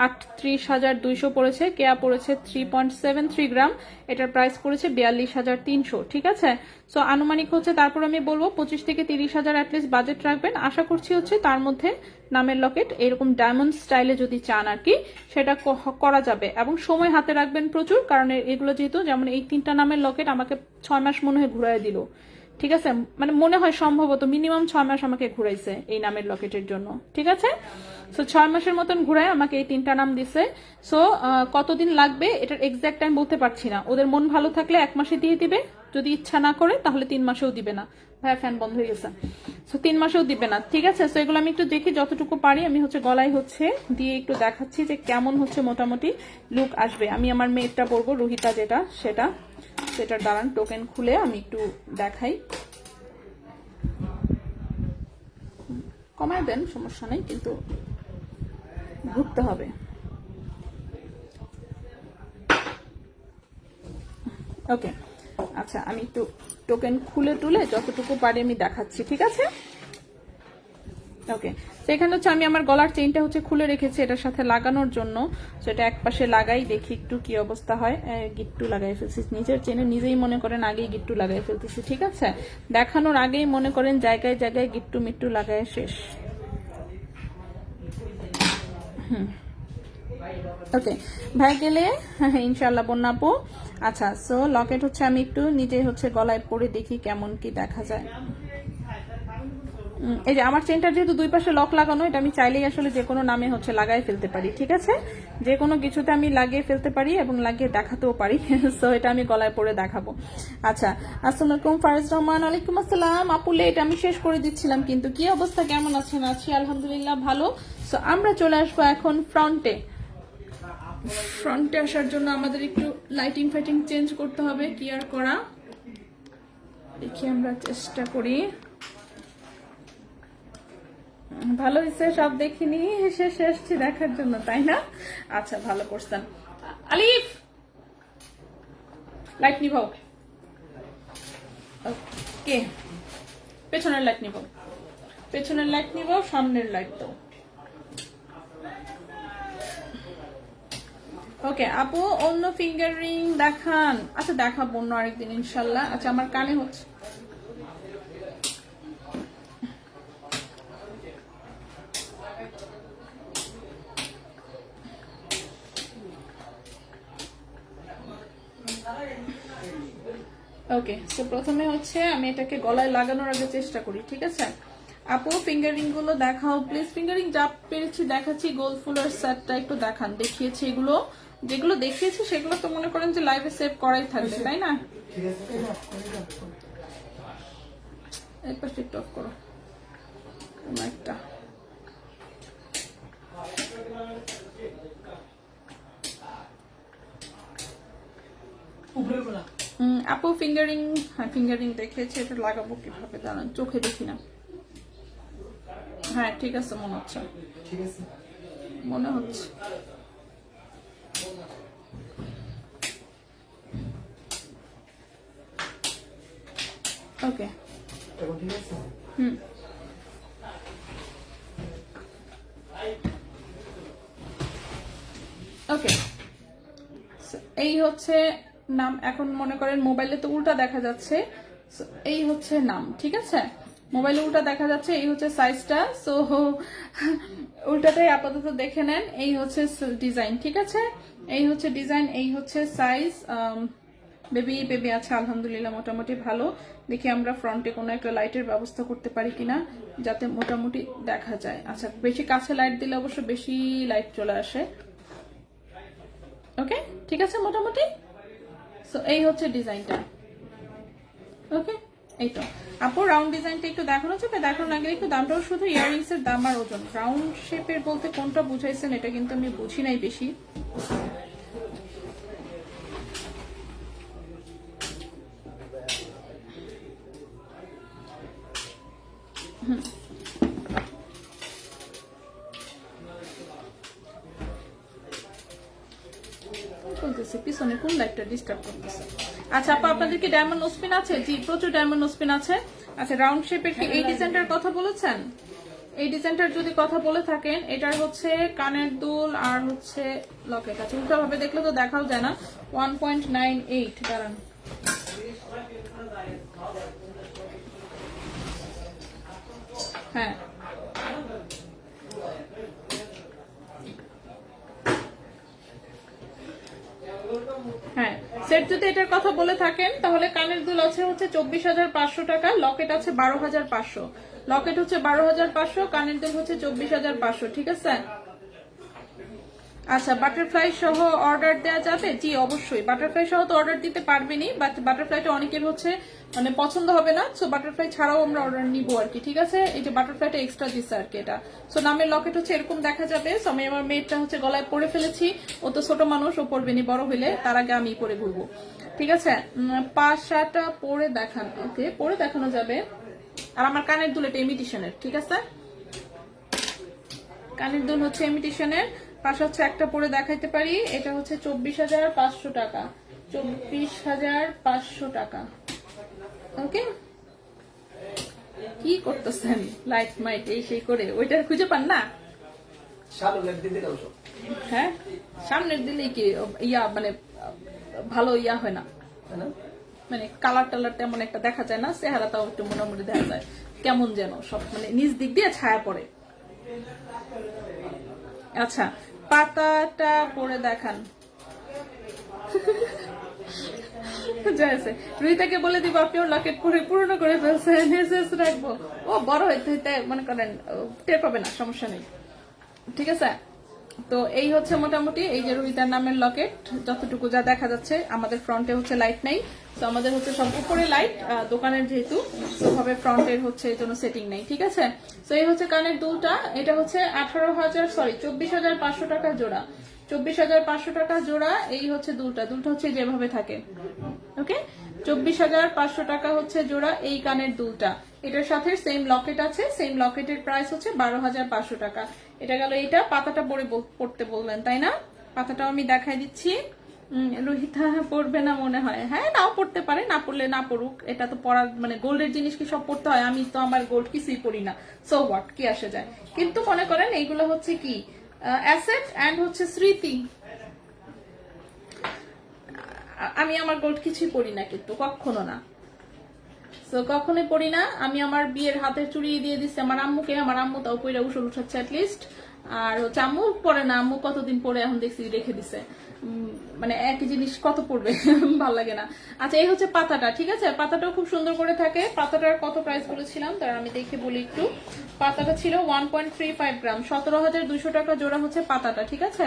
A: 38,200 পড়েছে। কেয়া পড়েছে 3.73 গ্রাম, এটার প্রাইস পড়েছে 42,300। ঠিক আছে, সো আনুমানিক হচ্ছে, তারপর আমি বলবো 25 থেকে 30,000 অ্যাটলিস্ট বাজেট রাখবেন। আশা করছি হচ্ছে তার মধ্যে নামের লকেট এরকম ডায়মন্ড স্টাইলে যদি চান আর কি, সেটা করা যাবে। এবং সময় হাতে রাখবেন প্রচুর, কারণ এগুলো যেহেতু, যেমন এই 3টা নামের লকেট আমাকে 6 মাস মনে হয় ঘুরাই দিল। ঠিক আছে, মানে মনে হয় সম্ভবত মিনিমাম 6 মাস আমাকে ঘুরাইছে এই নামের লকেটের জন্য। ঠিক আছে, সো 6 মাসের মতন ঘুরায় আমাকে এই 3টা নাম দিছে। সো কতদিন লাগবে এটার এক্সাক্ট টাইম বলতে পারছি না। ওদের মন ভালো থাকলে 1 মাসে দিয়ে দিবে, যদি ইচ্ছা না করে তাহলে 3 মাসেও দিবে না। ভাইয়া ফ্যান বন্ধ হয়ে গেছে, সো 3 মাসেও দিবে না। ঠিক আছে, সো এগুলো আমি একটু দেখি, যতটুকু পারি আমি হচ্ছে গলায় হচ্ছে দিয়ে একটু দেখাচ্ছি যে কেমন হচ্ছে মোটামুটি লুক আসবে। আমি আমার মেয়েরটা পরবো, রুহিতা যেটা, সেটার দাঁড়ান টোকেন খুলে আমি একটু দেখাই। কমায় দেন, সমস্যা নেই, কিন্তু ঘুরতে হবে। ওকে, আচ্ছা আমি একটু টোকেন খুলে টুলে যতটুকু পারি আমি দেখাচ্ছি। ঠিক আছে, ওকে, তো এখানে হচ্ছে আমি আমার গলার চেইনটা হচ্ছে খুলে রেখেছি এটার সাথে লাগানোর জন্য। সেটা এক পাশে লাগাই, দেখি একটু কি অবস্থা হয়। গিট্টু লাগাই ফেলছি নিচের চেনে, নিজেই মনে করেন আগেই গিট্টু লাগাই ফেলতেছি। ঠিক আছে, দেখানোর আগেই মনে করেন জায়গায় জায়গায় গিট্টু মিট্টু লাগাই শেষ। ওকে, ভাই গেলে ইনশাল্লাহ বন্যাপু। আচ্ছা, সো লকেট হচ্ছে আমি একটু নিজে হচ্ছে গলায় পরে দেখি কেমন কি দেখা যায়। এই যে আমার চেনটা যেহেতু দুই পাশে লক লাগানো, এটা আমি চাইলেই আসলে যে কোনো নামে হচ্ছে লাগাই ফেলতে পারি। ঠিক আছে, যে কোনো কিছুতে আমি লাগিয়ে ফেলতে পারি এবং লাগিয়ে দেখাতেও পারি। সো এটা আমি গলায় পরে দেখাবো। আচ্ছা, আসসালামু আলাইকুম ফারিজ রহমান। ওয়ালাইকুম আসসালাম আপুলে, এটা আমি শেষ করে দিচ্ছিলাম, কিন্তু কি অবস্থা, কেমন আছেন? আছি আলহামদুলিল্লাহ ভালো। সো আমরা চলে আসবো এখন ফ্রন্টে। ফ্রন্টে আসার জন্য আমাদের একটু লাইটিং ফাইটিং চেঞ্জ করতে হবে, কি আর করা, দেখি আমরা চেষ্টা করি। ভালো হয়েছে, সব দেখিনি, শেষে এসছি দেখার জন্য, তাই না? আচ্ছা, ভালো করছেন। আলিফ, লাইট নিভাও। ওকে, পেছনের লাইট নিভাও, পেছনের লাইট নিভাও, সামনের লাইট দাও। ওকে আপু, অন্য ফিঙ্গার রিং দেখান। আচ্ছা দেখাবো অন্য আরেকদিন ইনশাল্লাহ। আচ্ছা, আমার কানে হচ্ছে, ওকে। তো প্রথমে হচ্ছে আমি এটাকে গলায় লাগানোর আগে চেষ্টা করি। ঠিক আছে আপু, ফিঙ্গারিং গুলো দেখাও প্লিজ। ফিঙ্গারিং যা পেরেছি দেখাচ্ছি। গোল্ড ফুলের সেটটা একটু দেখান। দেখিয়েছি এগুলো, যেগুলো দেখিয়েছি সেগুলো তো মনে করেন যে লাইভে সেভ করাই থাকবে, তাই না? একবার একটু অফ করো কোনো একটা। আপু ফিঙ্গারিং, হ্যাঁ ফিঙ্গারিং দেখেছি, এটা লাগাবো কিভাবে দাঁড়ান, চোখে দেখি না। হ্যাঁ ঠিক আছে, মনে হচ্ছে, মনে হচ্ছে। ওকে, ওকে। এই হচ্ছে নাম। এখন মনে করেন মোবাইলে তো উল্টা দেখা যাচ্ছে, এই হচ্ছে নাম। ঠিক আছে, মোবাইলে উল্টা দেখা যাচ্ছে, এই হচ্ছে সাইজটা। সো উল্টাটাই আপাতত দেখে নেন। এই হচ্ছে ডিজাইন। ঠিক আছে, এই হচ্ছে ডিজাইন, এই হচ্ছে সাইজ। বেবি বেবি আছে আলহামদুলিল্লাহ, মোটামুটি ভালো। দেখি আমরা ফ্রন্টে কোনো একটা লাইটের ব্যবস্থা করতে পারি কিনা, যাতে মোটামুটি দেখা যায়। আচ্ছা, বেশি কাছে লাইট দিলে অবশ্য বেশি লাইট চলে আসে। ওকে, ঠিক আছে মোটামুটি। সো এই হচ্ছে ডিজাইনটা। ওকে, এই তো আপু রাউন্ড ডিজাইনটা একটু দেখানো যাবে? দেখানোর আগে একটু দামটাও, শুধু ইয়াররিংস এর দাম আর ওজন। রাউন্ড শেপের বলতে কোনটা বুঝাইছেন এটা কিন্তু আমি বুঝি নাই বেশি। পিছনে কোন লাইটটা ডিস্টার্ব করতেছে? আচ্ছা আপু, আপনাদের কি ডায়মন্ড নোজপিন আছে? জি, প্রচুর ডায়মন্ড নোজপিন আছে। আচ্ছা, রাউন্ড শেপের কি এই ডিজাইনটার কথা বলেছেন? এই ডিজাইনটার যদি কথা বলে থাকেন, এটার হচ্ছে কানের দুল আর হচ্ছে লকেট আছে। উল্টা ভাবে দেখলে তো দেখাও যায় না। 1.98, দাঁড়ান, হ্যাঁ হ্যাঁ, সেট যদি এটার কথা বলে থাকেন তাহলে কানের দুল আছে হচ্ছে 24,500 টাকা, লকেট আছে 12,500। লকেট হচ্ছে 12,500, কানের দুল হচ্ছে 24,500। ঠিক আছে। আচ্ছা, বাটারফ্লাই সহ অর্ডার দেওয়া যাবে? জি অবশ্যই, বাটারফ্লাই সহ তো অর্ডার দিতে পারবেনই, বাট বাটারফ্লাইটা অনেকের হচ্ছে মানে পছন্দ হবে না। সো বাটারফ্লাই ছাড়াও আমরা অর্ডার নিবো আর কি। ঠিক আছে, এই যে বাটারফ্লাইটা এক্সট্রা দিচ্ছে আর কি এটা। সো নামের লকেট হচ্ছে এরকম দেখা যাবে। সো আমি আমার মেয়েটা হচ্ছে গলায় পরে ফেলেছি, ও তো ছোট মানুষ, ও পরবেনি, বড় হইলে তার আগে আমি পরে ঘুরবো। ঠিক আছে, পাশাটা পরে দেখান। ওকে, পরে দেখানো যাবে। আর আমার কানের দুল এটা ইমিটেশনের। ঠিক আছে, কানের দুল হচ্ছে ইমিটেশনের। পাশে হচ্ছে একটা পরে দেখাইতে পারি, এটা হচ্ছে 24,500 টাকা। 24,500 টাকা। ওকে, কি করতেছেন লাইট মাইট এই সেই করে ওইটা খুঁজে পান না? হ্যাঁ, সামনের দিলে কি ইয়া মানে ভালো ইয়া হয় না, মানে কালার টালার তেমন একটা দেখা যায় না, চেহারাটাও একটু মোটামুটি দেখা যায় কেমন যেন সব, মানে নিচ দিক দিয়ে ছায়া পড়ে। আচ্ছা, পাতাটা পরে দেখান। রুহিতাকে বলে দিব আপনি ওর লকেট করে পূর্ণ করে ফেলছেন, রাখবো, ও বড় হইতে হইতে মনে করেন টের পাবে না, সমস্যা নেই, ঠিক আছে। তো এই হচ্ছে মোটামুটি এই যে রুহিতার নামের লকেট, যতটুকু যা দেখা যাচ্ছে। আমাদের ফ্রন্টে হচ্ছে লাইট নেই, তো আমাদের হচ্ছে সব উপরে লাইট, দোকানের যেহেতু সেভাবে ফ্রন্টের হচ্ছে এই জন্য সেটিং নেই, ঠিক আছে। তো এই হচ্ছে কানের দুলটা, এটা হচ্ছে 24,500 টাকা জোড়া, 24,500 টাকা জোড়া। এই হচ্ছে দুলটা হচ্ছে যেভাবে থাকে, ওকে। 24,500 টাকা হচ্ছে জোড়া এই কানের দুলটা। এটার সাথে সেম লকেট আছে, সেম লকেটের প্রাইস হচ্ছে 12,500 টাকা। এটা গেল এইটা। পাতাটা পড়তে বললেন তাই না? পাতাটাও আমি দেখাই দিচ্ছি। রোহিতা পড়বে না মনে হয়, হ্যাঁ নাও পড়তে পারে, না পড়লে না পড়ুক, এটা তো পড়ার মানে গোল্ডের জিনিস কি সব পড়তে হয়? আমি তো আমার গোল্ড কিছুই পড়ি না, সো হোয়াট, কি আসে যায়। কিন্তু মনে করেন এইগুলো হচ্ছে কি অ্যাসেট এন্ড হচ্ছে স্মৃতি। আমি আমার গোল্ড কিছুই পড়ি না, কিন্তু কখনো না, তো কখনোই পড়ি না। আমি আমার বিয়ের হাতের চুড়ি দিয়ে দিচ্ছি আমার আম্মুকে, আমার আম্মু তাও পইরা উসল উঠাচ্ছে অ্যাটলিস্ট। আর হচ্ছে আম্মু পরে না, আম্মু কতদিন পরে এখন দেখছি রেখে দিছে, মানে একই জিনিস কত পড়বে, ভাল লাগে না। আচ্ছা, এই হচ্ছে পাতাটা, ঠিক আছে। পাতাটাও খুব সুন্দর করে থাকে। পাতাটার কত প্রাইস বলেছিলাম তার আমি দেখে বলি একটু। পাতাটা ছিল 1.35 গ্রাম, 17,200 টাকা জোড়া হচ্ছে পাতাটা, ঠিক আছে।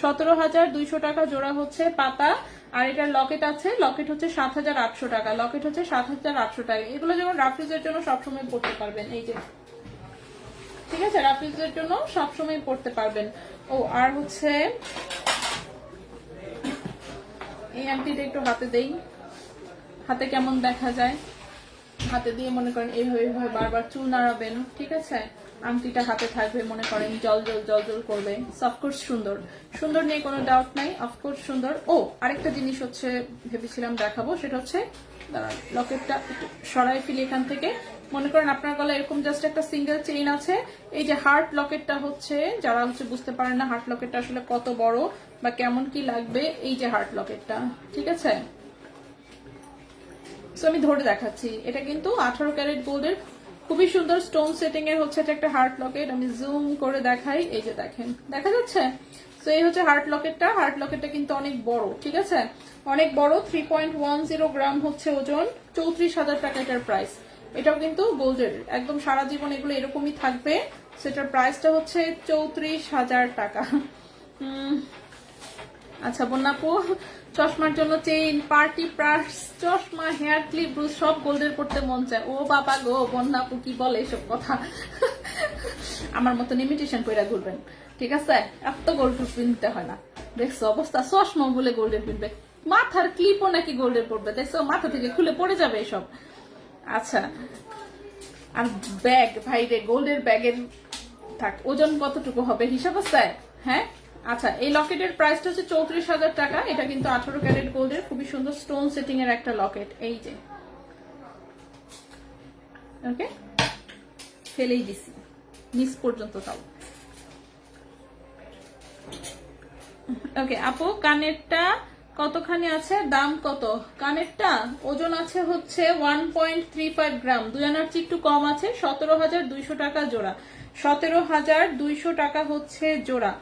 A: 17,200 টাকা জোড়া হচ্ছে পাতা। আর এটার লকেট আছে, লকেট হচ্ছে 7,800 টাকা, লকেট হচ্ছে 7,800 টাকা। এগুলো যেমন রাফিজের জন্য সবসময় পড়তে পারবেন, এই যে, ঠিক আছে, রাফিজের জন্য সবসময় পড়তে পারবেন। ও আর হচ্ছে এই আংটিটা একটু হাতে দেই, হাতে কেমন দেখা যায়। হাতে দিয়ে মনে করেন এইভাবে বারবার চুল নাড়াবেন, ঠিক আছে। আংটিটা হাতে থাকবে, মনে করেন জল জল জল জল করবে। অফকোর্স সুন্দর, সুন্দর নিয়ে কোনো ডাউট নাই, অফকোর্স সুন্দর। ও আরেকটা জিনিস হচ্ছে ভেবেছিলাম দেখাবো, সেটা হচ্ছে লকেটটা একটু সরাই ফেলি এখান থেকে। মনে করেন আপনার গলায় এরকম জাস্ট একটা সিঙ্গেল চেইন আছে। এই যে হার্ট লকেটটা হচ্ছে, যারা হচ্ছে বুঝতে পারেন না হার্ট লকেটটা আসলে কত বড় বা কেমন কি লাগবে, এই যে হার্ট লকেটটা, ঠিক আছে। আমি ধরে দেখাচ্ছি, এটা কিন্তু 18 ক্যারেট গোল্ডের খুবই সুন্দর স্টোন সেটিং এর হচ্ছে এটা একটা হার্ট লকেট। আমি জুম করে দেখাই, এই যে দেখেন, দেখা যাচ্ছে। তো এই হচ্ছে হার্ট লকেটটা। হার্ট লকেটটা কিন্তু অনেক বড়, ঠিক আছে, অনেক বড়। 3.10 গ্রাম হচ্ছে ওজন, 34,000 টাকা এটার প্রাইস। এটাও কিন্তু গোল্ডের, একদম সারা জীবন এগুলো এরকমই থাকবে। সেটার প্রাইসটা হচ্ছে 34,000 টাকা। আচ্ছা বন্যাপু, চশমার জন্য চেইন, পার্টি পার্স, চশমা, হেয়ার ক্লিপ, ব্রুশ সব গোল্ডের পড়তে মন চায়। ও বাবা গো, বন্যাপু কি বলে এসব কথা। আমার মতন ইমিটেশন কইরা ঘুরবেন, ঠিক আছে, এত গোল্ড কিনতে হয় না। দেখছো অবস্থা, চশমা বলে গোল্ডের কিনবে, মাথার ক্লিপও নাকি গোল্ডের পড়বে, দেখছো মাথা থেকে খুলে পড়ে যাবে এসব। আচ্ছা, আর ব্যাগ, ভাই রে, গোল্ডের ব্যাগের থাক, ওজন কতটুকু হবে হিসাব আছে, হ্যাঁ। আচ্ছা, এই লকেটের প্রাইসটা হচ্ছে 34,000 টাকা। এটা কিন্তু 18 ক্যারেট গোল্ডের খুবই সুন্দর স্টোন সেটিং এর একটা লকেট, এই যে, ওকে, ফেলেই দিছি নিচ পর্যন্ত তাও। ওকে আপু, কানেরটা কতখানি আছে, দাম কত? কানেরটা ওজন আছে হচ্ছে 1.35 গ্রাম, 2 আনার চেয়ে একটু কম আছে, 17,200 টাকা জোড়া। 17,200 টাকা হচ্ছে জোড়া,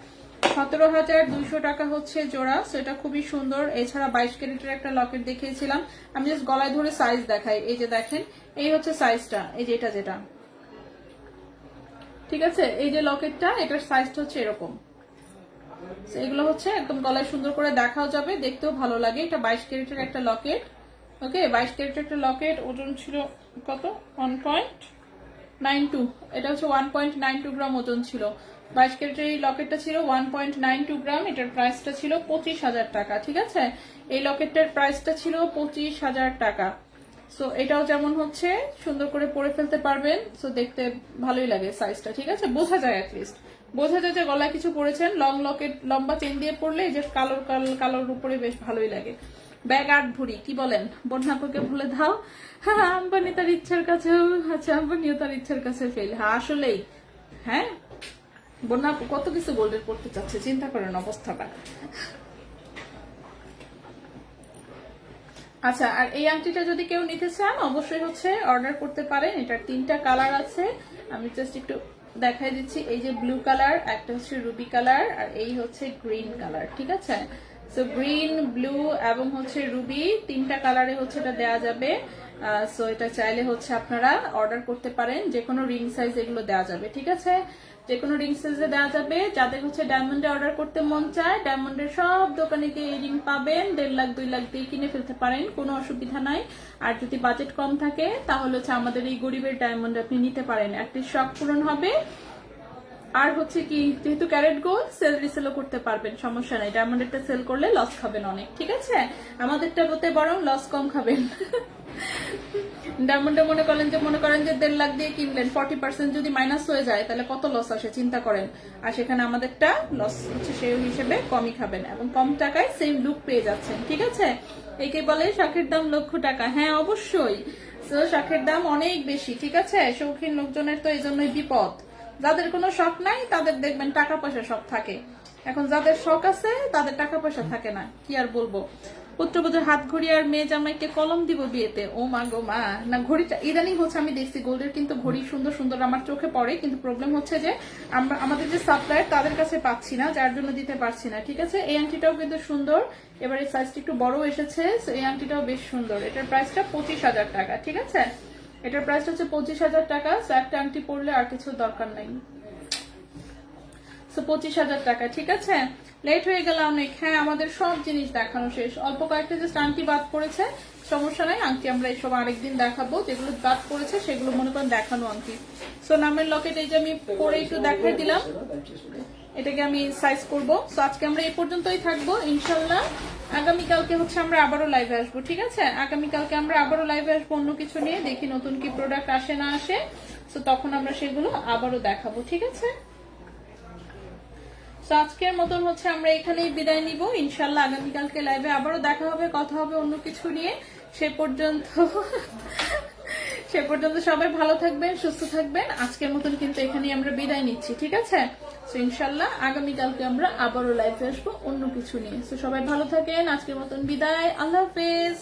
A: 17,200 টাকা হচ্ছে জোড়া। সেটা খুবই সুন্দর। এছাড়া 22 ক্যারেটের একটা লকেট দেখিয়েছিলাম, আমি জাস্ট গলায় ধরে সাইজ দেখাই। এই যে দেখেন, এই হচ্ছে সাইজটা, এই যে এটা যেটা, ঠিক আছে। এই যে লকেটটা, এটার সাইজটা হচ্ছে এরকম। এগুলো হচ্ছে একদম গলায় সুন্দর করে দেখাও যাবে, দেখতেও ভালো লাগে। এটা 22 ক্যারেটের একটা লকেট, ওকে, 22 ক্যারেটের একটা লকেট। ওজন ছিল কত, 1.92, এটা হচ্ছে 1.92 গ্রাম ওজন ছিল। 22 ক্যারেটের এই লকেটটা ছিল 1.92 গ্রাম। এটার প্রাইসটা ছিল 25,000 টাকা, ঠিক আছে। এই লকেটটার প্রাইসটা ছিল 25,000 টাকা। সো এটাও যেমন হচ্ছে সুন্দর করে পরে ফেলতে পারবেন, সো দেখতে ভালোই লাগে সাইজটা, ঠিক আছে, বোঝা যায়, অ্যাটলিস্ট বোঝা যায় যে গলায় কিছু পরেছেন। লং লকেট, লম্বা চেন দিয়ে পরলে এই যে কালোর উপরে বেশ ভালোই লাগে। ব্যাগ 8 ভরি, কি বলেন? বন্যাপুকে ভুলে দাও। হ্যাঁ, আম্বানি তার ইচ্ছার কাছেও, আচ্ছা আম্বানিও তার ইচ্ছার কাছে ফেল। হ্যাঁ আসলেই, হ্যাঁ বন্যাপু কত কিছু গোল্ডের করতে চাচ্ছে, চিন্তা করেন অবস্থাটা। আচ্ছা, আর এই আংটিটা যদি কেউ নিতে চান অবশ্যই হচ্ছে অর্ডার করতে পারেন। এটার 3টা কালার আছে, আমি জাস্ট একটু দেখাই দিচ্ছি। এই যে ব্লু কালার, একটা হচ্ছে রুবি কালার, আর এই হচ্ছে গ্রিন কালার, ঠিক আছে? সো গ্রিন, ব্লু এবং হচ্ছে রুবি 3টা কালারে হচ্ছে এটা দেওয়া যাবে। সো এটা চাইলে হচ্ছে আপনারা অর্ডার করতে পারেন, যে কোনো রিং সাইজ এগুলো দেওয়া যাবে, ঠিক আছে? যে কোনো রিং সাইজে দেওয়া যাবে। যাদের হচ্ছে ডায়মন্ডে অর্ডার করতে মন চায়, ডায়মন্ডের সব দোকানে গিয়ে এই রিং পাবেন, 1.5 লাখ 2 লাখ দিয়ে কিনে ফেলতে পারেন, কোনো অসুবিধা নাই। আর যদি বাজেট কম থাকে তাহলে হচ্ছে আমাদের এই গরিবের ডায়মন্ড আপনি নিতে পারেন, একটি শখ পূরণ হবে। আর হচ্ছে কি, যেহেতু ক্যারেট গোল্ড, সেল রিসেলও করতে পারবেন, সমস্যা নাই। ডায়মন্ডেরটা সেল করলে লস খাবেন অনেক, ঠিক আছে? আমাদেরটা বলতে বরং লস কম খাবেন। ডায়মন্ডে মনে করেন যে 1.5 লাখ দিয়ে কিনলেন, 40% যদি মাইনাস হয়ে যায় তাহলে কত লস আসে চিন্তা করেন। আর সেখানে আমাদেরটা লস হচ্ছে সেই হিসেবে কমই খাবেন এবং কম টাকায় সেম লুক পেয়ে যাচ্ছেন, ঠিক আছে? একে বলে শখের দাম লক্ষ টাকা। হ্যাঁ অবশ্যই, তো শখের দাম অনেক বেশি, ঠিক আছে? শৌখিন লোকজনের তো এই জন্যই বিপদ। যাদের কোনো শখ নাই তাদের দেখবেন টাকা পয়সা সব থাকে। এখন যাদের শখ আছে তাদের টাকা পয়সা থাকে না, কি আর বলবো। পুত্রবধূর হাত ঘড়ি আর মেয়ে জামাইকে কলম দিব বিয়েতে। ও মা গো মা, না ঘড়িটা ইদানিং হচ্ছে আমি দেখছি গোল্ডের কিন্তু ঘড়ি সুন্দর সুন্দর আমার চোখে পড়ে, কিন্তু প্রবলেম হচ্ছে যে আমরা আমাদের যে সাপ্লায়ার তাদের কাছে পাচ্ছি না, যার জন্য দিতে পারছি না, ঠিক আছে? এই আংটিটাও কিন্তু সুন্দর, এবার এই সাইজটা একটু বড় এসেছে। এই আংটিটাও বেশ সুন্দর, এটার প্রাইসটা 25,000 টাকা, ঠিক আছে? এটার প্রাইসটা হচ্ছে 25,000 টাকা। একটা আংটি পরলে আর কিছু দরকার নাই। 25,000 টাকা, ঠিক আছে? লেট হয়ে গেল অনেক। হ্যাঁ আমাদের সব জিনিস দেখানো শেষ, অল্প কয়েকটা জাস্ট আংটি বাদ পড়েছে, সমস্যা নাই। আংটি আমরা এইসব আরেকদিন দেখাবো, যেগুলো বাদ পড়েছে সেগুলো মনে করেন দেখানো আংটি। সো নামের লকেট এই যে আমি পরে একটু দেখাই দিলাম, এটাকে আমি সাইজ করব। সো আজকে আমরা এই পর্যন্তই থাকবো ইনশাল্লাহ। আগামীকালকে হচ্ছে আমরা আবারও লাইভে আসবো, ঠিক আছে? আগামীকালকে আমরা আবারও লাইভে আসবো অন্য কিছু নিয়ে, দেখি নতুন কি প্রোডাক্ট আসে না আসে। সো তখন আমরা সেগুলো আবারও দেখাবো, ঠিক আছে? আজকের মতন হচ্ছে আমরা এখানেই বিদায় নিব ইনশাল্লাহ। আগামীকালকে লাইভে আবারও দেখা হবে, কথা হবে অন্য কিছু নিয়ে। সে পর্যন্ত সবাই ভালো থাকবেন, সুস্থ থাকবেন। আজকের মতন কিন্তু এখানেই আমরা বিদায় নিচ্ছি, ঠিক আছে? তো ইনশাল্লাহ আগামীকালকে আমরা আবারও লাইভে আসবো অন্য কিছু নিয়ে। তো সবাই ভালো থাকেন, আজকের মতন বিদায়, আল্লাহ হাফেজ।